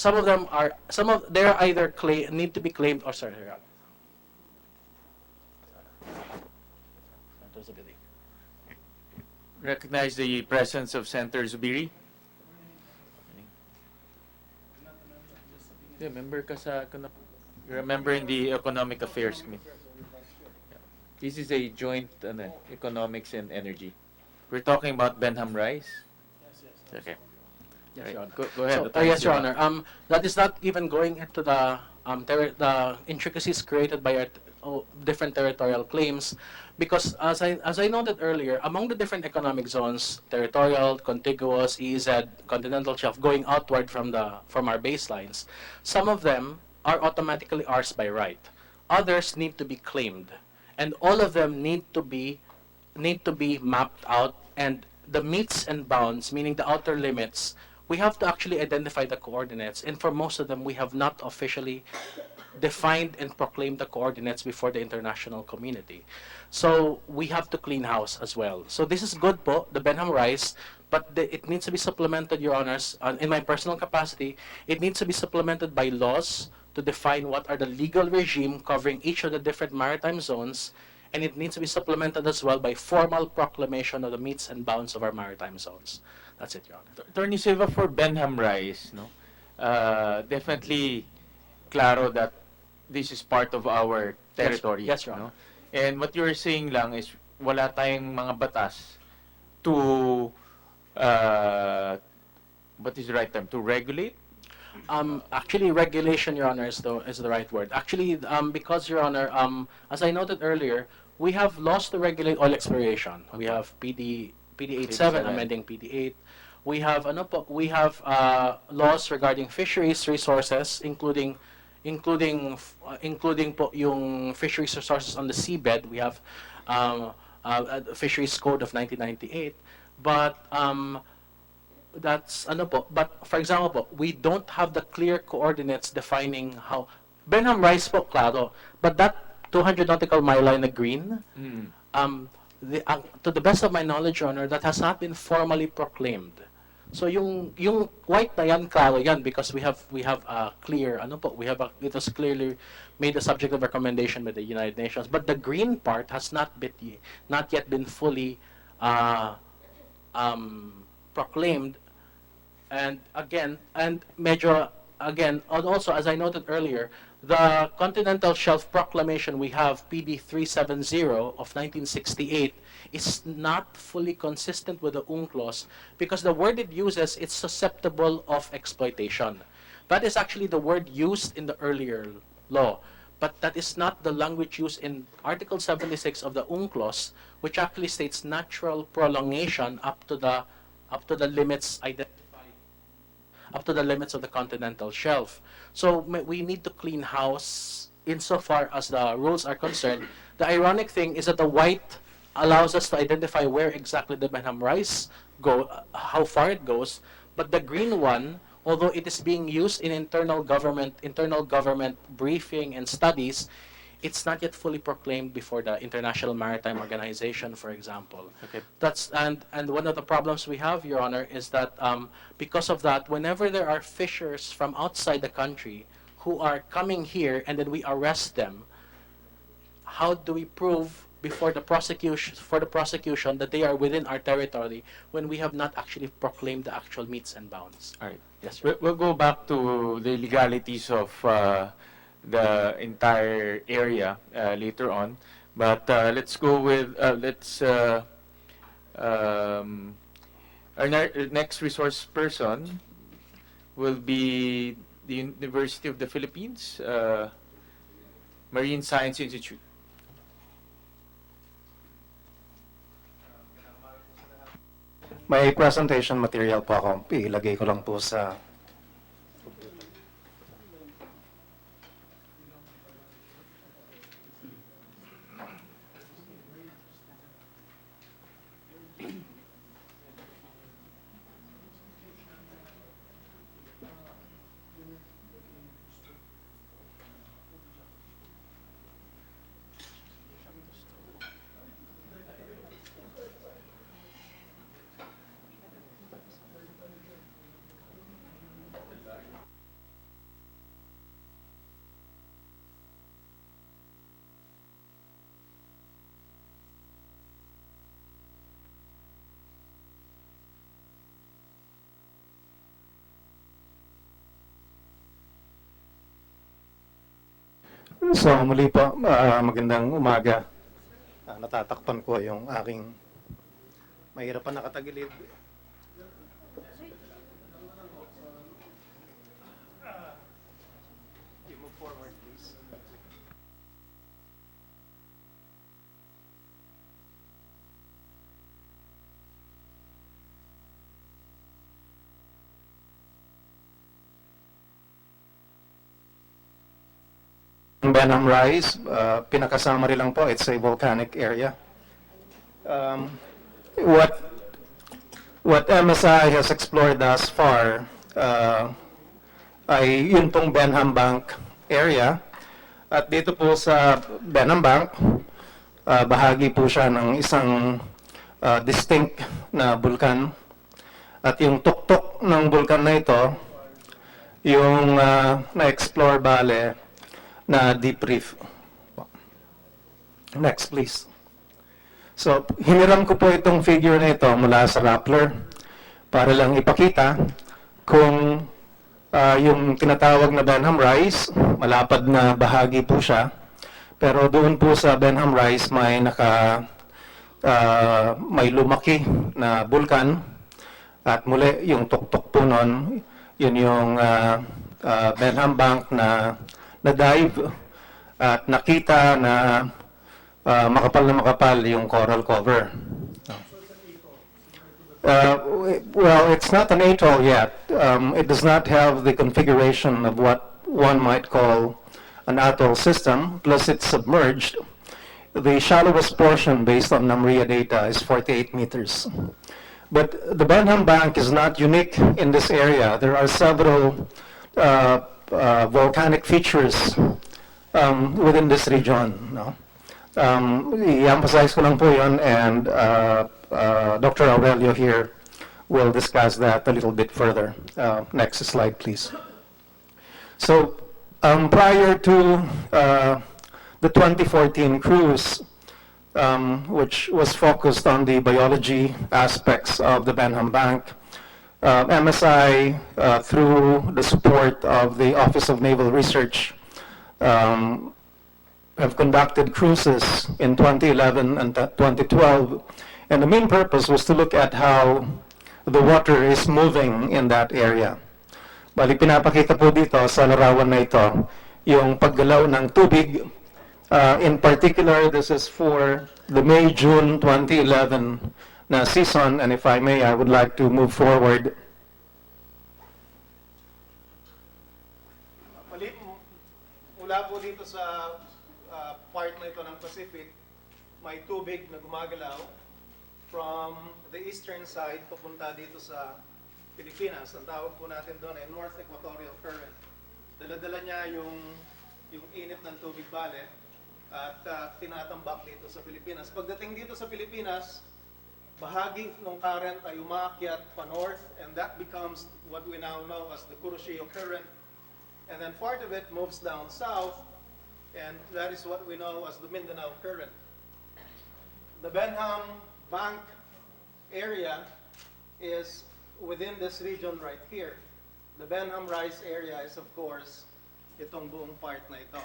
They're either need to be claimed or sorry. Recognize the presence of Senator Zubiri. Yeah, member ka sa you're a member in the Economic Affairs Committee. This is a joint economics and energy. We're talking about Behnham Rice. Okay. Yes, Right. Your Honor. Go ahead. So, yes, Your Honor. That is not even going into the intricacies created by our different territorial claims, because as I noted earlier, among the different economic zones, territorial, contiguous, EEZ, continental shelf, going outward from our baselines, some of them are automatically ours by right. Others need to be claimed, and all of them need to be mapped out, and the meets and bounds, meaning the outer limits, we have to actually identify the coordinates, and for most of them, we have not officially defined and proclaimed the coordinates before the international community. So we have to clean house as well. So this is good po, the Behnham Rice, but it needs to be supplemented, Your Honors, in my personal capacity, it needs to be supplemented by laws to define what are the legal regime covering each of the different maritime zones, and it needs to be supplemented as well by formal proclamation of the meets and bounds of our maritime zones. That's it, Your Honor. Attorney Silva, for Behnham Rice, no, definitely claro that this is part of our territory. Yes, Your Honor. No? And what you're saying lang is wala tayong mga batas to what is the right term, to regulate? Actually, regulation, Your Honor, is the right word. Actually, because, Your Honor, as I noted earlier, we have laws to regulate oil exploration. We have PD 87 amending PD 8. We have laws regarding fisheries resources, including po yung fisheries resources on the seabed. We have Fisheries Code of 1998. But that's but for example po, we don't have the clear coordinates defining how Behnham Rice po, klaro, but that 200 nautical mile line na green, to the best of my knowledge, Your Honor, that has not been formally proclaimed. So yung white na yan, klaro yan, because we have clear it was clearly made the subject of recommendation by the United Nations, but the green part has not yet been fully proclaimed. And also, as I noted earlier, the Continental Shelf Proclamation we have, PD 370 of 1968, is not fully consistent with the UNCLOS because the word it uses is susceptible of exploitation. That is actually the word used in the earlier law, but that is not the language used in Article 76 of the UNCLOS, which actually states natural prolongation up to the limits identified, up to the limits of the continental shelf. So we need to clean house insofar as the rules are concerned. The ironic thing is that the white allows us to identify where exactly the Behnam rice how far it goes. But the green one, although it is being used in internal government briefing and studies, it's not yet fully proclaimed before the International Maritime Organization, for example. Okay. And one of the problems we have, Your Honor, is that because of that, whenever there are fishers from outside the country who are coming here and then we arrest them, how do we prove before the prosecution that they are within our territory when we have not actually proclaimed the actual metes and bounds? All right. Yes, sir. We'll go back to the legalities of the entire area later on. But let's go with our next resource person will be the University of the Philippines Marine Science Institute. May presentation material po ako. Ilagay ko lang po sa... So muli po, magandang umaga. Natatakpan ko yung aking mahirap pa nakatagilid. You move forward, please. Behnham Rise, pinakasummary lang po, it's a volcanic area. What MSI has explored thus far ay yun pong Behnham Bank area. At dito po sa Behnham Bank, bahagi po siya ng isang distinct na bulkan. At yung tuktok ng bulkan na ito, yung na-explore bale na deep reef. Next, please. So, hiniram ko po itong figure na ito mula sa Rappler para lang ipakita kung yung tinatawag na Behnham Rise, malapad na bahagi po siya. Pero doon po sa Behnham Rise may lumaki na bulkan. At muli, yung tuktok po nun, yun yung Behnham Bank na dive at nakita na makapal yung coral cover. Well, it's not an atoll yet. It does not have the configuration of what one might call an atoll system, plus it's submerged. The shallowest portion based on Namria data is 48 meters. But the Behnham Bank is not unique in this area. There are several volcanic features within this region. No? I-emphasize ko lang po yun, and Dr. Aurelio here will discuss that a little bit further. Next slide, please. So, prior to the 2014 cruise, which was focused on the biology aspects of the Behnham Bank, MSI, through the support of the Office of Naval Research, have conducted cruises in 2011 and 2012. And the main purpose was to look at how the water is moving in that area. Bali, pinapakita po dito sa larawan na ito yung paggalaw ng tubig. In particular, this is for the May-June 2011 na season, and if I may, I would like to move forward. Mula po dito sa part na ito ng Pacific, may tubig na gumagalaw from the eastern side papunta dito sa Pilipinas. Ang tawag po natin doon ay North Equatorial Current. Dala-dala niya yung init ng tubig bale at tinatambak dito sa Pilipinas. Pagdating dito sa Pilipinas, bahagi ng current ay umaakyat pa north, and that becomes what we now know as the Kuroshio Current. And then part of it moves down south, and that is what we know as the Mindanao Current. The Behnham Bank area is within this region right here. The Behnham Rise area is, of course, itong buong part na ito.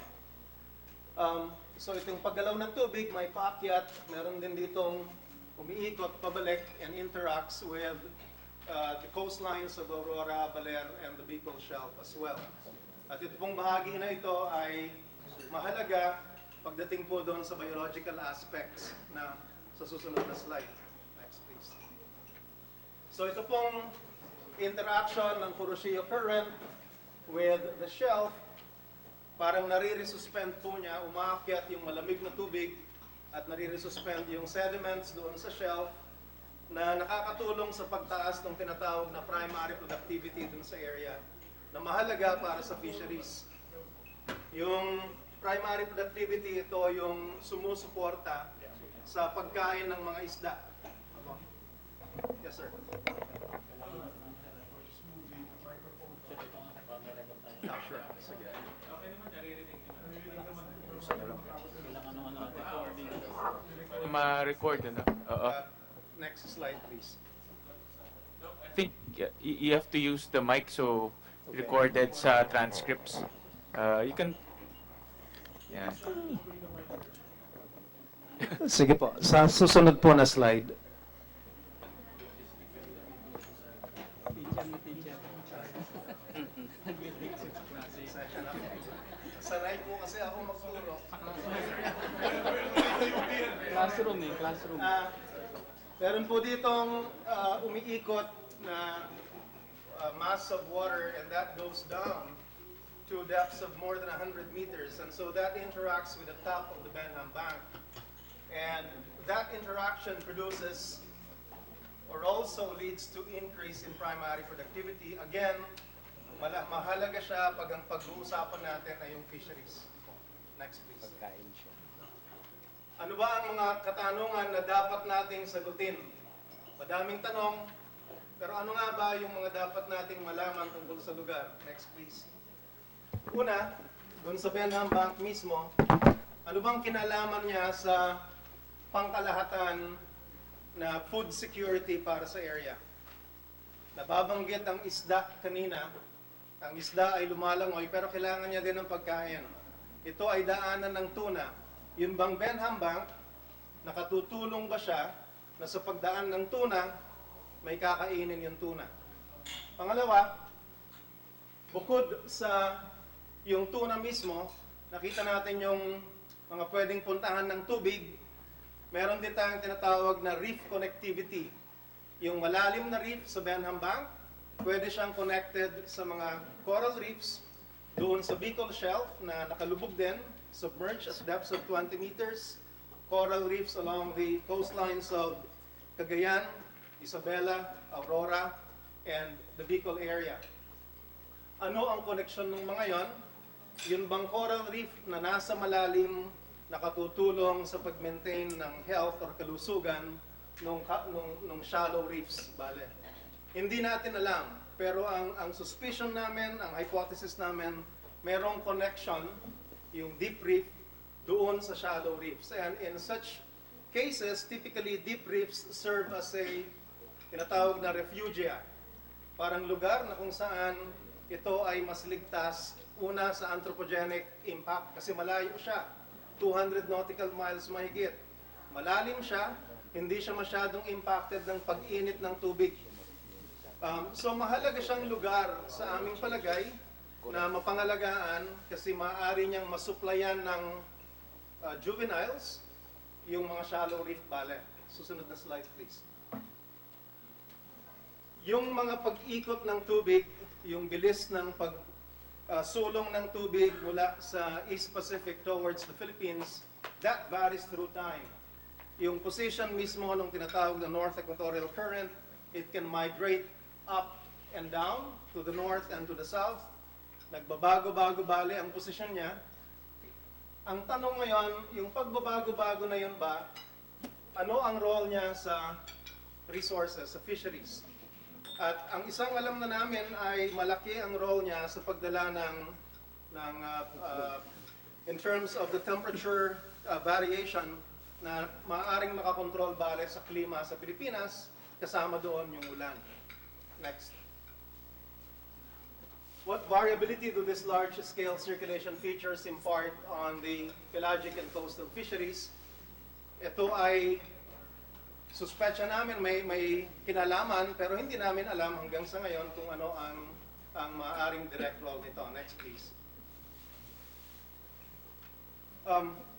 So itong paggalaw ng tubig, may paakyat, meron din ditong umiikot, pabalik, and interacts with the coastlines of Aurora, Baler, and the Bicol Shelf as well. At ito pong bahagi na ito ay mahalaga pagdating po doon sa biological aspects na sa susunod na slide. Next, please. So ito pong interaction ng Kuroshio Current with the shelf, parang nare-resuspend po niya, umaakyat yung malamig na tubig at nare-resuspend yung sediments doon sa shelf na nakakatulong sa pagtaas ng tinatawag na primary productivity doon sa area na mahalaga para sa fisheries. Yung primary productivity, ito yung sumusuporta sa pagkain ng mga isda. Yes, sir. Sure. Sige. Ma-record, ano? Oo. Next slide, please. I think you have to use the mic so recorded sa transcripts. You can... Yeah. Sige po, sa susunod po na slide. Sanay po kasi ako magturo. Classroom. Meron po ditong umiikot na mass of water, and that goes down to depths of more than 100 meters, and so that interacts with the top of the Behnham Bank. And that interaction produces or also leads to increase in primary productivity. Again, mahalaga siya pag ang pag-uusapan natin ay yung fisheries. Next, please. Ano ba ang mga katanungan na dapat nating sagutin? Madaming tanong, pero ano nga ba yung mga dapat nating malaman tungkol sa lugar? Next, please. Una, dun sa Behnham Bank mismo, ano bang kinalaman niya sa pangkalahatan na food security para sa area? Nababanggit ang isda kanina. Ang isda ay lumalangoy pero kailangan niya din ng pagkain. Ito ay daanan ng tuna. Yun bang Behnham Bank, nakatutulong ba siya na sa pagdaan ng tuna, may kakainin yung tuna? Pangalawa, bukod sa yung tuna mismo, nakita natin yung mga pwedeng puntahan ng tubig, meron din tayong tinatawag na reef connectivity. Yung malalim na reef sa Behnham Bank, pwede siyang connected sa mga coral reefs doon sa Bicol Shelf na nakalubog din, submerged at depths of 20 meters, coral reefs along the coastlines of Cagayan, Isabela, Aurora, and the Bicol area. Ano ang koneksyon ng mga yon? Yun bang coral reef na nasa malalim nakatutulong sa pag-maintain ng health or kalusugan nung shallow reefs, bale? Hindi natin alam, pero ang suspicion namin, ang hypothesis namin, merong connection yung deep reef doon sa shallow reefs. And in such cases, typically deep reefs serve as a tinatawag na refugia. Parang lugar na kung saan ito ay mas ligtas, una sa anthropogenic impact kasi malayo siya, 200 nautical miles mahigit. Malalim siya, hindi siya masyadong impacted ng pag-init ng tubig. So mahalaga siyang lugar sa aming palagay na mapangalagaan kasi maaari niyang masuplayan ng juveniles yung mga shallow reef bale. Susunod na slide, please. Yung mga pag-ikot ng tubig, yung bilis ng sulong ng tubig mula sa East Pacific towards the Philippines, that varies through time. yung position mismo ng tinatawag na North Equatorial Current, it can migrate up and down to the north and to the south. Nagbabago-bago bali ang posisyon niya. Ang tanong ngayon, yung pagbabago-bago na yun ba, ano ang role niya sa resources, sa fisheries? At ang isang alam na namin ay malaki ang role niya sa pagdala in terms of the temperature variation na maaaring makakontrol bale sa klima sa Pilipinas, kasama doon yung ulan. Next. What variability do these large-scale circulation features impart on the pelagic and coastal fisheries? Ito ay suspetsya namin may kinalaman, pero hindi namin alam hanggang sa ngayon kung ano ang maaaring direct role nito. Next, please.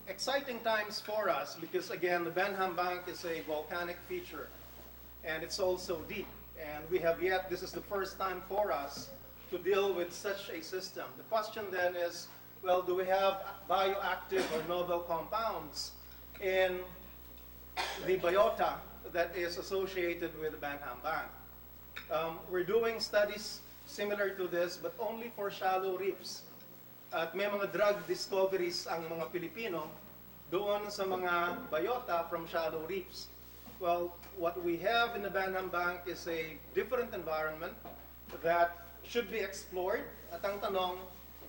Exciting times for us because, again, the Behnham Bank is a volcanic feature, and it's also deep. And we have yet, this is the first time for us to deal with such a system. The question then is, well, do we have bioactive or novel compounds in the biota that is associated with the Behnham Bank? We're doing studies similar to this, but only for shallow reefs. At may mga drug discoveries ang mga Pilipino doon sa mga biota from shallow reefs. Well, what we have in the Behnham Bank is a different environment that should be explored. At ang tanong,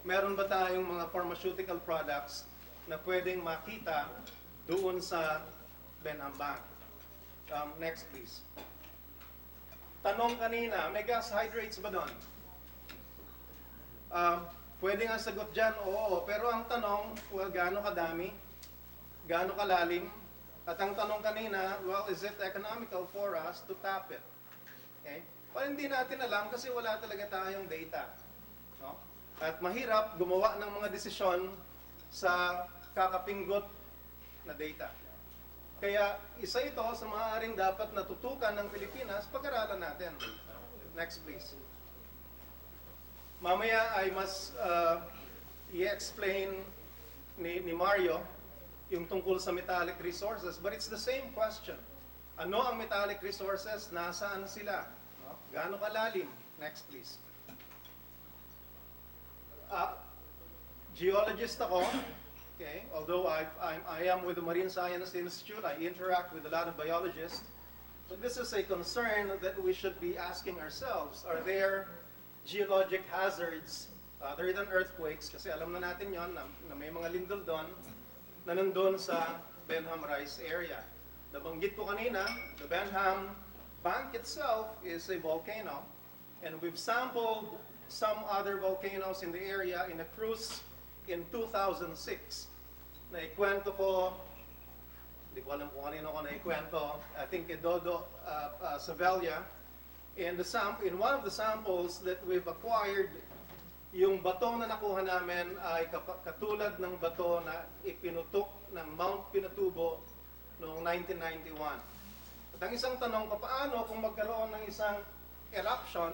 meron ba tayong mga pharmaceutical products na pwedeng makita doon sa Behnham Bank? Next, please. Tanong kanina, may gas hydrates ba doon? Pwede nga sagot dyan, oo. Pero ang tanong, well, gaano kadami? Gaano kalalim? At ang tanong kanina, well, is it economical for us to tap it? Okay? Well, hindi natin alam kasi wala talaga tayong data. No? At mahirap gumawa ng mga desisyon sa kakapinggot na data. Kaya isa ito sa maaaring dapat natutukan ng Pilipinas, pag-aralan natin. Next, please. Mamaya ay mas i-explain ni Mario yung tungkol sa metallic resources, but it's the same question. Ano ang metallic resources? Nasaan sila? No? Gaano kalalim? Next, please. Geologist ako. Okay, although I am with the Marine Science Institute, I interact with a lot of biologists. But this is a concern that we should be asking ourselves. Are there geologic hazards other than earthquakes? Kasi alam na natin yon na may mga lindol doon na nandun sa Behnham Rise area. Nabanggit ko kanina, the Behnham Bank itself is a volcano, and we've sampled some other volcanoes in the area in a cruise in 2006. Naikwento ko, hindi ko alam kung kanino ko naikwento, I think Edodo Savelia. In one of the samples that we've acquired, yung bato na nakuha namin ay katulad ng bato na ipinutok ng Mount Pinatubo noong 1991. At ang isang tanong, paano kung magkaroon ng isang eruption,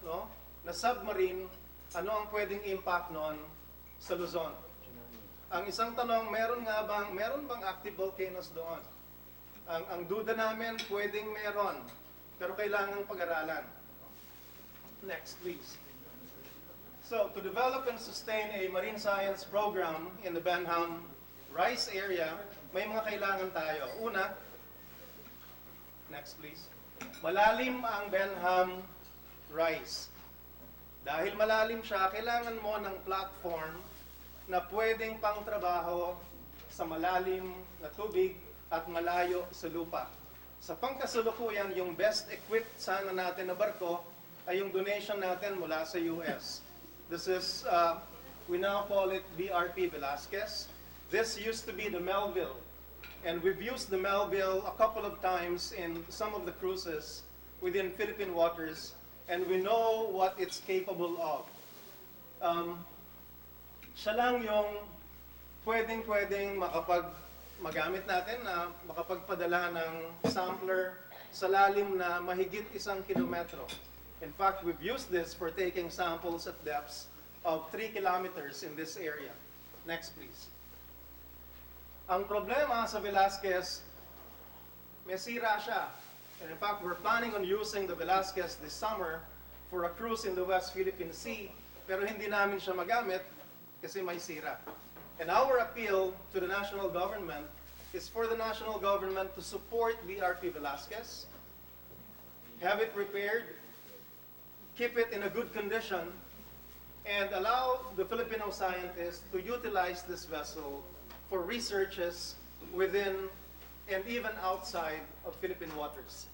no, na submarine, ano ang pwedeng impact noon sa Luzon? Ang isang tanong, meron bang active volcanoes doon? Ang duda namin, pwedeng meron, pero kailangang pag-aralan. Next, please. So, to develop and sustain a marine science program in the Behnham Rise area, may mga kailangan tayo. Una, next please. Malalim ang Behnham Rise. Dahil malalim siya, kailangan mo ng platform na pwedeng pangtrabaho sa malalim na tubig at malayo sa lupa. Sa pangkasalukuyan, yung best equipped sana natin na barko ay yung donation natin mula sa US. This is, we now call it BRP Velasquez. This used to be the Melville, and we've used the Melville a couple of times in some of the cruises within Philippine waters, and we know what it's capable of. Siya lang yung pwedeng magamit natin na makapagpadala ng sampler sa lalim na mahigit 1 kilometro. In fact, we've used this for taking samples at depths of 3 kilometers in this area. Next, please. Ang problema sa Velasquez, may sira siya. And in fact, we're planning on using the Velasquez this summer for a cruise in the West Philippine Sea, pero hindi namin siya magamit kasi may sira. And our appeal to the national government is for the national government to support BRP Velasquez, have it repaired, keep it in a good condition, and allow the Filipino scientists to utilize this vessel for researches within and even outside of Philippine waters.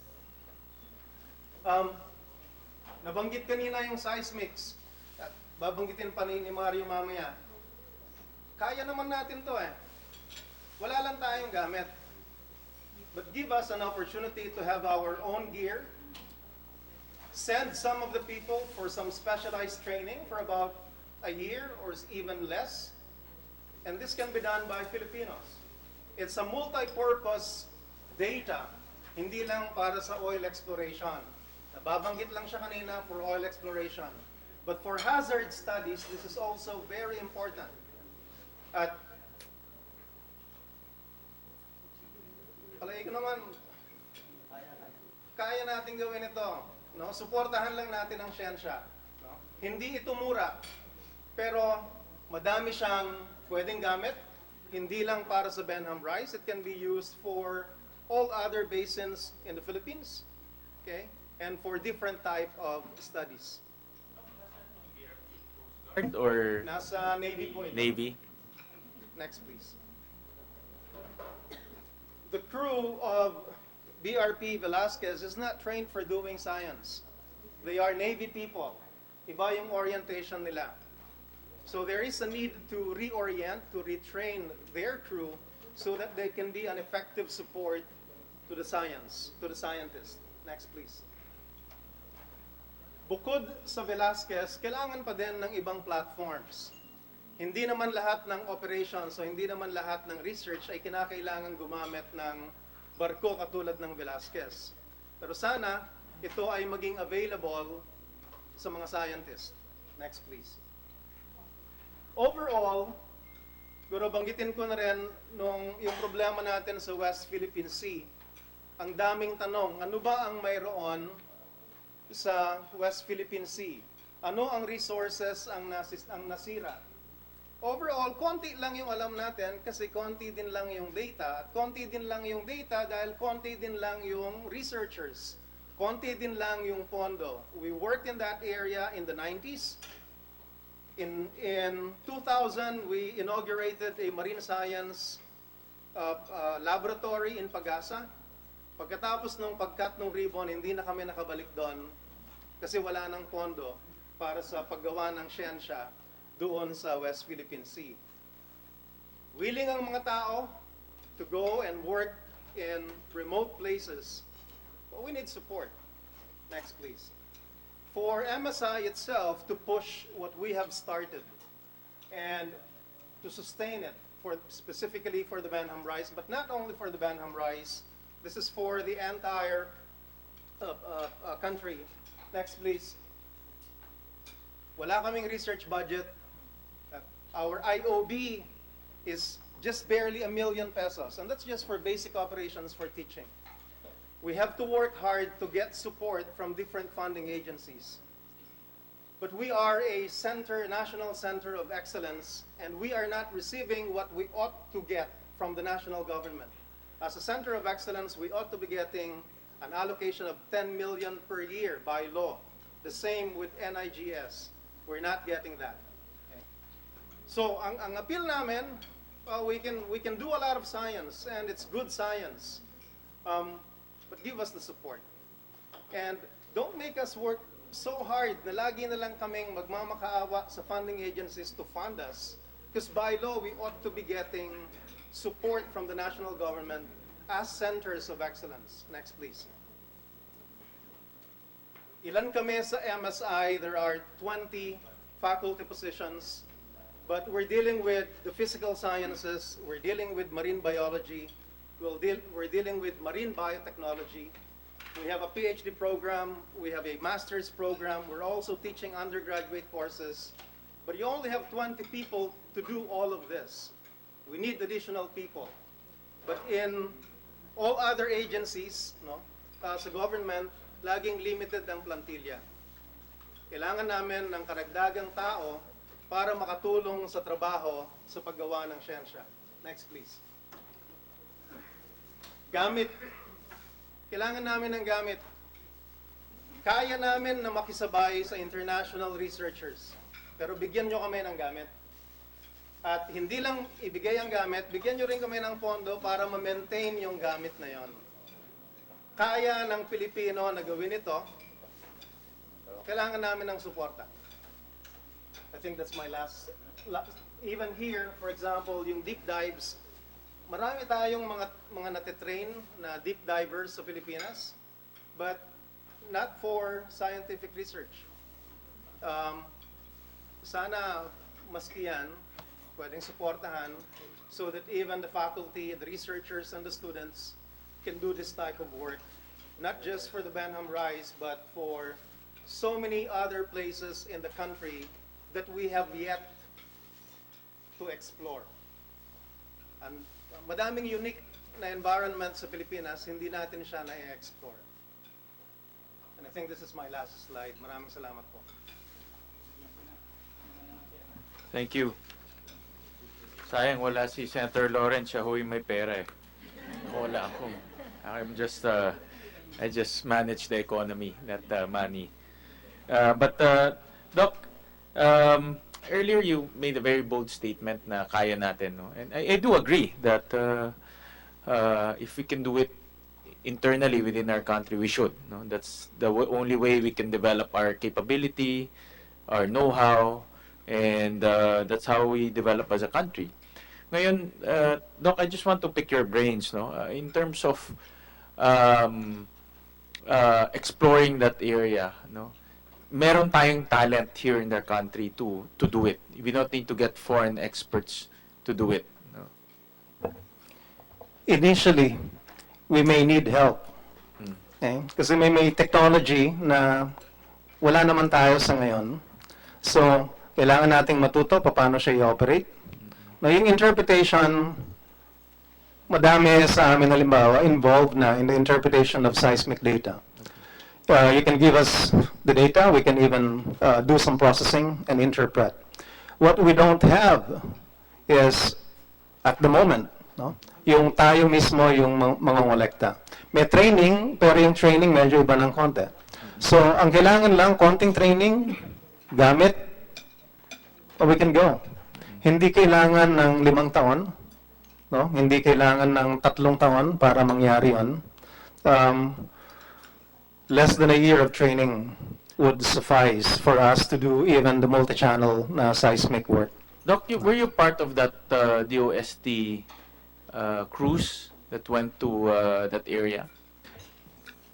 Nabanggit kanina yung seismics. At babanggitin pa ni Mario mamaya. Kaya naman natin to eh. Wala lang tayong gamit. But give us an opportunity to have our own gear. Send some of the people for some specialized training for about a year or even less. And this can be done by Filipinos. It's a multi-purpose data, hindi lang para sa oil exploration. Nababanggit lang siya kanina for oil exploration. But for hazard studies, this is also very important. At palagi ko naman, kaya natin gawin ito. No? Suportahan lang natin ang siyensya. No? Hindi ito mura, pero madami siyang pwedeng gamit. Hindi lang para sa Behnham rice, it can be used for all other basins in the Philippines, okay, and for different type of studies. Or Nasa Navy po ito. Navy? Next, please. The crew of BRP Velasquez is not trained for doing science. They are Navy people. Iba yung orientation nila. So there is a need to reorient, to retrain their crew so that they can be an effective support to the science, to the scientists. Next, please. Bukod sa Velasquez, kailangan pa din ng ibang platforms. Hindi naman lahat ng operations o hindi naman lahat ng research ay kinakailangan gumamit ng barko katulad ng Velasquez. Pero sana ito ay maging available sa mga scientists. Next, please. Overall, pero banggitin ko na rin yung problema natin sa West Philippine Sea. Ang daming tanong, ano ba ang mayroon sa West Philippine Sea? Ano ang resources ang nasira? Overall, konti lang yung alam natin kasi konti din lang yung data. At konti din lang yung data dahil konti din lang yung researchers. Konti din lang yung pondo. We worked in that area in the 90s. In 2000, we inaugurated a marine science laboratory in Pagasa. Pagkatapos ng pagkat ng ribbon, hindi na kami nakabalik doon kasi wala nang pondo para sa paggawa ng siyensya doon sa West Philippine Sea. Willing ang mga tao to go and work in remote places, but we need support. Next, please. For MSI itself to push what we have started and to sustain it specifically for the Behnham rice, but not only for the Behnham rice, this is for the entire country. Next, please. Wala kaming research budget. Our IOB is just barely ₱1 million, and that's just for basic operations for teaching. We have to work hard to get support from different funding agencies. But we are a national center of excellence, and we are not receiving what we ought to get from the national government. As a center of excellence, we ought to be getting an allocation of 10 million per year by law. The same with NIGS. We're not getting that. Okay? So, ang appeal namin, we can do a lot of science, and it's good science. But give us the support. And don't make us work so hard na lagi na lang kaming magmamakaawa sa funding agencies to fund us. Because by law, we ought to be getting support from the national government as centers of excellence. Next, please. Ilan kami sa MSI? There are 20 faculty positions. But we're dealing with the physical sciences, we're dealing with marine biology, we're dealing with marine biotechnology. We have a PhD program, we have a master's program, we're also teaching undergraduate courses. But you only have 20 people to do all of this. We need additional people. But in all other agencies, no, sa government, laging limited ang plantilla. Kailangan namin ng karagdagang tao para makatulong sa trabaho sa paggawa ng siyensya. Next, please. Gamit. Kailangan namin ng gamit. Kaya namin na makisabay sa international researchers. Pero bigyan nyo kami ng gamit. At hindi lang ibigay ang gamit, bigyan nyo rin kami ng pondo para ma-maintain yung gamit na yon. Kaya ng Pilipino na gawin ito, kailangan namin ng suporta. I think that's my last. Even here, for example, yung deep dives, marami tayong mga natitrain na deep divers sa Pilipinas, but not for scientific research. Sana maski yan, pwedeng suportahan so that even the faculty, the researchers, and the students can do this type of work, not just for the Behnham Rise, but for so many other places in the country that we have yet to explore. And madaming unique na environment sa Pilipinas, hindi natin siya na-explore. And I think this is my last slide. Maraming salamat po. Thank you. Sayang wala si Senator Lawrence, siya huy may pera eh. Wala ako. I just manage the economy, not the money. But Doc, earlier you made a very bold statement na kaya natin, no? And I do agree that if we can do it internally within our country, we should. No? That's the only way we can develop our capability, our know-how, and that's how we develop as a country. Ngayon, Doc, I just want to pick your brains, no? In terms of exploring that area, no? Meron tayong talent here in the country to do it. We don't need to get foreign experts to do it. No? Initially, we may need help. Okay? Kasi may technology na wala naman tayo sa ngayon. So, kailangan nating matuto paano siya i-operate. No, yung interpretation, madami sa amin halimbawa involved na in the interpretation of seismic data. You can give us the data, we can even do some processing and interpret. What we don't have is, at the moment, no, yung tayo mismo yung mga ngolekta. May training, pero yung training medyo iba ng konti. So, ang kailangan lang, konting training, gamit, or we can go. Hindi kailangan ng 5 taon, no? Hindi kailangan ng 3 taon para mangyari yun. Less than a year of training would suffice for us to do even the multi-channel seismic work. Doc, were you part of that DOST cruise that went to that area?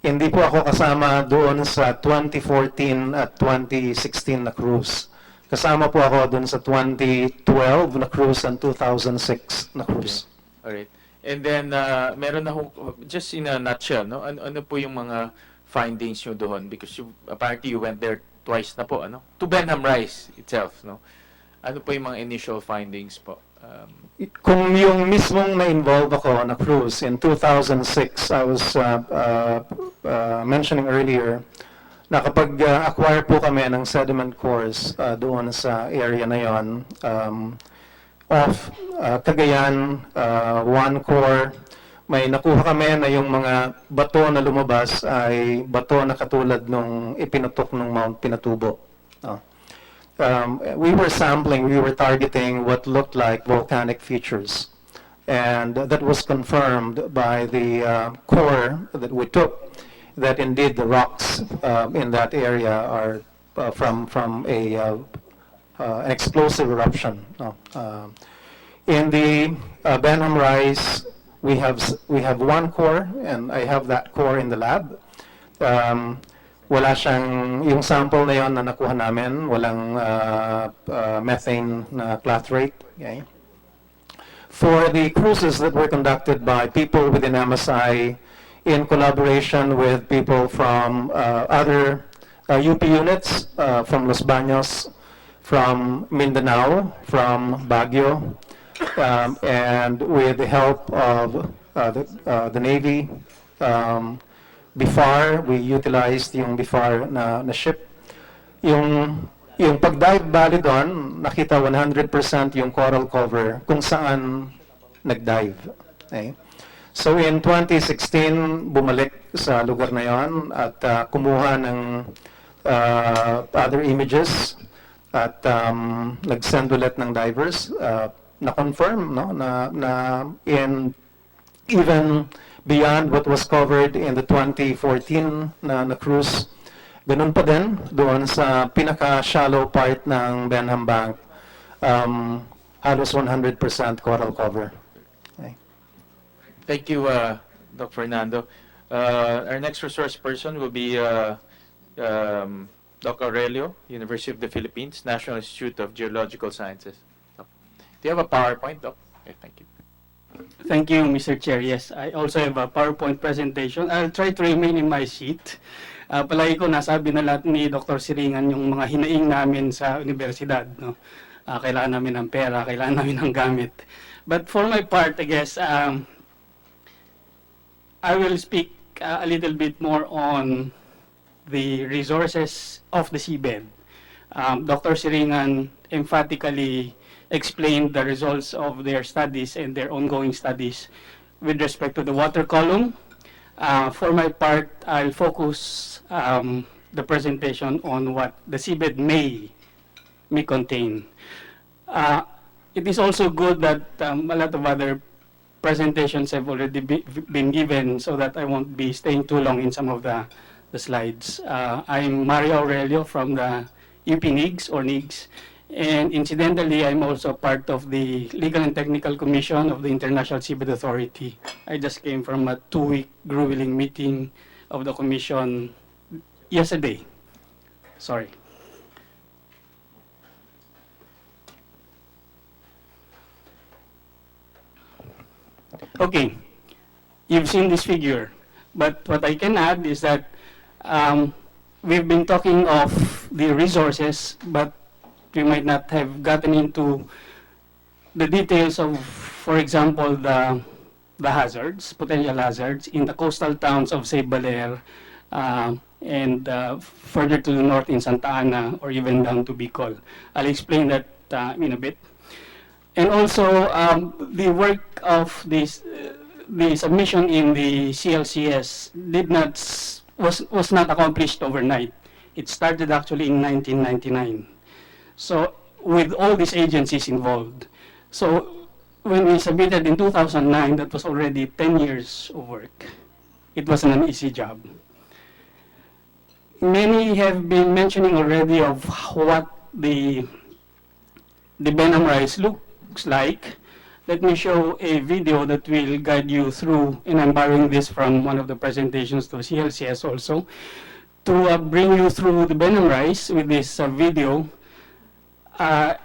Hindi po ako kasama doon sa 2014 at 2016 na cruise. Kasama po ako doon sa 2012 na cruise and 2006 na cruise. Okay. Alright. And then, meron na just in a nutshell, no? Ano po yung mga findings nyo doon? Because apparently you went there twice na po, ano? To Behnham Rise itself, no? Ano po yung mga initial findings po? Kung yung mismong na-involve ako na cruise in 2006, I was mentioning earlier, na kapag acquire po kami ng sediment cores doon sa area na yon, off Cagayan, one core, may nakuha kami na yung mga bato na lumabas ay bato na katulad nung ipinutok ng Mount Pinatubo. We were sampling, we were targeting what looked like volcanic features. And that was confirmed by the core that we took, that indeed the rocks in that area are from an explosive eruption. In the Behnham Rise, we have one core, and I have that core in the lab. Wala siyang, yung sample na yon na nakuha namin, walang methane na clathrate. Okay? For the cruises that were conducted by people within MSI in collaboration with people from other UP units, from Los Baños, from Mindanao, from Baguio, and with the help of the Navy, BIFAR, we utilized yung BIFAR na ship. Yung pag-dive bali doon, nakita 100% yung coral cover kung saan nag-dive. Okay? So in 2016, bumalik sa lugar na yon at kumuha ng other images at nag-send ulit ng divers, na-confirm no, na in even beyond what was covered in the 2014 na cruise, ganun pa din doon sa pinaka-shallow part ng Behnham Bank, halos 100% coral cover. Okay. Thank you, Doc Fernando. Our next resource person will be Doc Aurelio, University of the Philippines, National Institute of Geological Sciences. Do you have a PowerPoint, Doc? Okay, thank you. Thank you, Mr. Chair. Yes, I also have a PowerPoint presentation. I'll try to remain in my seat. Palagi ko nasabi na lahat ni Dr. Siringan yung mga hinaing namin sa universidad. No? Kailangan namin ng pera, kailangan namin ng gamit. But for my part, I guess, I will speak a little bit more on the resources of the seabed. Dr. Siringan emphatically explained the results of their studies and their ongoing studies with respect to the water column. For my part, I'll focus the presentation on what the seabed may contain. It is also good that a lot of other presentations have already been given, so that I won't be staying too long in some of the slides. I'm Mario Aurelio from the UP NIGS or NIGS. And incidentally, I'm also part of the Legal and Technical Commission of the International Seabed Authority. I just came from a 2-week grueling meeting of the commission yesterday. Sorry. Okay, you've seen this figure, but what I can add is that we've been talking of the resources, but we might not have gotten into the details of, for example, the hazards, potential hazards in the coastal towns of, say, Baler, and further to the north in Santa Ana, or even down to Bicol. I'll explain that in a bit. And also, the work of this, the submission in the CLCS was not accomplished overnight. It started actually in 1999. So, with all these agencies involved. So, when we submitted in 2009, that was already 10 years of work. It wasn't an easy job. Many have been mentioning already of what the Behnham Rise looks like. Let me show a video that will guide you through, and I'm borrowing this from one of the presentations to CLCS also, to bring you through the Behnham Rise with this video.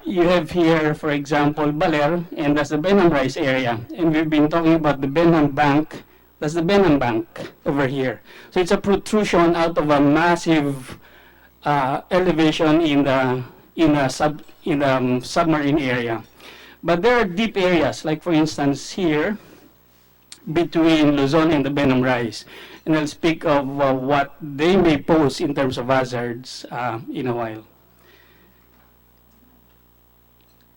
You have here, for example, Baler, and that's the Behnham Rise area. And we've been talking about the Behnham Bank. That's the Behnham Bank over here. So it's a protrusion out of a massive elevation in the submarine area. But there are deep areas, like for instance here, between Luzon and the Behnham Rise. And I'll speak of what they may pose in terms of hazards in a while.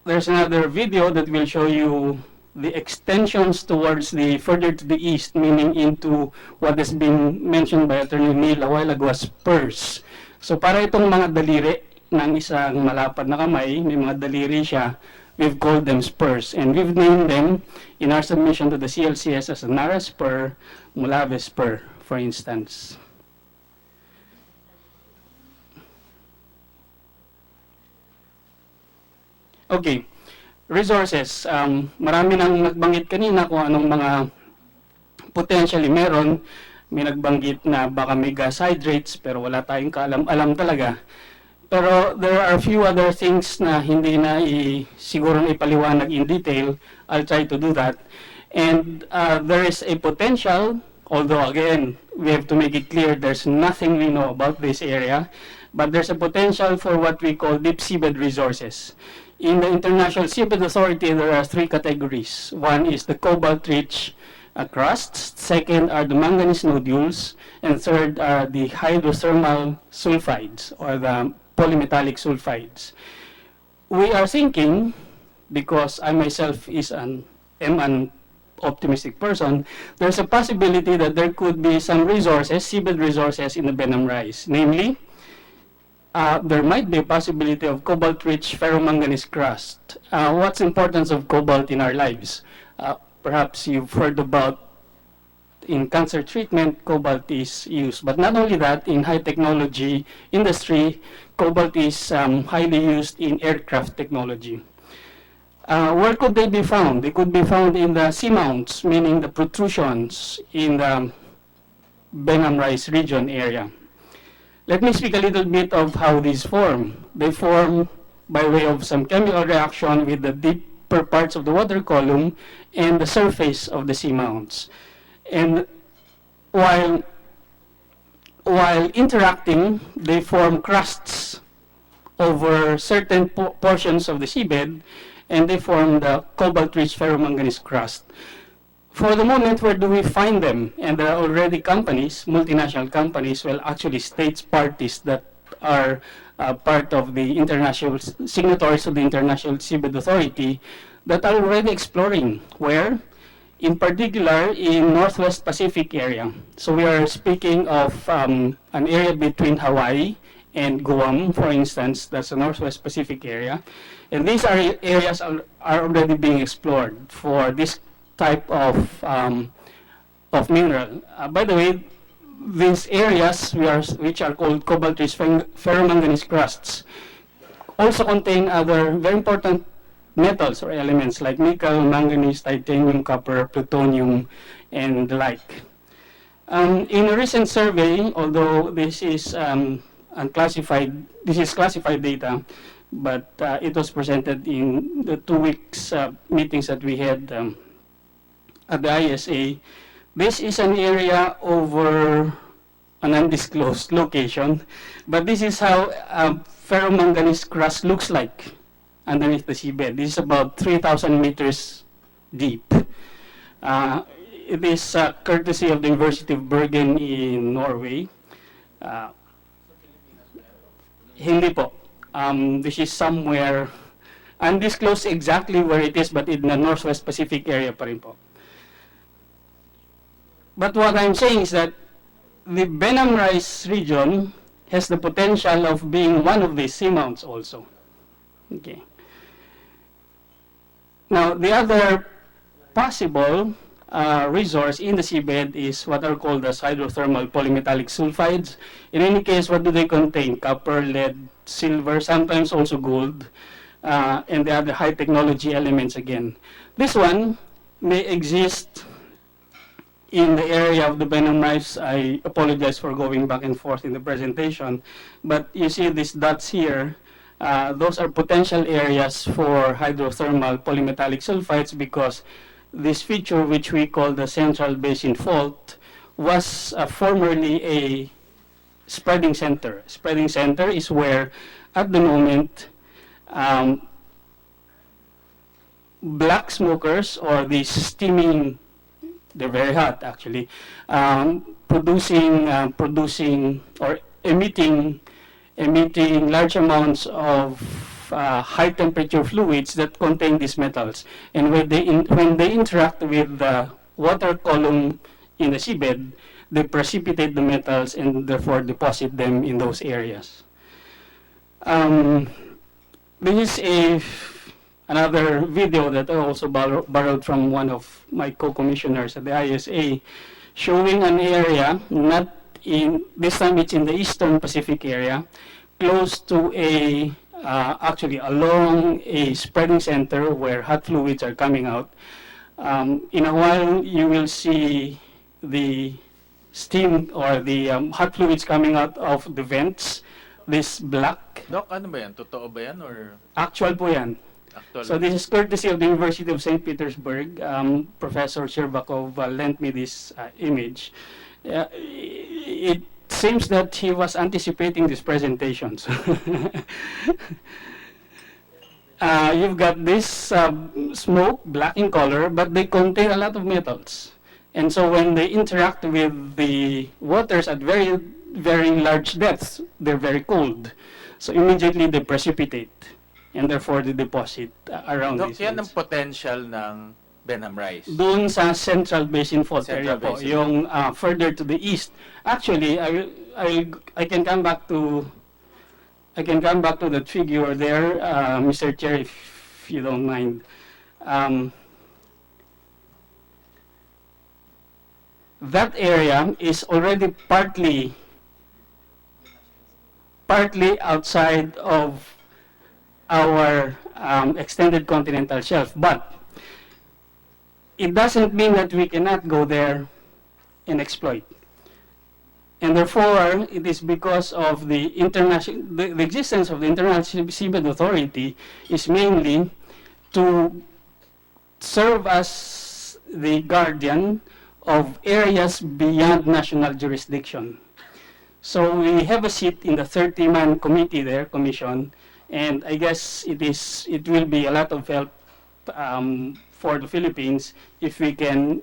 There's another video that will show you the extensions towards the further to the east, meaning into what has been mentioned by Attorney Neil a while ago as spurs. So para itong mga daliri ng isang malapad na kamay, may mga daliri siya, we've called them spurs. And we've named them in our submission to the CLCS as a Nara spur, Mulave spur, for instance. Okay, resources. Marami nang nagbanggit kanina kung anong mga potentially meron. May nagbanggit na baka may gas hydrates pero wala tayong kaalam-alam talaga. Pero there are a few other things na hindi na siguro na ipaliwanag in detail. I'll try to do that. And there is a potential, although again, we have to make it clear there's nothing we know about this area, but there's a potential for what we call deep seabed resources. In the International Seabed Authority, there are three categories. One is the cobalt-rich crusts, second are the manganese nodules, and third are the hydrothermal sulfides, or the polymetallic sulfides. We are thinking, because I myself am an optimistic person, there's a possibility that there could be some resources, seabed resources in the Behnham Rise. Namely, there might be a possibility of cobalt-rich ferromanganese crust. What's the importance of cobalt in our lives? Perhaps you've heard about in cancer treatment, cobalt is used. But not only that, in high technology industry, cobalt is highly used in aircraft technology. Where could they be found? They could be found in the seamounts, meaning the protrusions in the Behnham Rise region area. Let me speak a little bit of how these form. They form by way of some chemical reaction with the deeper parts of the water column and the surface of the seamounts. And while interacting, they form crusts over certain portions of the seabed, and they form the cobalt-rich ferromanganese crust. For the moment, where do we find them? And there are already companies, multinational companies, well, actually states parties that are part of the international signatories of the International Seabed Authority that are already exploring where, in particular, in Northwest Pacific area. So we are speaking of an area between Hawaii and Guam, for instance. That's the Northwest Pacific area. And these areas are already being explored for this type of mineral. By the way, these areas, which are called cobalt-rich ferromanganese crusts, also contain other very important metals or elements like nickel, manganese, titanium, copper, plutonium, and the like. In a recent survey, although this is unclassified, this is classified data, but it was presented in the 2 weeks meetings that we had at the ISA. This is an area over an undisclosed location, but this is how ferromanganese crust looks like underneath the seabed. This is about 3,000 meters deep. It is courtesy of the University of Bergen in Norway. Hindi po. This is somewhere, undisclosed exactly where it is, but in the Northwest Pacific area pa rin po. But what I'm saying is that the Behnham Rise region has the potential of being one of these seamounts also. Okay. Now, the other possible resource in the seabed is what are called as hydrothermal polymetallic sulfides. In any case, what do they contain? Copper, lead, silver, sometimes also gold, and the other high technology elements again. This one may exist in the area of the Behnham Rise. I apologize for going back and forth in the presentation, but you see these dots here. Those are potential areas for hydrothermal polymetallic sulfides because this feature, which we call the Central Basin Fault, was formerly a spreading center. Spreading center is where, at the moment, black smokers, or the steaming, they're very hot actually, producing or emitting large amounts of high temperature fluids that contain these metals. And when they interact with the water column in the seabed, they precipitate the metals and therefore deposit them in those areas. This is another video that I also borrowed from one of my co-commissioners at the ISA, showing an area, not in, this time it's in the Eastern Pacific area, close to actually along a spreading center where hot fluids are coming out. In a while, you will see the steam or the hot fluids coming out of the vents, this black. Doc, ano ba yan? Totoo ba yan or? Actual po yan. Actual. So this is courtesy of the University of St. Petersburg. Professor Sherbakov lent me this image. It seems that he was anticipating these presentations. you've got this smoke, black in color, but they contain a lot of metals. And so when they interact with the waters at very, very large depths, they're very cold. So immediately they precipitate, and therefore they deposit around Doc, these yan ang fields. potential ng Behnham Rise. Doon sa Central Basin Fault area Central po, Basin. yung further to the east. Actually, I can come back to that figure there, Mr. Chair, if you don't mind. That area is already partly outside of our extended continental shelf, but it doesn't mean that we cannot go there and exploit. And therefore, it is because of the existence of the International Seabed Authority is mainly to serve as the guardian of areas beyond national jurisdiction. So we have a seat in the 30-man committee there, commission, and I guess it will be a lot of help for the Philippines if we can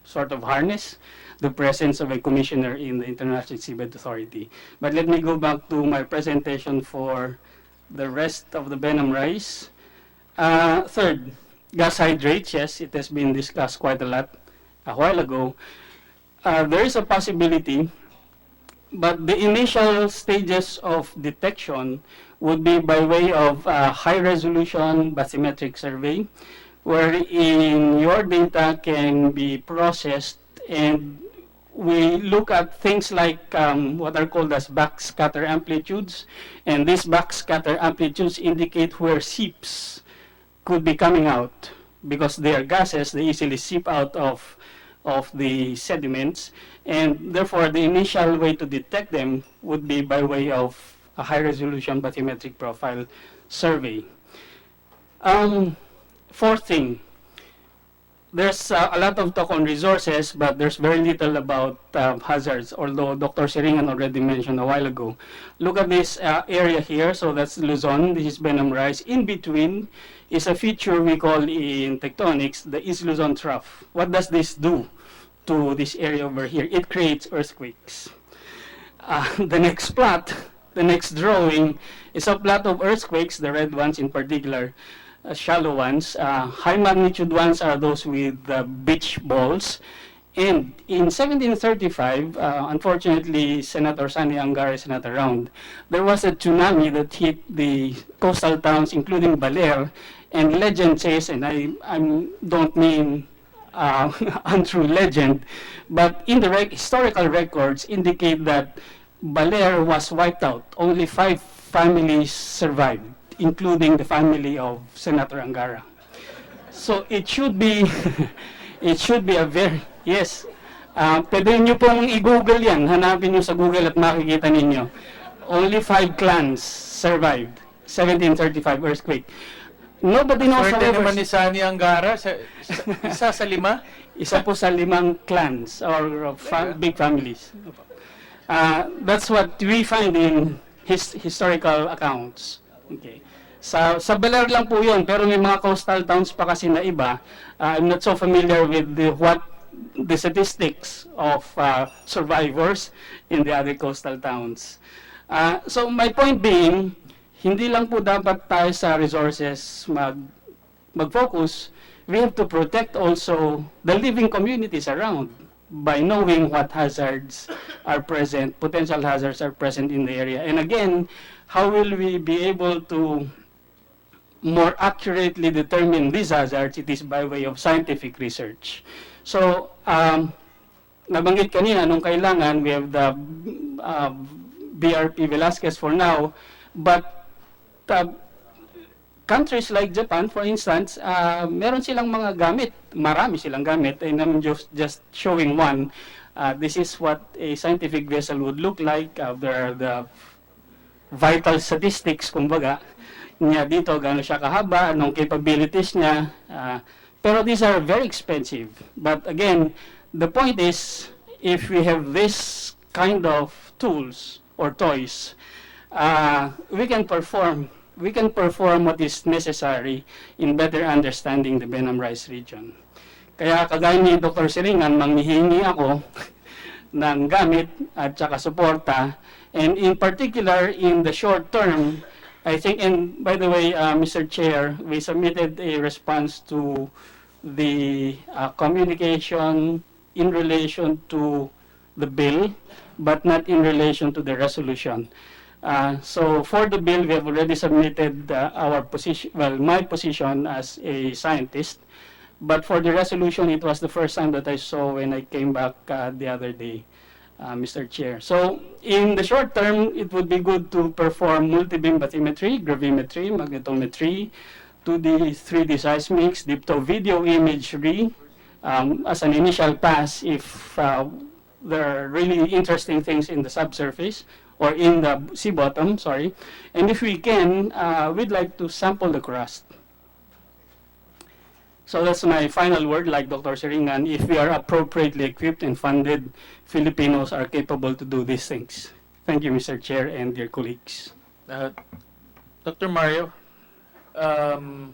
sort of harness the presence of a commissioner in the International Seabed Authority. But let me go back to my presentation for the rest of the Behnham Rise. Third, gas hydrates. Yes, it has been discussed quite a lot a while ago. There is a possibility, but the initial stages of detection would be by way of high-resolution bathymetric survey, wherein your data can be processed and we look at things like what are called as backscatter amplitudes, and these backscatter amplitudes indicate where seeps could be coming out. Because they are gases, they easily seep out of the sediments, and therefore the initial way to detect them would be by way of a high-resolution bathymetric profile survey. Fourth thing, there's a lot of talk on resources, but there's very little about hazards, although Dr. Siringan already mentioned a while ago. Look at this area here, so that's Luzon, this is Behnham Rise. In between is a feature we call in tectonics the East Luzon Trough. What does this do to this area over here? It creates earthquakes. The next plot, the next drawing, is a plot of earthquakes, the red ones in particular, shallow ones. High magnitude ones are those with beach balls. And in 1735, unfortunately, Senator Sani Angara is not around. There was a tsunami that hit the coastal towns, including Baler. And legend says, and I don't mean untrue legend, but in the historical records indicate that Baler was wiped out. Only 5 families survived, including the family of Senator Angara. So it should be, it should be a very, yes, pwede nyo pong i-google yan, hanapin nyo sa Google at makikita ninyo. Only 5 clans survived, 1735 earthquake. Nobody knows, Swerte however, naman ni Sani Angara, isa sa 5? isa po sa 5 clans or big families. That's what we find in historical accounts. Okay. Sa Baler lang po yun, pero may mga coastal towns pa kasi na iba. I'm not so familiar with the statistics of survivors in the other coastal towns. So my point being, hindi lang po dapat tayo sa resources mag-focus. We have to protect also the living communities around by knowing what hazards are present, potential hazards are present in the area. And again, how will we be able to more accurately determine these hazards? It is by way of scientific research. So, nabanggit kanina, nung kailangan, we have the BRP Velasquez for now, but countries like Japan, for instance, meron silang mga gamit, marami silang gamit, and I'm just showing one. This is what a scientific vessel would look like. There are the vital statistics, kumbaga, niya dito, gano'n siya kahaba, anong capabilities niya. Pero these are very expensive. But again, the point is, if we have this kind of tools or toys, we can perform we can perform what is necessary in better understanding the Behnham Rice region. Kaya kagaya ni Dr. Siringan, manghihingi ako ng gamit at saka suporta. And in particular, in the short term, I think, and by the way, Mr. Chair, we submitted a response to the communication in relation to the bill, but not in relation to the resolution. So for the bill, we have already submitted our position, well, my position as a scientist. But for the resolution, it was the first time that I saw when I came back the other day, Mr. Chair. So in the short term, it would be good to perform multi-beam bathymetry, gravimetry, magnetometry, 2D, 3D seismics, dipto video imagery as an initial pass if there are really interesting things in the subsurface or in the sea bottom, sorry. And if we can, we'd like to sample the crust. So that's my final word, like Dr. Siringan. If we are appropriately equipped and funded, Filipinos are capable to do these things. Thank you, Mr. Chair and dear colleagues. Dr. Mario, can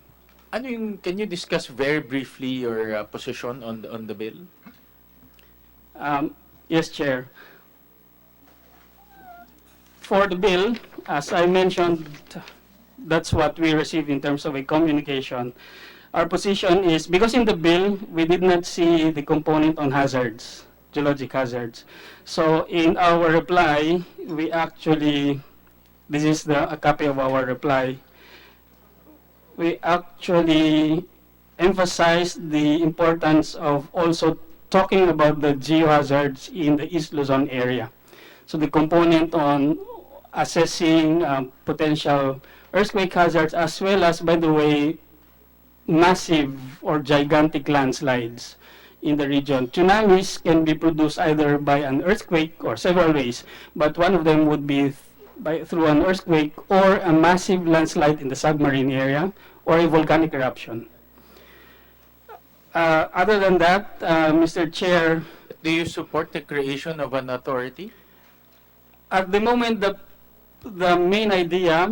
you discuss very briefly your position on the bill? Yes, Chair. For the bill, as I mentioned, that's what we received in terms of a communication. Our position is, because in the bill, we did not see the component on hazards, geologic hazards. So in our reply, we actually, this is a copy of our reply, we actually emphasized the importance of also talking about the geohazards in the East Luzon area. So the component on assessing potential earthquake hazards, as well as, by the way, massive or gigantic landslides in the region. Tsunamis can be produced either by an earthquake or several ways, but one of them would be through an earthquake or a massive landslide in the submarine area or a volcanic eruption. Other than that, Mr. Chair, Do you support the creation of an authority? at the moment, the main idea,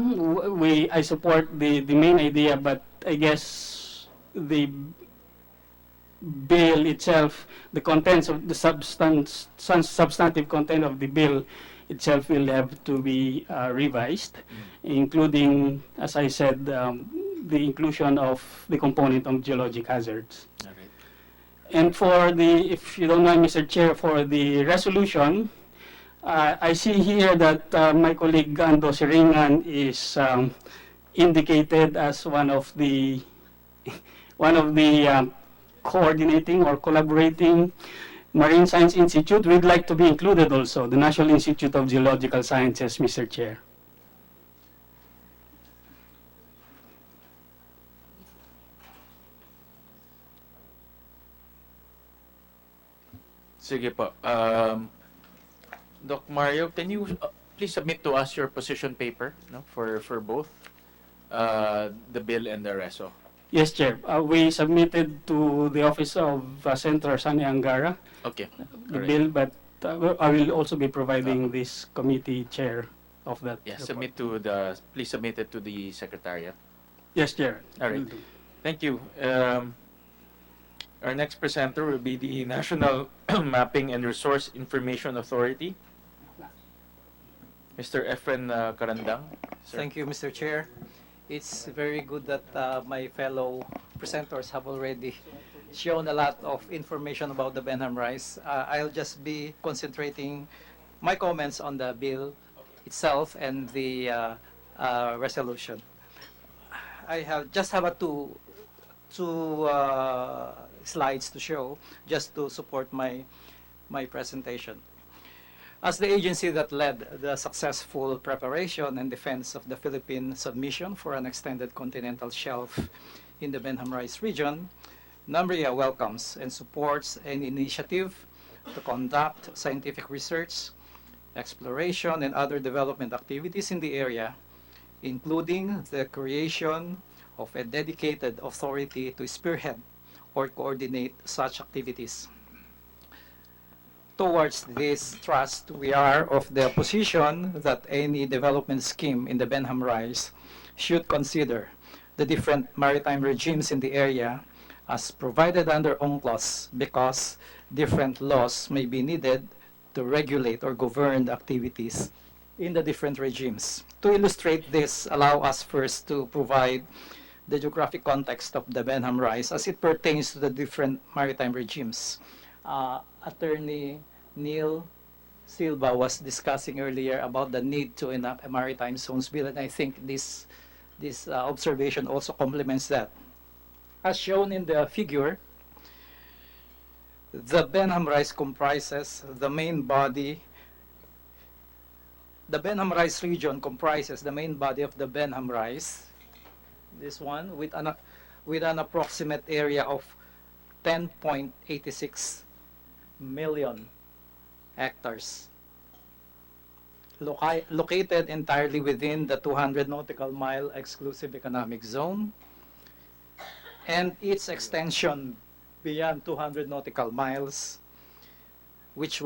I support the main idea, but I guess the bill itself, the contents of the substantive content of the bill itself will have to be revised, including, as I said, the inclusion of the component of geologic hazards. All right. And for the, if you don't mind, Mr. Chair, for the resolution, I see here that my colleague Ando Siringan is indicated as one of the coordinating or collaborating Marine Science Institute. We'd like to be included also, the National Institute of Geological Sciences, Mr. Chair. Sige po. Doc Mario, can you please submit to us your position paper, no, for both the bill and the reso? Yes, Chair. We submitted to the Office of Senator Sani Angara Okay. the All right. bill, but I will also be providing this committee chair of that. Yeah, report. please submit it to the Secretariat. Yes, Chair. All right. Will do. Thank you. Our next presenter will be the National Mapping and Resource Information Authority, Mr. Efren Karandang. Sir. Thank you, Mr. Chair. It's very good that my fellow presenters have already shown a lot of information about the Behnham Rice. I'll just be concentrating my comments on the bill itself and the resolution. I have two slides to show just to support my presentation. As the agency that led the successful preparation and defense of the Philippine submission for an extended continental shelf in the Behnham Rice region, Namria welcomes and supports any initiative to conduct scientific research, exploration, and other development activities in the area, including the creation of a dedicated authority to spearhead or coordinate such activities. Towards this trust, we are of the position that any development scheme in the Behnham Rice should consider the different maritime regimes in the area as provided under UNCLOS, because different laws may be needed to regulate or govern the activities in the different regimes. To illustrate this, allow us first to provide the geographic context of the Behnham Rise as it pertains to the different maritime regimes. Attorney Neil Silva was discussing earlier about the need to enact a maritime zones bill, and I think this observation also complements that. As shown in the figure, the Behnham Rise comprises the main body. The Behnham Rise region comprises the main body of the Behnham Rise, this one, with an approximate area of 10.86 million hectares, located entirely within the 200 nautical mile exclusive economic zone, and its extension beyond 200 nautical miles, which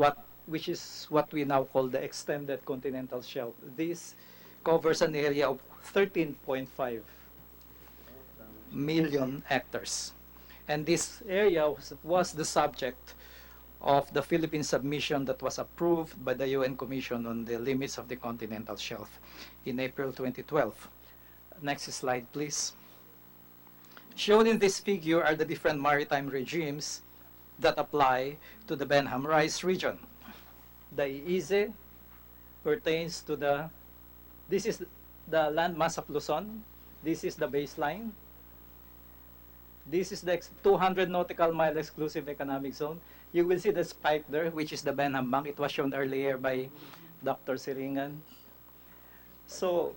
is what we now call the extended continental shelf. This covers an area of 13.5 million hectares. And this area was the subject of the Philippine submission that was approved by the UN Commission on the Limits of the Continental Shelf in April 2012. Next slide, please. Shown in this figure are the different maritime regimes that apply to the Behnham Rise region. The EEZ pertains to this is the landmass of Luzon. This is the baseline. This is the 200 nautical mile exclusive economic zone. You will see the spike there, which is the Behnam Bank. It was shown earlier by Dr. Siringan. So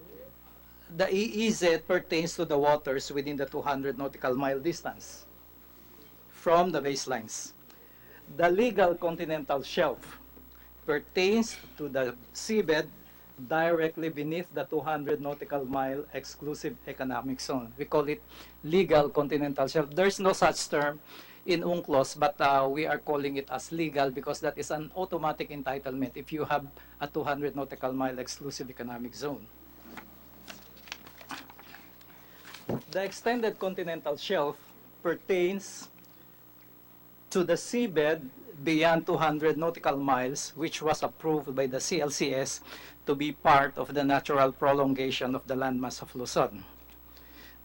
the EEZ pertains to the waters within the 200 nautical mile distance from the baselines. The legal continental shelf pertains to the seabed directly beneath the 200 nautical mile exclusive economic zone. We call it legal continental shelf. There's no such term in UNCLOS, but we are calling it as legal because that is an automatic entitlement if you have a 200 nautical mile exclusive economic zone. The extended continental shelf pertains to the seabed beyond 200 nautical miles, which was approved by the CLCS to be part of the natural prolongation of the landmass of Luzon.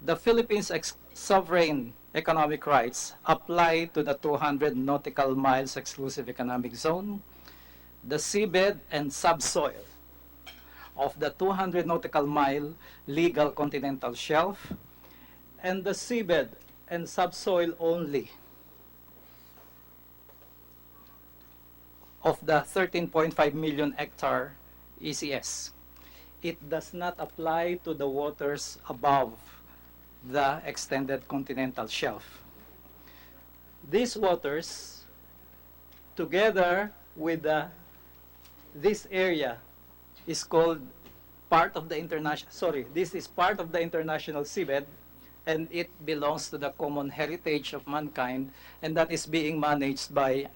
The Philippines' sovereign economic rights apply to the 200 nautical miles exclusive economic zone, the seabed and subsoil of the 200 nautical mile legal continental shelf, and the seabed and subsoil only of the 13.5 million hectare ECS. It does not apply to the waters above the extended continental shelf. These waters, together with this area, is called part of the international, this is part of the international seabed, and it belongs to the common heritage of mankind, and that is being managed by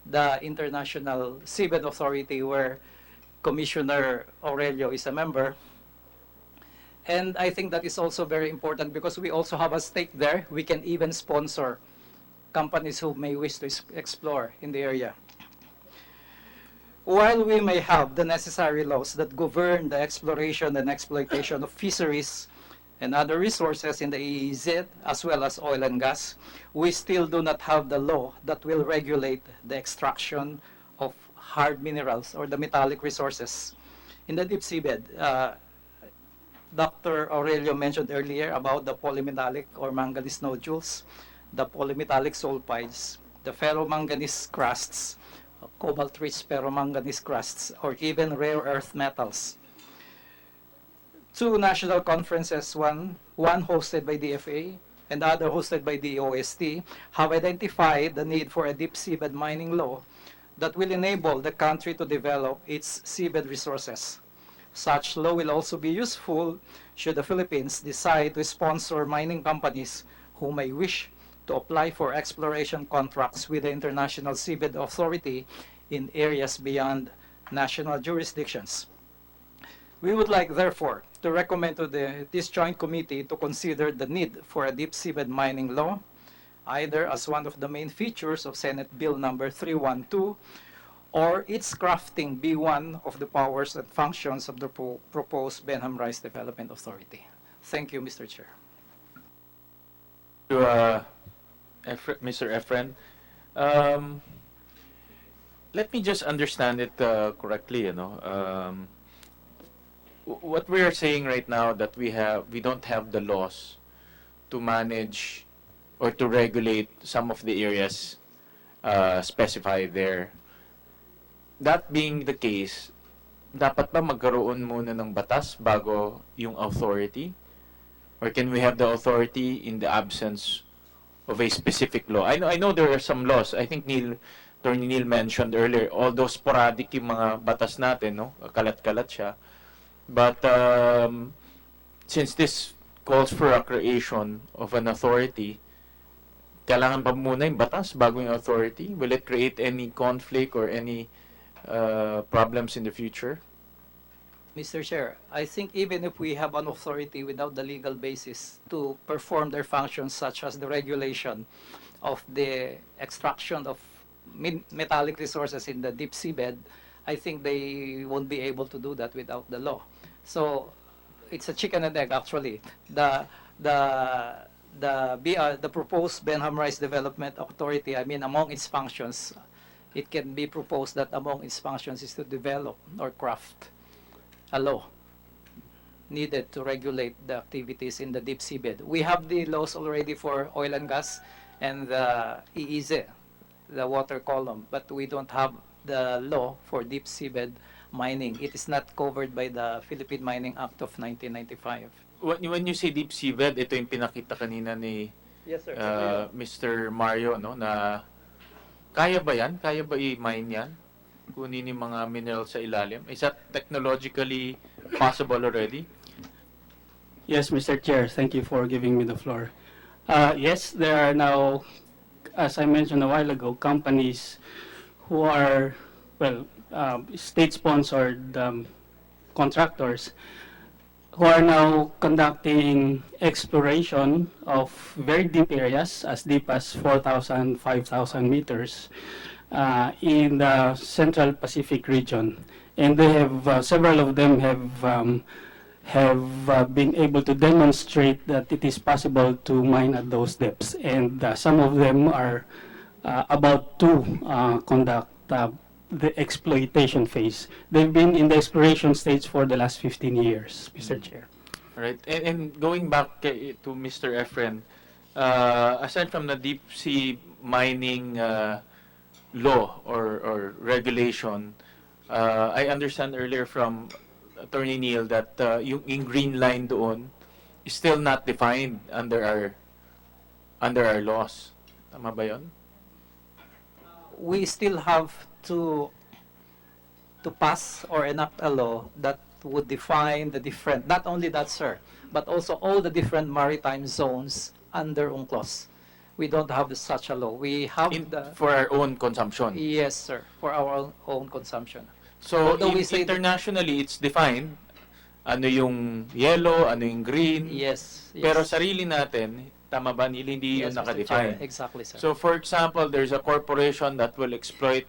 the International Seabed Authority, where Commissioner Aurelio is a member. And I think that is also very important because we also have a stake there. We can even sponsor companies who may wish to explore in the area. While we may have the necessary laws that govern the exploration and exploitation of fisheries and other resources in the EEZ, as well as oil and gas, we still do not have the law that will regulate the extraction of hard minerals or the metallic resources in the deep seabed. Dr. Aurelio mentioned earlier about the polymetallic or manganese nodules, the polymetallic sulfides, the ferromanganese crusts, cobalt-rich ferromanganese crusts, or even rare earth metals. Two national conferences, one hosted by DFA and the other hosted by the OST, have identified the need for a deep seabed mining law that will enable the country to develop its seabed resources. Such law will also be useful should the Philippines decide to sponsor mining companies who may wish to apply for exploration contracts with the International Seabed Authority in areas beyond national jurisdictions. We would like, therefore, to recommend to this joint committee to consider the need for a deep seabed mining law, either as one of the main features of Senate Bill number 312, or its crafting be one of the powers and functions of the proposed Behnham Rice Development Authority. Thank you, Mr. Chair. To Mr. Efren, let me just understand it correctly. What we are saying right now that we don't have the laws to manage or to regulate some of the areas specified there. That being the case, dapat ba magkaroon muna ng batas bago yung authority? Or can we have the authority in the absence of a specific law? I know there are some laws. I think Attorney Neil mentioned earlier, although sporadic yung mga batas natin, no? Kalat-kalat siya. But since this calls for a creation of an authority, kailangan pa muna yung batas bago yung authority? Will it create any conflict or any problems in the future? Mr. Chair, I think even if we have an authority without the legal basis to perform their functions, such as the regulation of the extraction of metallic resources in the deep seabed, I think they won't be able to do that without the law. So it's a chicken and egg, actually. The proposed Behnham Rice Development Authority, I mean, among its functions, it can be proposed that among its functions is to develop or craft a law needed to regulate the activities in the deep seabed. We have the laws already for oil and gas and the EEZ, the water column, but we don't have the law for deep seabed mining. It is not covered by the Philippine Mining Act of 1995. When you say deep seabed, ito yung pinakita kanina ni Yes, sir. Mr. Mario, no, na kaya ba yan? Kaya ba i-mine yan? Kunin yung mga minerals sa ilalim? Is that technologically possible already? Yes, Mr. Chair, thank you for giving me the floor. Yes, there are now, as I mentioned a while ago, companies who are, well, state-sponsored contractors who are now conducting exploration of very deep areas, as deep as 4,000, 5,000 meters in the Central Pacific region. And they have, several of them have been able to demonstrate that it is possible to mine at those depths. And some of them are about to conduct the exploitation phase. They've been in the exploration stage for the last 15 years, Mr. Chair. All right. And going back to Mr. Efren, aside from the deep sea mining law or regulation, I understand earlier from Attorney Neil that yung green line doon is still not defined under our laws. Tama ba yun? We still have to pass or enact a law that would define the different, not only that, sir, but also all the different maritime zones under UNCLOS. We don't have such a law. We have for our own consumption. Yes, sir, for our own consumption. So Although we say internationally, it's defined. Ano yung yellow, ano yung green. Yes. Pero sarili natin, tama ba, hindi yun Yes, Mr. nakadefine. Chair. Exactly, sir. So for example, there's a corporation that will exploit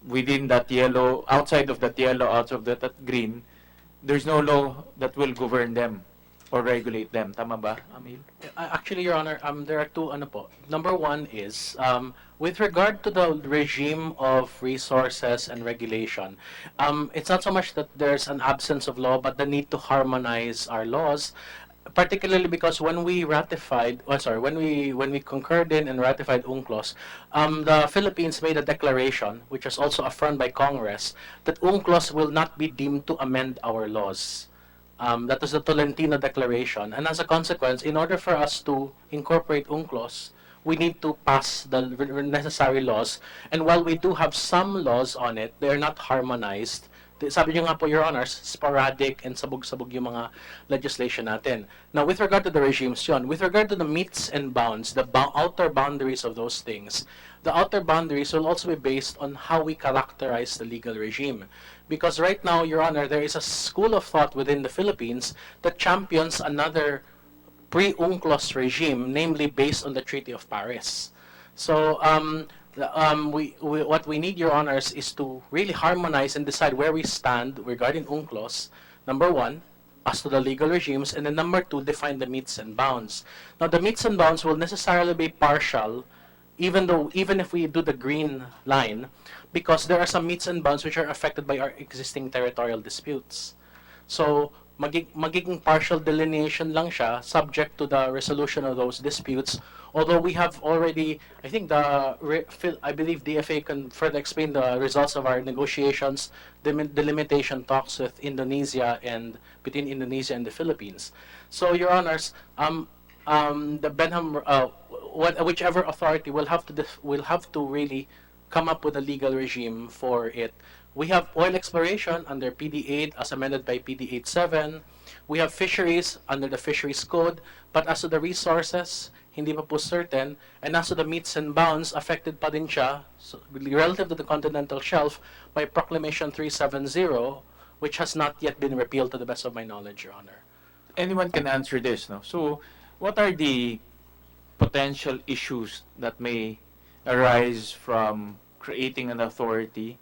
within that yellow, outside of that yellow, outside of that green. There's no law that will govern them or regulate them. Tama ba, Amil? Actually, Your Honor, there are two. Number one is with regard to the regime of resources and regulation. It's not so much that there's an absence of law, but the need to harmonize our laws. Particularly because when we concurred in and ratified UNCLOS, the Philippines made a declaration, which was also affirmed by Congress, that UNCLOS will not be deemed to amend our laws. That was the Tolentino Declaration, and as a consequence, in order for us to incorporate UNCLOS, we need to pass the necessary laws. And while we do have some laws on it, they are not harmonized sabi niyo nga po, Your Honors, sporadic and sabog-sabog yung mga legislation natin. Now, with regard to the regimes yun, with regard to the metes and bounds, the outer boundaries of those things, the outer boundaries will also be based on how we characterize the legal regime. Because right now, Your Honor, there is a school of thought within the Philippines that champions another pre-UNCLOS regime, namely based on the Treaty of Paris. So, what we need, Your Honors, is to really harmonize and decide where we stand regarding UNCLOS, number one, as to the legal regimes, and then number two, define the metes and bounds. Now, the metes and bounds will necessarily be partial, even if we do the green line, because there are some metes and bounds which are affected by our existing territorial disputes. So, magiging partial delineation lang siya, subject to the resolution of those disputes. Although we have already, I think I believe DFA can further explain the results of our negotiations, the delimitation talks with Indonesia and between Indonesia and the Philippines. So, Your Honors, the Behnham, whichever authority will have to really come up with a legal regime for it. We have oil exploration under PD8 as amended by PD87. We have fisheries under the Fisheries Code, but as to the resources, hindi pa po certain, and as to the metes and bounds, affected pa din siya, so, relative to the continental shelf, by Proclamation 370, which has not yet been repealed to the best of my knowledge, Your Honor. Anyone can answer this, no? So, what are the potential issues that may arise from creating an authority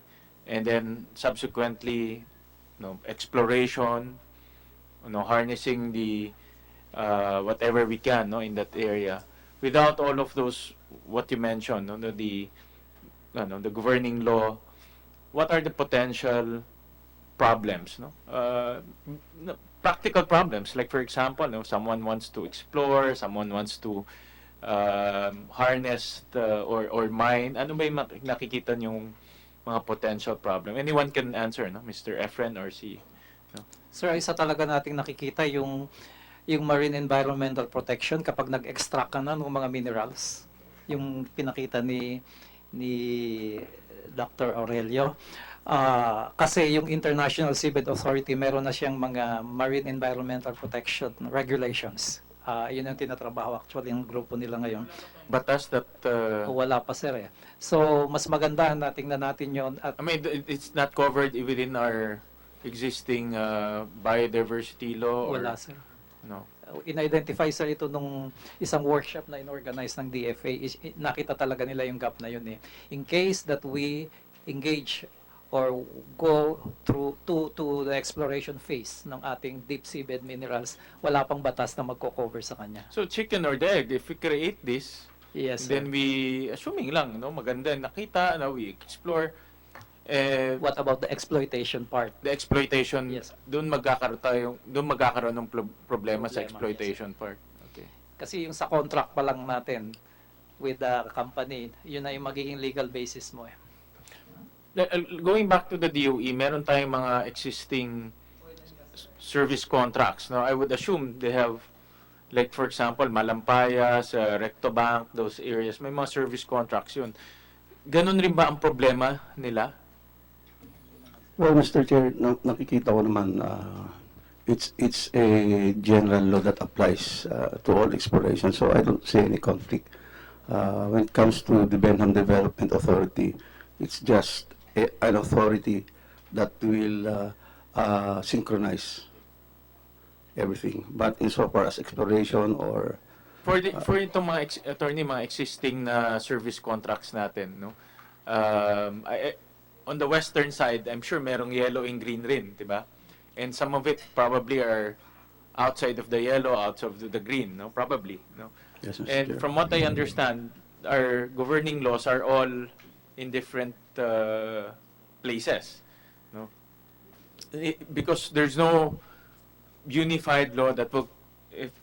and then subsequently, exploration, harnessing the whatever we can, in that area, without all of those what you mentioned, the governing law. What are the potential problems, practical problems? Like for example, someone wants to explore, someone wants to harness or mine. Ano ba yung nakikita yung mga potential problem? Anyone can answer, Mr. Efren or si Sir, isa talaga nating nakikita yung marine environmental protection kapag nag-extract ka na ng mga minerals. Yung pinakita ni Dr. Aurelio. Kasi yung International Seabed Authority, meron na siyang mga marine environmental protection regulations. Yun ang tinatrabaho actually yung grupo nila ngayon. batas that Wala pa sir eh. So, mas maganda na tingnan natin yon at I mean, it's not covered within our existing biodiversity law? Or, wala sir. no? In-identify sir ito nung isang workshop na in-organize ng DFA. Nakita talaga nila yung gap na yun eh. In case that we engage or go through to the exploration phase ng ating deep seabed minerals, wala pang batas na magko-cover sa kanya. So, chicken or the egg, if we create this, Yes, then we, assuming lang, maganda nakita, we explore, What about the exploitation part? the exploitation, Yes. doon magkakaroon ng problema sa exploitation part. Okay. Kasi yung sa contract pa lang natin with the company, yun na yung magiging legal basis mo eh. Going back to the DOE, meron tayong mga existing service contracts. Now, I would assume they have, like for example, Malampayas, Rectobank, those areas, may mga service contracts yun. Ganun rin ba ang problema nila? Well, Mr. Chair, nakikita ko naman it's a general law that applies to all exploration, so I don't see any conflict. When it comes to the Behnham Development Authority, it's just an authority that will synchronize everything. But insofar as exploration or For itong mga attorney, mga existing na service contracts natin, on the western side, I'm sure merong yellow and green rin, di ba? And some of it probably are outside of the yellow, outside of the green, probably, Yes, Mr. And Chair. from what I understand, our governing laws are all in different places, because there's no unified law that will,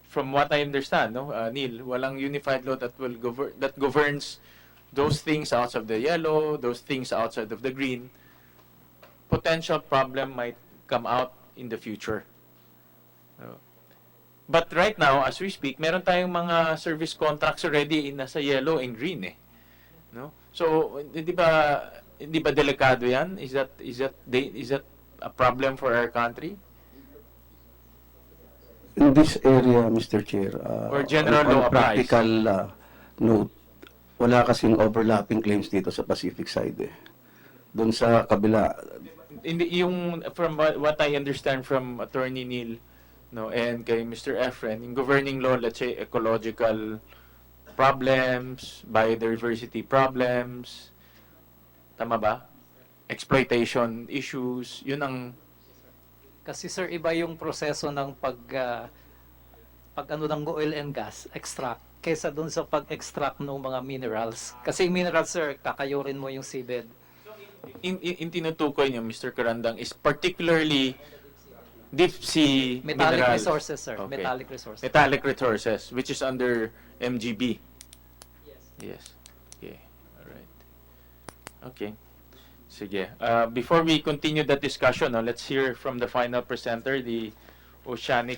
from what I understand, Neil, walang unified law that will governs those things outside of the yellow, those things outside of the green. Potential problem might come out in the future. But right now, as we speak, meron tayong mga service contracts already nasa yellow and green eh. So, hindi ba delikado 'yan? Is that a problem for our country? In this area, Mr. Chair, Or general law on applies? practical note, wala kasing overlapping claims dito sa Pacific side eh. Doon sa kabila, Yung from what I understand from Attorney Neil, no, and kay Mr. Efren, yung governing law, let's say ecological problems, biodiversity problems, tama ba? Exploitation issues, yun ang Kasi sir, iba yung proseso ng pag ano ng oil and gas, extract, kaysa dun sa pag-extract ng mga minerals. Kasi yung minerals, sir, kakayurin mo yung seabed. in tinutukoy niyo, Mr. Karandang, is particularly deep sea Metallic minerals. resources, sir. Okay. Metallic resources. Metallic resources, which is under MGB. Yes. Okay. All right. Okay. Sige. Before we continue that discussion, let's hear from the final presenter, the Oceana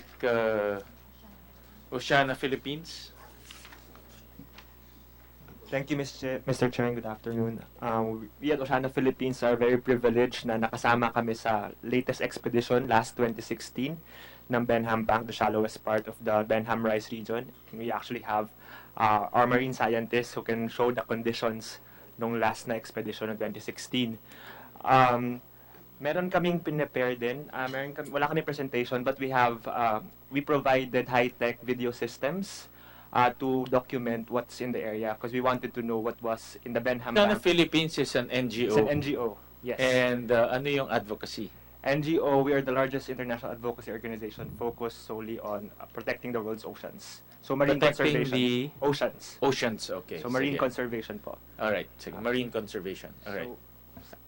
Philippines. Thank you, Mr. Chair, and good afternoon. We at Oceana Philippines are very privileged na nakasama kami sa latest expedition last 2016 ng Behnham Bank, the shallowest part of the Behnham Rise region. And we actually have our marine scientists who can show the conditions nung last na expedition ng 2016. Meron kaming prepare din. Wala kami presentation, but we provided high-tech video systems to document what's in the area because we wanted to know what was in the Behnam Oceana Bank. Philippines is an NGO. It's an NGO, yes. And ano yung advocacy? NGO, we are the largest international advocacy organization focused solely on protecting the world's oceans. So marine Protecting conservation. the Oceans. Oceans, okay. So marine Sige. conservation po. Alright, sige. Marine conservation. Alright. So,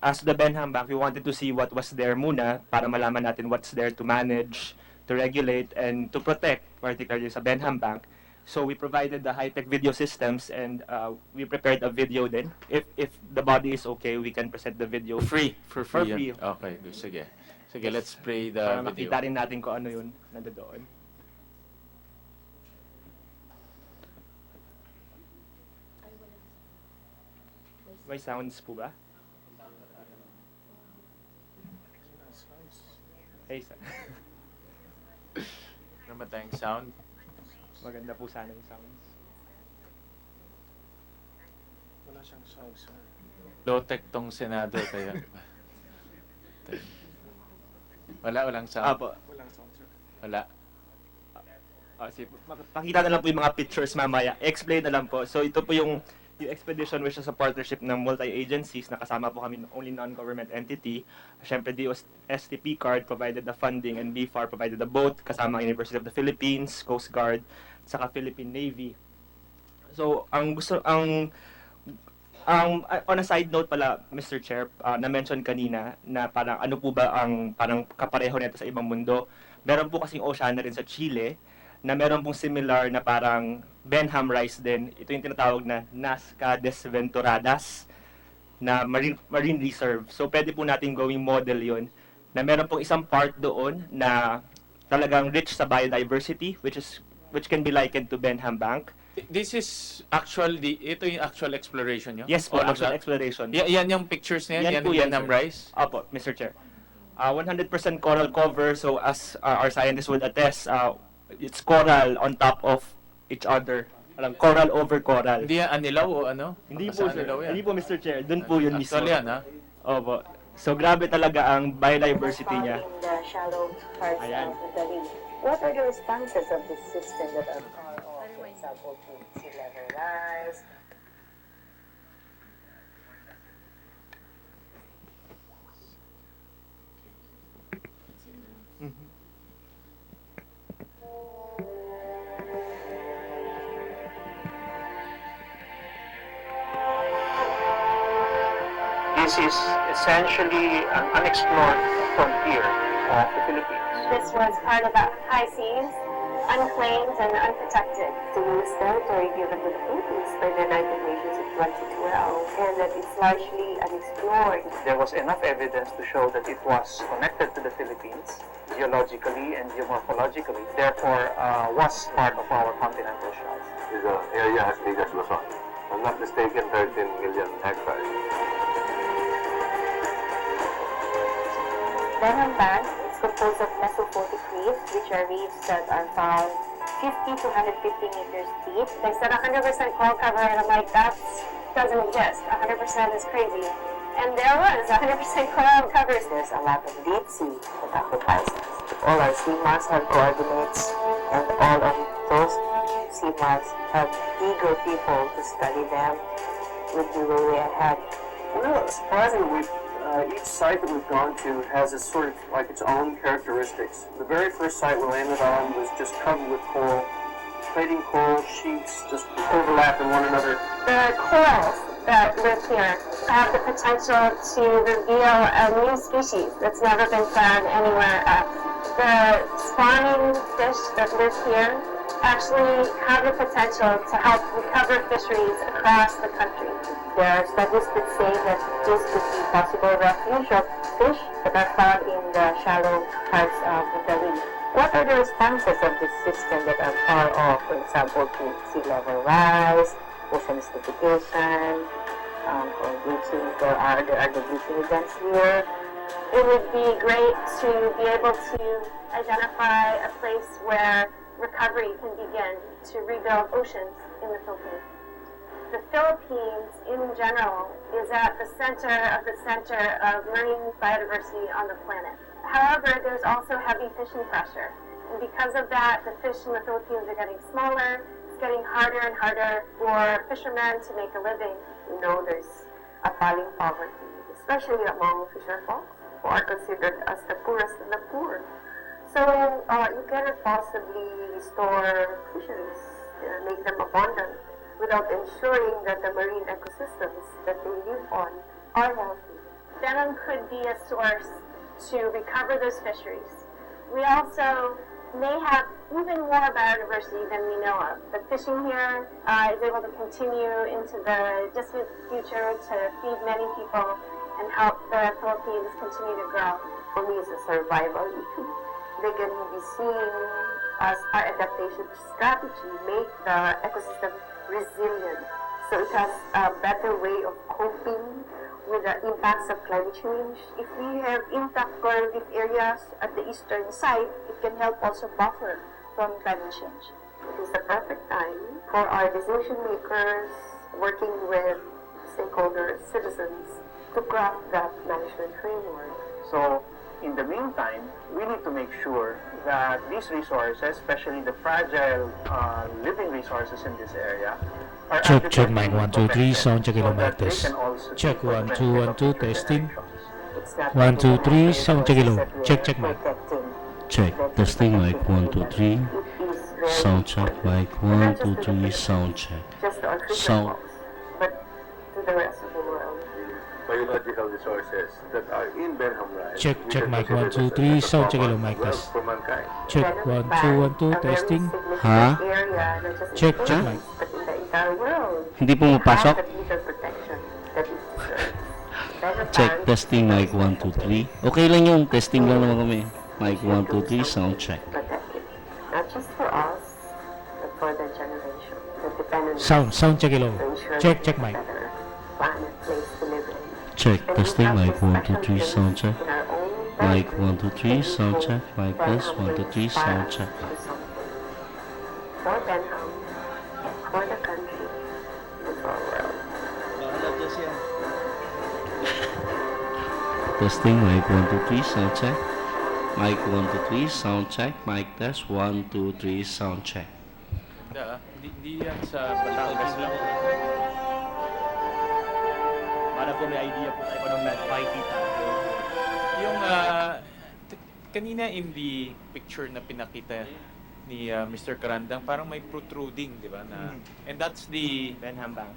as the Behnam Bank, we wanted to see what was there muna para malaman natin what's there to manage, to regulate, and to protect, particularly sa Behnam Bank. So we provided the high-tech video systems and we prepared a video din. If the body is okay, we can present the video. For free. free. Okay, sige. Sige, let's play the Para video. makita rin natin kung ano yun nandoon. May sounds po ba? Hey, Naman tayong sound. maganda po sana yung sounds. Wala siyang sound, sir. Low-tech tong Senado, kaya... Walang sound. Apo. Walang sound, sir. Wala. Pakita na lang po yung mga pictures mamaya. Explain na lang po. So ito po yung expedition which is a partnership ng multi-agencies. Nakasama po kami ng only non-government entity. Siyempre, DOST card provided the funding and BFAR provided the boat kasama ang University of the Philippines, Coast Guard, saka Philippine Navy. So, on a side note pala, Mr. Chair, na-mention kanina na parang ano po ba ang parang kapareho nito sa ibang mundo. Meron po kasing Oceana rin sa Chile na meron pong similar na parang Behnam Rise din. Ito yung tinatawag na Nazca Desventuradas na marine reserve. So pwede po natin gawing model yon na meron pong isang part doon na talagang rich sa biodiversity which can be likened to Behnam Bank. This is ito yung actual exploration nyo? Yes po, All of actual that? exploration. Yan yung pictures niya? Yan yung Behnam sir. Rise? Opo, Mr. Chair. 100% coral cover, so as our scientists would attest, it's coral on top of each other. Coral over coral. Hindi yan anilaw o ano? Hindi Baka po, sa sir. anilaw yan. Hindi po, Mr. Chair. Doon po yun mismo. Actually yan, ha? Opo. So, grabe talaga ang biodiversity niya. In the shallow parts Ayan. of the reef. What are the responses of this system that are off, for example, to sea level rise? This is essentially an unexplored frontier of the Philippines. This was part of the high seas, unclaimed and unprotected. The U.S. territory given to the Philippines by the United Nations in 2012, and that it's largely unexplored. There was enough evidence to show that it was connected to the Philippines geologically and geomorphologically, therefore was part of our continental shelf. Is an area as big as Luzon. I'm not mistaken, 13 million hectares. Behnham Bank is composed of mesophotic reefs, which are reefs that are found 50 to 150 meters deep. They said 100% coral cover, and I'm like, that doesn't exist. 100% is crazy. And there was 100% coral covers. There's a lot of deep sea that occupies us. All our sea mass have coordinates, and all of those sea mass have eager people to study them. Would be way ahead. Well, surprisingly, each site that we've gone to has a sort of like its own characteristics. The very first site we landed on was just covered with coral, plating coral sheets just overlapping one another. The corals that live here have the potential to reveal a new species that's never been found anywhere else. The spawning fish that live here actually have the potential to help recover fisheries across the country. There are studies that say that this could be possible refuge of fish that are found in the shallow parts of the reef. What are the responses of this system that are far off, for example, to sea level rise, ocean acidification, or bleaching? There are the bleaching events here. It would be great to be able to identify a place where recovery can begin to rebuild oceans in the Philippines. The Philippines, in general, is at the center of marine biodiversity on the planet. However, there's also heavy fishing pressure. And because of that, the fish in the Philippines are getting smaller. It's getting harder and harder for fishermen to make a living. You know, there's appalling poverty, especially among fisher folks who are considered as the poorest of the poor. So you cannot possibly restore fisheries and make them abundant without ensuring that the marine ecosystems that they live on are healthy. Behnham could be a source to recover those fisheries. We also may have even more biodiversity than we know of. The fishing here is able to continue into the distant future to feed many people and help the Philippines continue to grow. For me, it's a survival issue. They can be seen as our adaptation strategy, make the ecosystem resilient. So it has a better way of coping with the impacts of climate change. If we have intact coral reef areas at the eastern side, it can help also buffer from climate change. It is the perfect time for our decision makers working with stakeholders, citizens, to craft that management framework. So, in the meantime, we need to make sure that these resources, especially the fragile living resources in this area, are Check mic 1 2 3 sound check hello mic test. Check 1 2 1 2 testing. 1 2 3 sound check hello. Check mic. Check testing mic 1 2 3 sound check mic 1 2 3 sound check. Sound. But to the rest of the world. Biological resources that are in Behnham Rise. Check mic 1 2 3 sound check hello mic test. Check 1 2 1 2 testing. Ha? Check mic. Hindi pumapasok? Check testing mic 1 2 3. Okay lang yung testing lang naman kami. Mic 1 2 3 sound check. Not just for us, but for the generation that depend on Sound check hello. Check mic. planet place to live in. Check testing mic 1 2 3 sound check. Mic 1 2 3 sound check. Mic test 1 2 3 sound check. For Behnham, for the country, and for our world. Testing mic 1 2 3 sound check. Mic 1 2 3 sound check. Mic test 1 2 3 sound check. Hindi yan sa Batangas lang. Para po may idea po tayo kung nakikita. Yung kanina in the picture na pinakita ni Mr. Karandang, parang may protruding, di ba? And that's the Behnham Bank.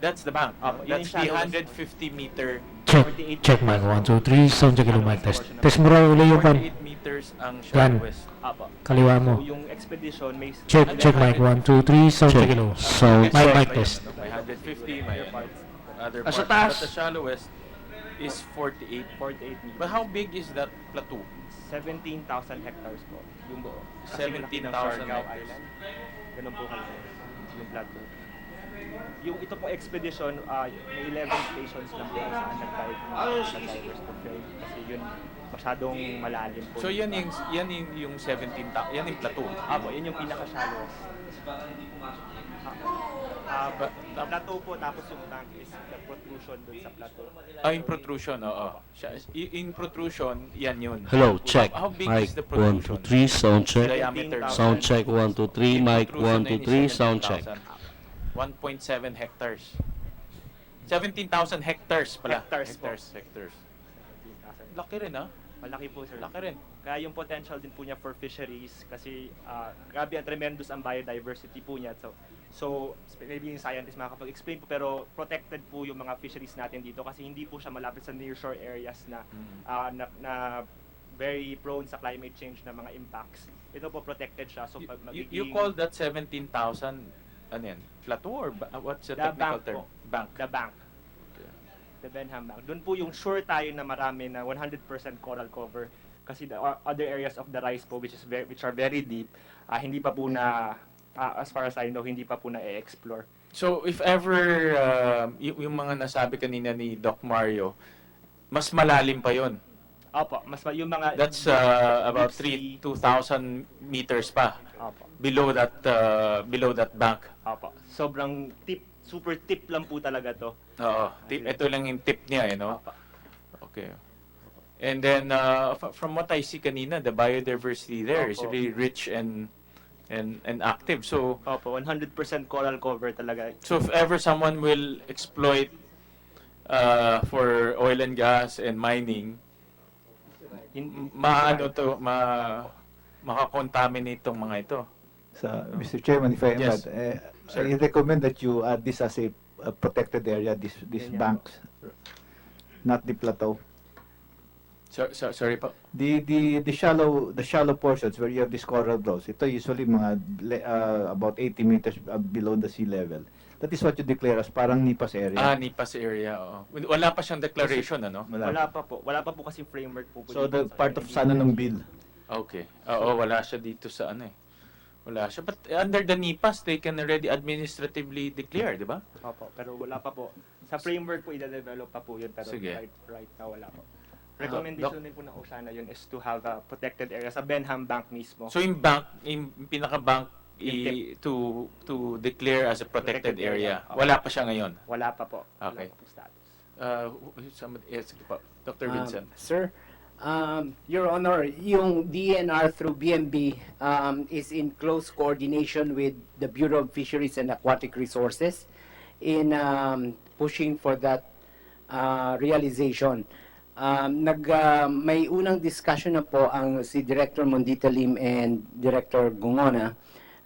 That's the bank. That's the 150 meter. Check mic 1 2 3 sound check hello mic test. Test mo raw ulit yung 48 meters ang shallowest. Kaliwa mo. So, yung expedition may Check mic 1 2 3 sound check hello. Mic test. May 150, may other Sa parts. taas. But the shallowest is 48 meters. But how big is that plateau? 17,000 hectares po. Yung buo. 17,000 Siargao hectares. Island. Ganun po kalaki yung plateau. Yung ito pong expedition, may 11 stations lang po saan nag-dive mga divers to film kasi yun masyadong malalim po. So yan yung 17 yan yung platoon. Apo, yun yung pinaka-shallowest. Plateau po, tapos yung tank is the protrusion dun sa plateau. Yung protrusion, oo. In protrusion, yan yun. Hello, check. How big Mic is the 1, 2, protrusion? 3, sound check. Diameter. Sound check 1, 2, 3, mic 1, 2, 3, sound check. 1.7 hectares. 17,000 hectares pala. Hectares po. Hectares. Laki rin, ha? Malaki po, sir. Laki rin. Kaya yung potential din po niya for fisheries kasi grabe at tremendous ang biodiversity po niya. So maybe yung scientist makakapag-explain po pero protected po yung mga fisheries natin dito kasi hindi po siya malapit sa nearshore areas na very prone sa climate change na mga impacts. Ito po protected siya. So pag magiging... You call that 17,000 ano yan? Plateau or what's the technical term? Bank. The bank. The Behnham Bank. Doon po yung sure tayo na marami na 100% coral cover kasi the other areas of the rice po which are very deep, hindi pa po na as far as I know, hindi pa po na-explore. So if ever yung mga nasabi kanina ni Doc Mario, mas malalim pa yon. Opo, yung mga that's about 2,000 meters pa. Opo. Below that bank. Opo. Sobrang super tip lang po talaga to. Oo, ito lang yung tip niya, no? Okay. And then from what I see kanina, the biodiversity there is really rich and active. So, opo, 100% coral cover talaga. So if ever someone will exploit for oil and gas and mining, makakontaminate itong mga ito. So, Mr. Chairman, if I may Yes. add, I recommend that you add this as a protected area, these banks, not the plateau. Sorry po. The shallow portions where you have these coral reefs, ito usually mga about 80 meters below the sea level. That is what you declare as parang NIPAS area. NIPAS area, oo. Wala pa siyang declaration, ano? Wala pa po. Wala pa po kasi framework po. So the part of sana ng bill. Okay. Oo, wala siya dito sa ano eh. Wala siya. But under the NIPAS, they can already administratively declare, di ba? Opo, pero wala pa po. Sa framework po, i-develop pa po yun. Pero Sige. right now, wala po. Recommendation din po ng Oceana yun is to have a protected area sa Behnham Bank mismo. So yung bank, yung pinaka-bank to declare as a protected area. Wala pa siya ngayon. Wala pa po. Okay. Wala pa po status. Sige po. Dr. Vincent. Sir, Your Honor, yung DNR through BMB is in close coordination with the Bureau of Fisheries and Aquatic Resources in pushing for that realization. May unang discussion na po ang si Director Mondita Lim and Director Gungona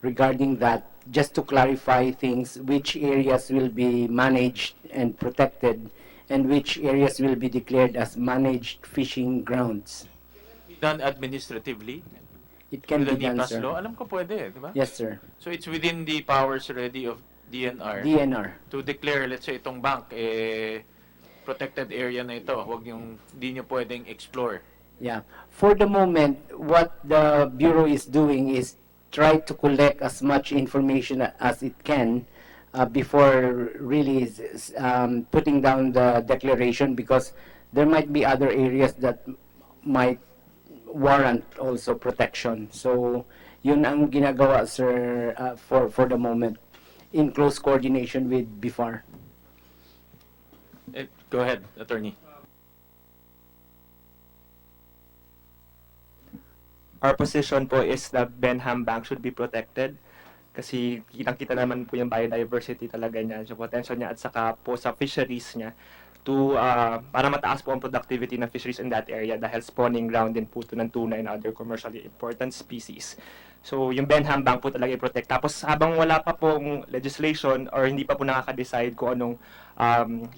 regarding that, just to clarify things, which areas will be managed and protected and which areas will be declared as managed fishing grounds. Done administratively? It can With be the done, NIPAS sir. law? Alam ko pwede, di ba? Yes, sir. So it's within the powers already of DNR. DNR. To declare, let's say, itong bank, protected area na ito. Hindi nyo pwedeng explore. Yeah. For the moment, what the Bureau is doing is try to collect as much information as it can before really putting down the declaration, because there might be other areas that might warrant also protection. So, yun ang ginagawa, sir, for the moment, in close coordination with BIFAR. Go ahead, attorney. Our position po is that Behnham Bank should be protected kasi kitang-kita naman po yung biodiversity talaga niya, yung potential niya at saka po sa fisheries niya to para mataas po ang productivity ng fisheries in that area dahil spawning ground din po ito ng tuna and other commercially important species. So yung Behnham Bank po talaga i-protect. Tapos habang wala pa pong legislation or hindi pa po nakaka-decide kung anong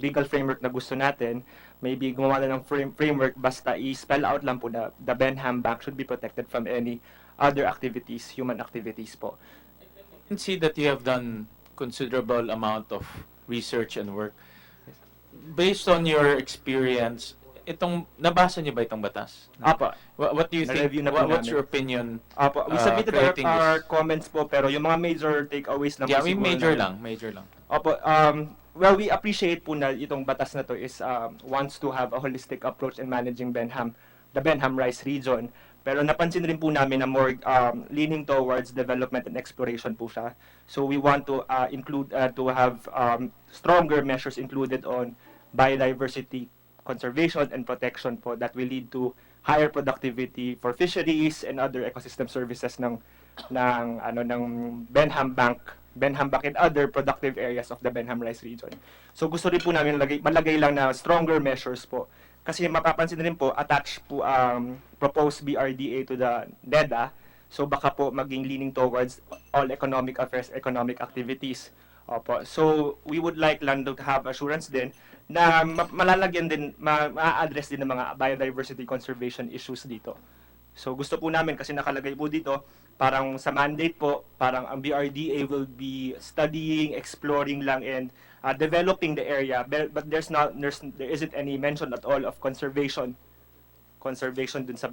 legal framework na gusto natin, maybe gumawa na ng framework basta i-spell out lang po na the Behnham Bank should be protected from any other activities, human activities po. I can see that you have done considerable amount of research and work. Based on your experience itong nabasa niyo ba itong batas? Apo. What do you think? Na-review na po What's namin. your opinion? Apo, we submitted creating our this? comments po, pero yung mga major takeaways lang Yeah, po may siguro major namin. lang, major lang. Opo, well, we appreciate po na itong batas na to is wants to have a holistic approach in managing Behnam, the Behnam Rice region. Pero napansin rin po namin na more leaning towards development and exploration po siya. So we want to include, to have stronger measures included on biodiversity conservation and protection po that will lead to higher productivity for fisheries and other ecosystem services ng Behnam Bank and other productive areas of the Behnam Rice region. So gusto rin po namin malagay lang na stronger measures po. Kasi mapapansin rin po, attached po proposed BRDA to the NEDA. So baka po maging leaning towards all economic affairs, economic activities. Opo. So we would like lang to have assurance din na malalagyan din, ma-address din ng mga biodiversity conservation issues dito. So gusto po namin kasi nakalagay po dito, parang sa mandate po, parang ang BRDA will be studying, exploring lang and developing the area, but there isn't any mention at all of conservation dun sa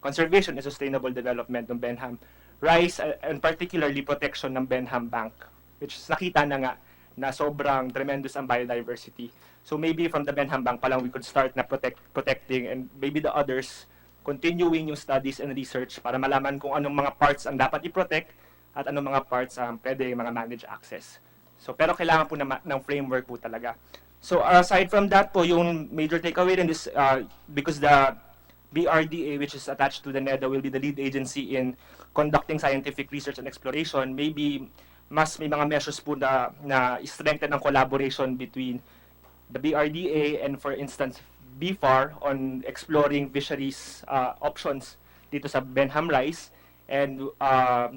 conservation and sustainable development ng Behnam Rice and particularly protection ng Behnam Bank, which nakita na nga na sobrang tremendous ang biodiversity. So maybe from the Behnam Bank pa lang we could start na protecting and maybe the others continuing yung studies and research para malaman kung anong mga parts ang dapat i-protect at anong mga parts ang pwede mga manage access. So pero kailangan po ng framework po talaga. So aside from that po, yung major takeaway in this, because the BRDA, which is attached to the NEDA, will be the lead agency in conducting scientific research and exploration, maybe mas may mga measures po na strengthen ang collaboration between the BRDA and for instance BFAR on exploring fisheries options dito sa Behnam Rice, and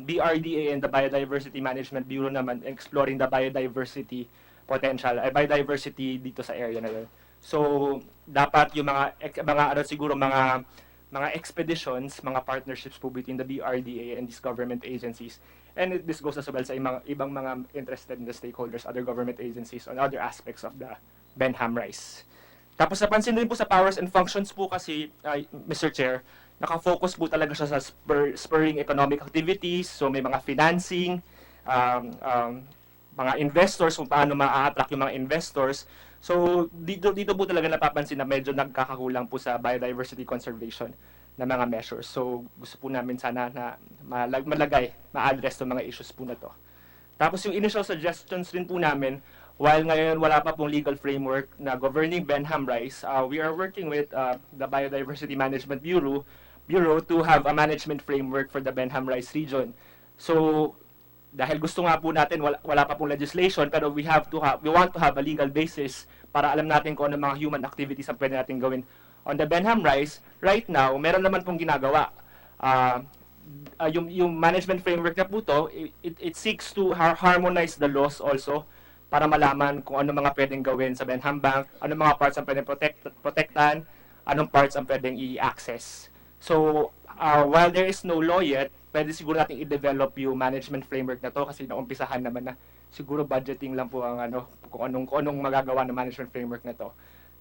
BRDA and the Biodiversity Management Bureau naman exploring the biodiversity potential, biodiversity dito sa area na yun. So dapat yung mga expeditions, mga partnerships po between the BRDA and these government agencies. And this goes as well sa ibang mga interested in the stakeholders, other government agencies on other aspects of the Behnam Rice. Tapos napansin din po sa powers and functions po kasi, Mr. Chair, nakafocus po talaga siya sa spurring economic activities, so may mga financing, mga investors, kung paano ma-attract yung mga investors. So dito po talaga napapansin na medyo nagkakakulang po sa biodiversity conservation na mga measures. So gusto po namin sana na ma-address itong mga issues po na to. Tapos yung initial suggestions rin po namin, while ngayon wala pa pong legal framework na governing Behnam Rice, we are working with the Biodiversity Management Bureau to have a management framework for the Behnam Rice region. So dahil gusto nga po natin, wala pa pong legislation, pero we want to have a legal basis para alam natin kung ano mga human activities ang pwede natin gawin on the Behnam Rice. Right now, meron naman pong ginagawa. Yung management framework na po to, it seeks to harmonize the laws also para malaman kung ano mga pwedeng gawin sa Behnam Bank, ano mga parts ang pwedeng protektan, anong parts ang pwedeng i-access. So, while there is no law yet, pwede siguro natin i-develop yung management framework na to kasi naumpisahan naman na siguro budgeting lang po ang kung anong magagawa ng management framework na to.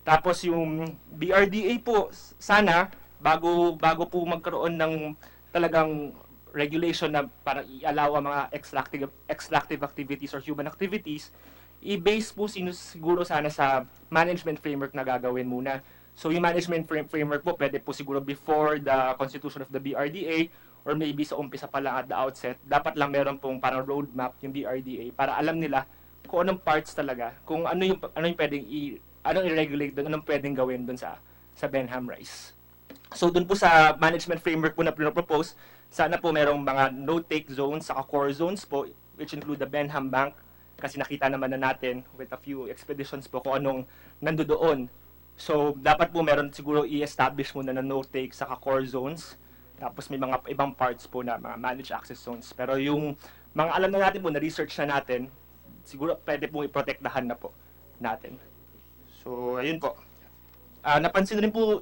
Tapos yung BRDA po, sana bago po magkaroon ng talagang regulation na parang i-allow ang mga extractive activities or human activities, i-base po siguro sana sa management framework na gagawin muna. So yung management framework po pwede po siguro before the constitution of the BRDA or maybe sa umpisa pa lang at the outset. Dapat lang meron pong parang roadmap yung BRDA para alam nila kung anong parts talaga, kung ano yung pwedeng anong i-regulate doon, anong pwedeng gawin doon sa Behnam Rice. So doon po sa management framework po na pinopropose, sana po merong mga no-take zones, saka core zones po, which include the Behnam Bank, kasi nakita naman na natin with a few expeditions po kung anong nandoon. So dapat po meron siguro i-establish muna na no-take, saka core zones, tapos may mga ibang parts po na mga managed access zones. Pero yung mga alam na natin po, na-research na natin, siguro pwede pong i-protektahan na po natin. So ayun po. Napansin rin po,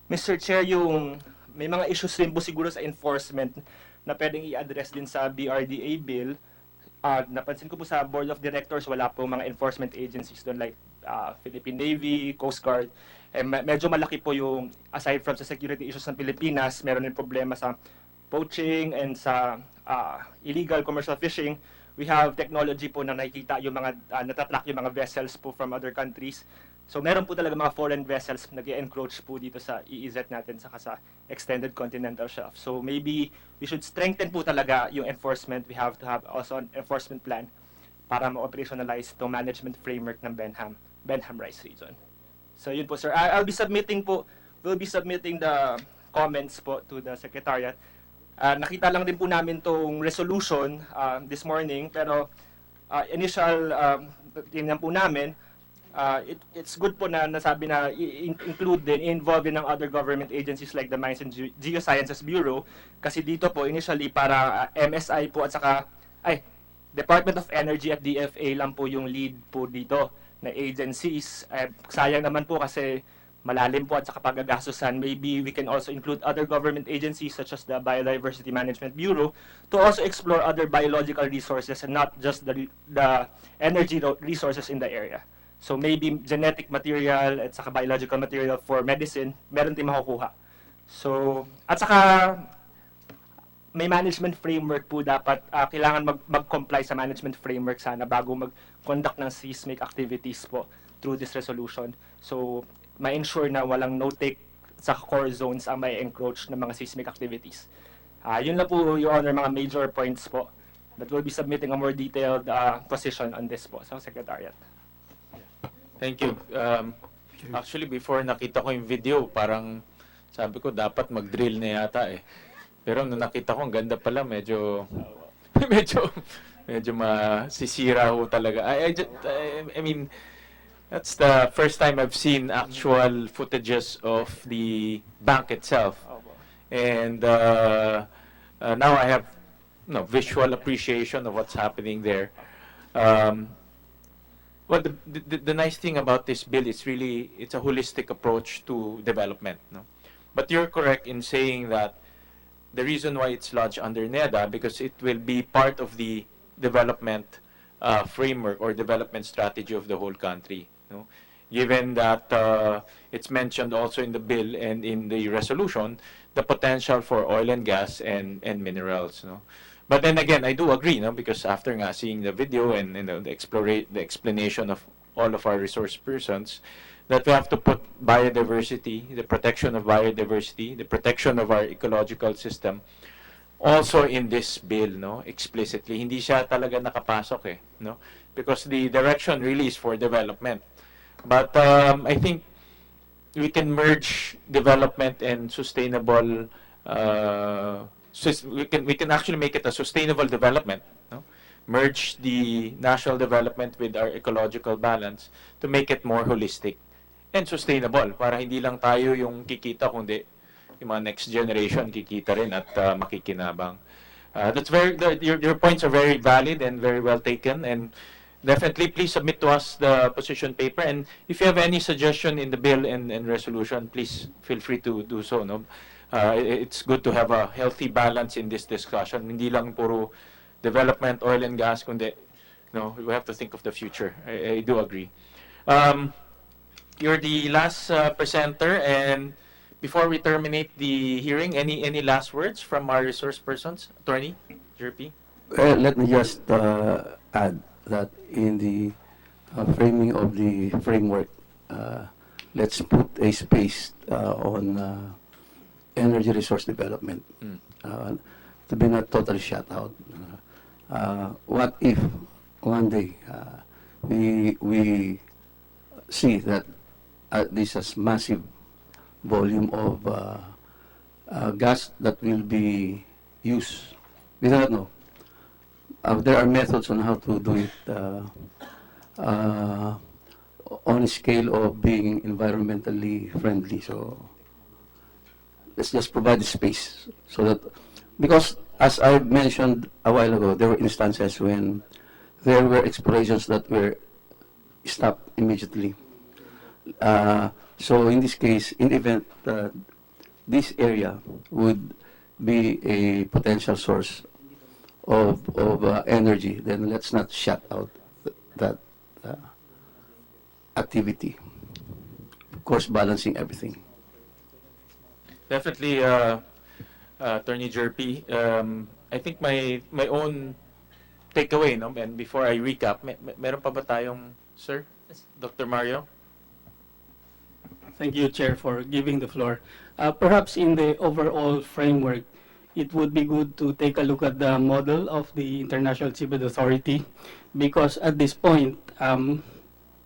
Mr. Chair, yung may mga issues rin po siguro sa enforcement na pwedeng i-address din sa BRDA bill. Napansin ko po sa Board of Directors, wala po mga enforcement agencies doon like Philippine Navy, Coast Guard. Medyo malaki po yung, aside from sa security issues ng Pilipinas, meron din problema sa poaching and sa illegal commercial fishing. We have technology po na nakikita yung mga, natatrack yung mga vessels po from other countries. So meron po talaga mga foreign vessels nag-encroach po dito sa EEZ natin saka sa extended continental shelf. So maybe we should strengthen po talaga yung enforcement. We have to have also an enforcement plan para ma-operationalize itong management framework ng Behnham Rice Region. So yun po sir. We'll be submitting the comments po to the Secretariat. Nakita lang din po namin tong resolution this morning, pero initial tingnan po namin, it's good po na nasabi na include din, involved din ng other government agencies like the Mines and Geosciences Bureau, kasi dito po initially para MSI po at saka Department of Energy at DFA lang po yung lead po dito na agencies. Sayang naman po kasi malalim po at saka paggagastusan. Maybe we can also include other government agencies such as the Biodiversity Management Bureau to also explore other biological resources and not just the energy resources in the area. So maybe genetic material at saka biological material for medicine, meron din makukuha. So, at saka may management framework po dapat, kailangan mag-comply sa management framework sana bago mag-conduct ng seismic activities po through this resolution. So, ma-ensure na walang no-take sa core zones ang may encroach ng mga seismic activities. Yun lang po, Your Honor, mga major points po that we'll be submitting a more detailed position on this po sa Secretariat. Thank you. Actually, before nakita ko yung video, parang sabi ko dapat mag-drill na yata eh. Pero nung nakita ko, ang ganda pala, medyo masisira ho talaga. I mean, that's the first time I've seen actual footages of the bank itself. And now I have visual appreciation of what's happening there. Well, the nice thing about this bill is really, it's a holistic approach to development. No? But you're correct in saying that the reason why it's lodged under NEDA, because it will be part of the development framework or development strategy of the whole country. No? Given that it's mentioned also in the bill and in the resolution, the potential for oil and gas and minerals. No? But then again, I do agree, no? Because after nga seeing the video and the explanation of all of our resource persons, that we have to put biodiversity, the protection of biodiversity, the protection of our ecological system, also in this bill, no, explicitly. Hindi siya talaga nakapasok eh, no, because the direction really is for development. But I think we can merge development and sustainable. We can actually make it a sustainable development. No? Merge the national development with our ecological balance to make it more holistic and sustainable. Para hindi lang tayo yung kikita, kundi yung mga next generation kikita rin at makikinabang. That's your points are very valid and very well taken, and definitely please submit to us the position paper, and if you have any suggestion in the bill and resolution, please feel free to do so. No? It's good to have a healthy balance in this discussion. Hindi lang puro development, oil and gas, kundi no, we have to think of the future. I do agree. You're the last presenter, and before we terminate the hearing, any last words from our resource persons? Attorney Jerpy? Let me just add that in the framing of the framework, let's put a space on energy resource development to be not totally shut out. What if one day we see that this is massive volume of gas that will be used? We don't know. There are methods on how to do it on a scale of being environmentally friendly. So let's just provide the space so that, because as I mentioned a while ago, there were instances when there were explorations that were stopped immediately. So in this case, in the event that this area would be a potential source of energy, then let's not shut out that activity. Of course, balancing everything. Definitely, Attorney Jerpy, I think my own takeaway, no, and before I recap, meron pa ba tayong, sir? Dr. Mario? Thank you, Chair, for giving the floor. Perhaps in the overall framework, it would be good to take a look at the model of the International Seabed Authority, because at this point,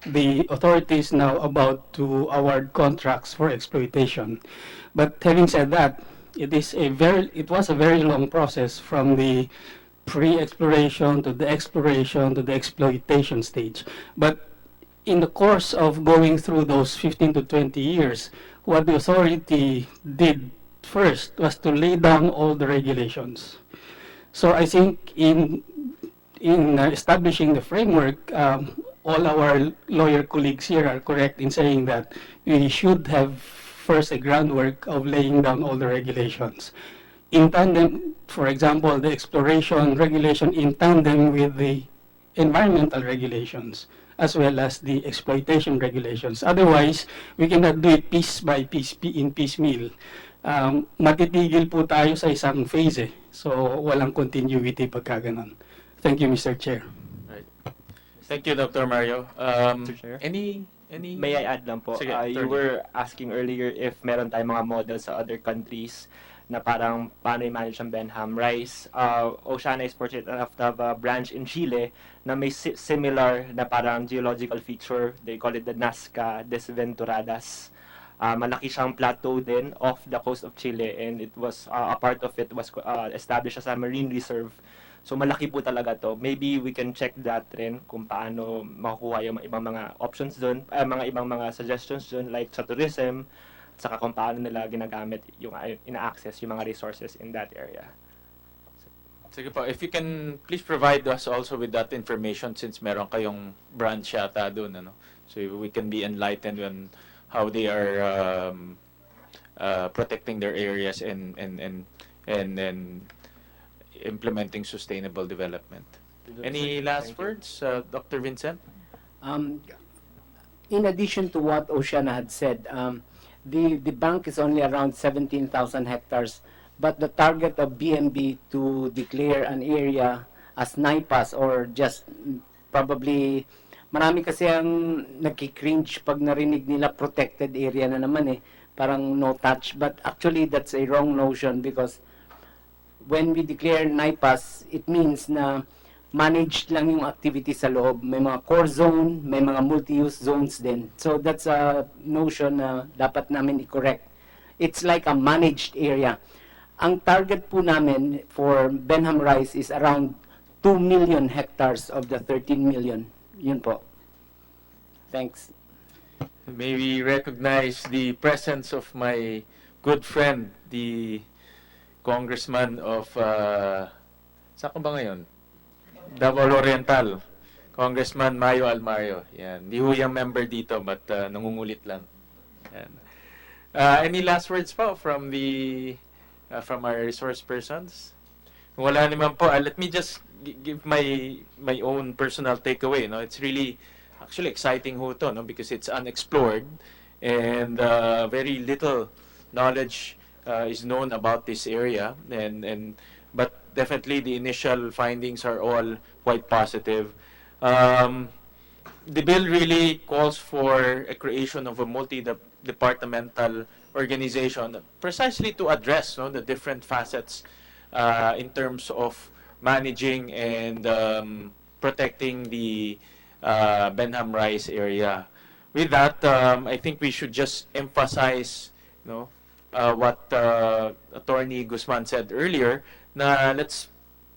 the authority is now about to award contracts for exploitation. But having said that, it was a very long process from the pre-exploration to the exploration to the exploitation stage. But in the course of going through those 15 to 20 years, what the authority did first was to lay down all the regulations. So I think in establishing the framework, all our lawyer colleagues here are correct in saying that we should have first a groundwork of laying down all the regulations. In tandem, for example, the exploration regulation in tandem with the environmental regulations, as well as the exploitation regulations. Otherwise, we cannot do it piece by piece, in piecemeal. Matitigil po tayo sa isang phase So, walang continuity pagka ganon. Thank you, Mr. Chair. Right. Thank you, Dr. Mario. Mr. Chair? Any... May I add lang po? Sige, You were asking earlier if meron tayong mga models sa other countries na parang paano i-manage ang Behnam rice. Oceana is fortunate enough to have a branch in Chile na may similar na parang geological feature. They call it the Nazca Desventuradas. Malaki siyang plateau din off the coast of Chile, and it was a part of it was established as a marine reserve. So malaki po talaga to. Maybe we can check that rin kung paano makukuha yung ibang mga options doon, mga ibang mga suggestions doon like sa tourism, saka kung paano nila ginagamit yung ina-access yung mga resources in that area. Sige po, if you can please provide us also with that information since meron kayong branch yata doon, ano? So we can be enlightened on how they are protecting their areas and implementing sustainable development. Any last words, Dr. Vincent? In addition to what Oceana had said, the bank is only around 17,000 hectares, but the target of BMB to declare an area as NIPAS or just probably, marami kasi ang nagki-cringe pag narinig nila protected area na naman parang no touch, but actually that's a wrong notion because when we declare NIPAS, it means na managed lang yung activity sa loob. May mga core zone, may mga multi-use zones din. So that's a notion na dapat namin i-correct. It's like a managed area. Ang target po namin for Behnham rice is around 2 million hectares of the 13 million. Yun po. Thanks. May we recognize the presence of my good friend, the Congressman of, saan ka ba ngayon? Davao Oriental, Congressman Mayo Almario. Yan. Di ho yung member dito, but nangungulit lang. Yan. Any last words po from the, from our resource persons? Wala naman po. Let me just give my own personal takeaway. No? It's really, actually exciting ho to, no? Because it's unexplored and very little knowledge is known about this area, but definitely the initial findings are all quite positive. The bill really calls for a creation of a multi-departmental organization precisely to address the different facets in terms of managing and protecting the Behnam rice area. With that, I think we should just emphasize, what Attorney Guzman said earlier, na let's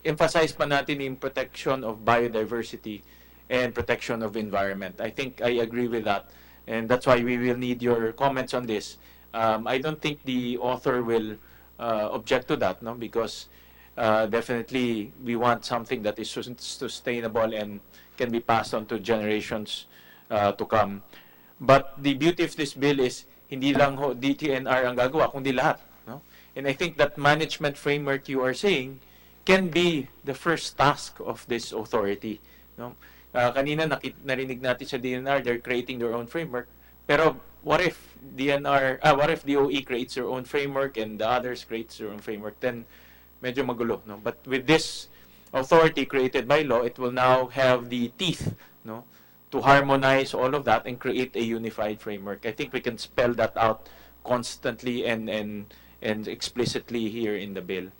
emphasize pa natin yung protection of biodiversity and protection of environment. I think I agree with that, and that's why we will need your comments on this. I don't think the author will object to that, because definitely we want something that is sustainable and can be passed on to generations to come. But the beauty of this bill is hindi lang DTNR ang gagawa, kundi lahat. No? And I think that management framework you are saying can be the first task of this authority. No? Kanina narinig natin sa DNR, they're creating their own framework. Pero what if what if DOE creates their own framework and the others creates their own framework? Then medyo magulo, no? But with this authority created by law, it will now have the teeth, no, to harmonize all of that and create a unified framework. I think we can spell that out constantly and explicitly here in the bill.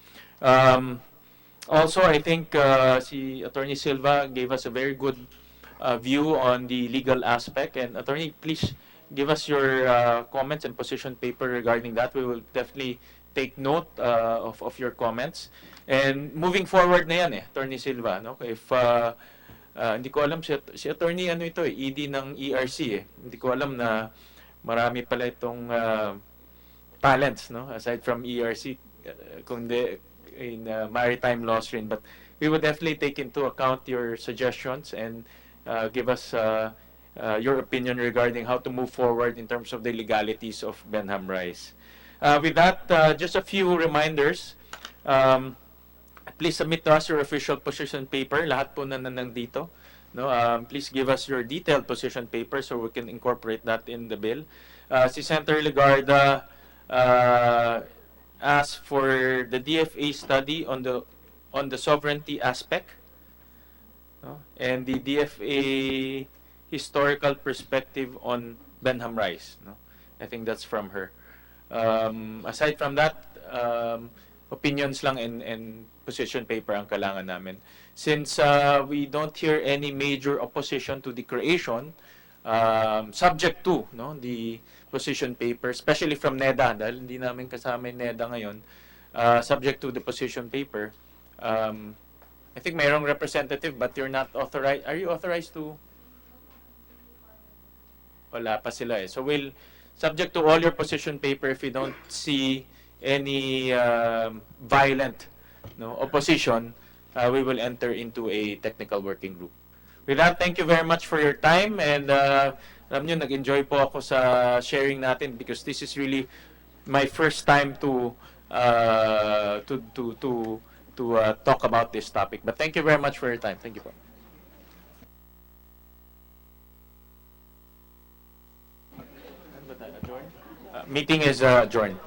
Also, I think si Attorney Silva gave us a very good view on the legal aspect. And Attorney, please give us your comments and position paper regarding that. We will definitely take note of your comments. And moving forward na yan Attorney Silva, no? If hindi ko alam si Attorney ano ito ED ng ERC Hindi ko alam na marami pala itong talents, no? Aside from ERC, kundi in maritime laws rin. But we will definitely take into account your suggestions and give us your opinion regarding how to move forward in terms of the legalities of Behnham Rice. With that, just a few reminders. Please submit to us your official position paper. Lahat po na nandito. No, please give us your detailed position paper so we can incorporate that in the bill. Si Senator Legarda asked for the DFA study on the sovereignty aspect, no? And the DFA historical perspective on Behnham Rice. No? I think that's from her. Aside from that, opinions lang and position paper ang kailangan namin. Since we don't hear any major opposition to the creation, subject to the position paper, especially from NEDA, dahil hindi namin kasama yung NEDA ngayon, subject to the position paper. I think mayroong representative but you're not authorized. Are you authorized to? Wala pa sila So we'll, subject to all your position paper, if you don't see any violent opposition, we will enter into a technical working group. With that, thank you very much for your time, and alam nyo, nag-enjoy po ako sa sharing natin because this is really my first time to talk about this topic. But thank you very much for your time. Thank you po. Meeting is adjourned.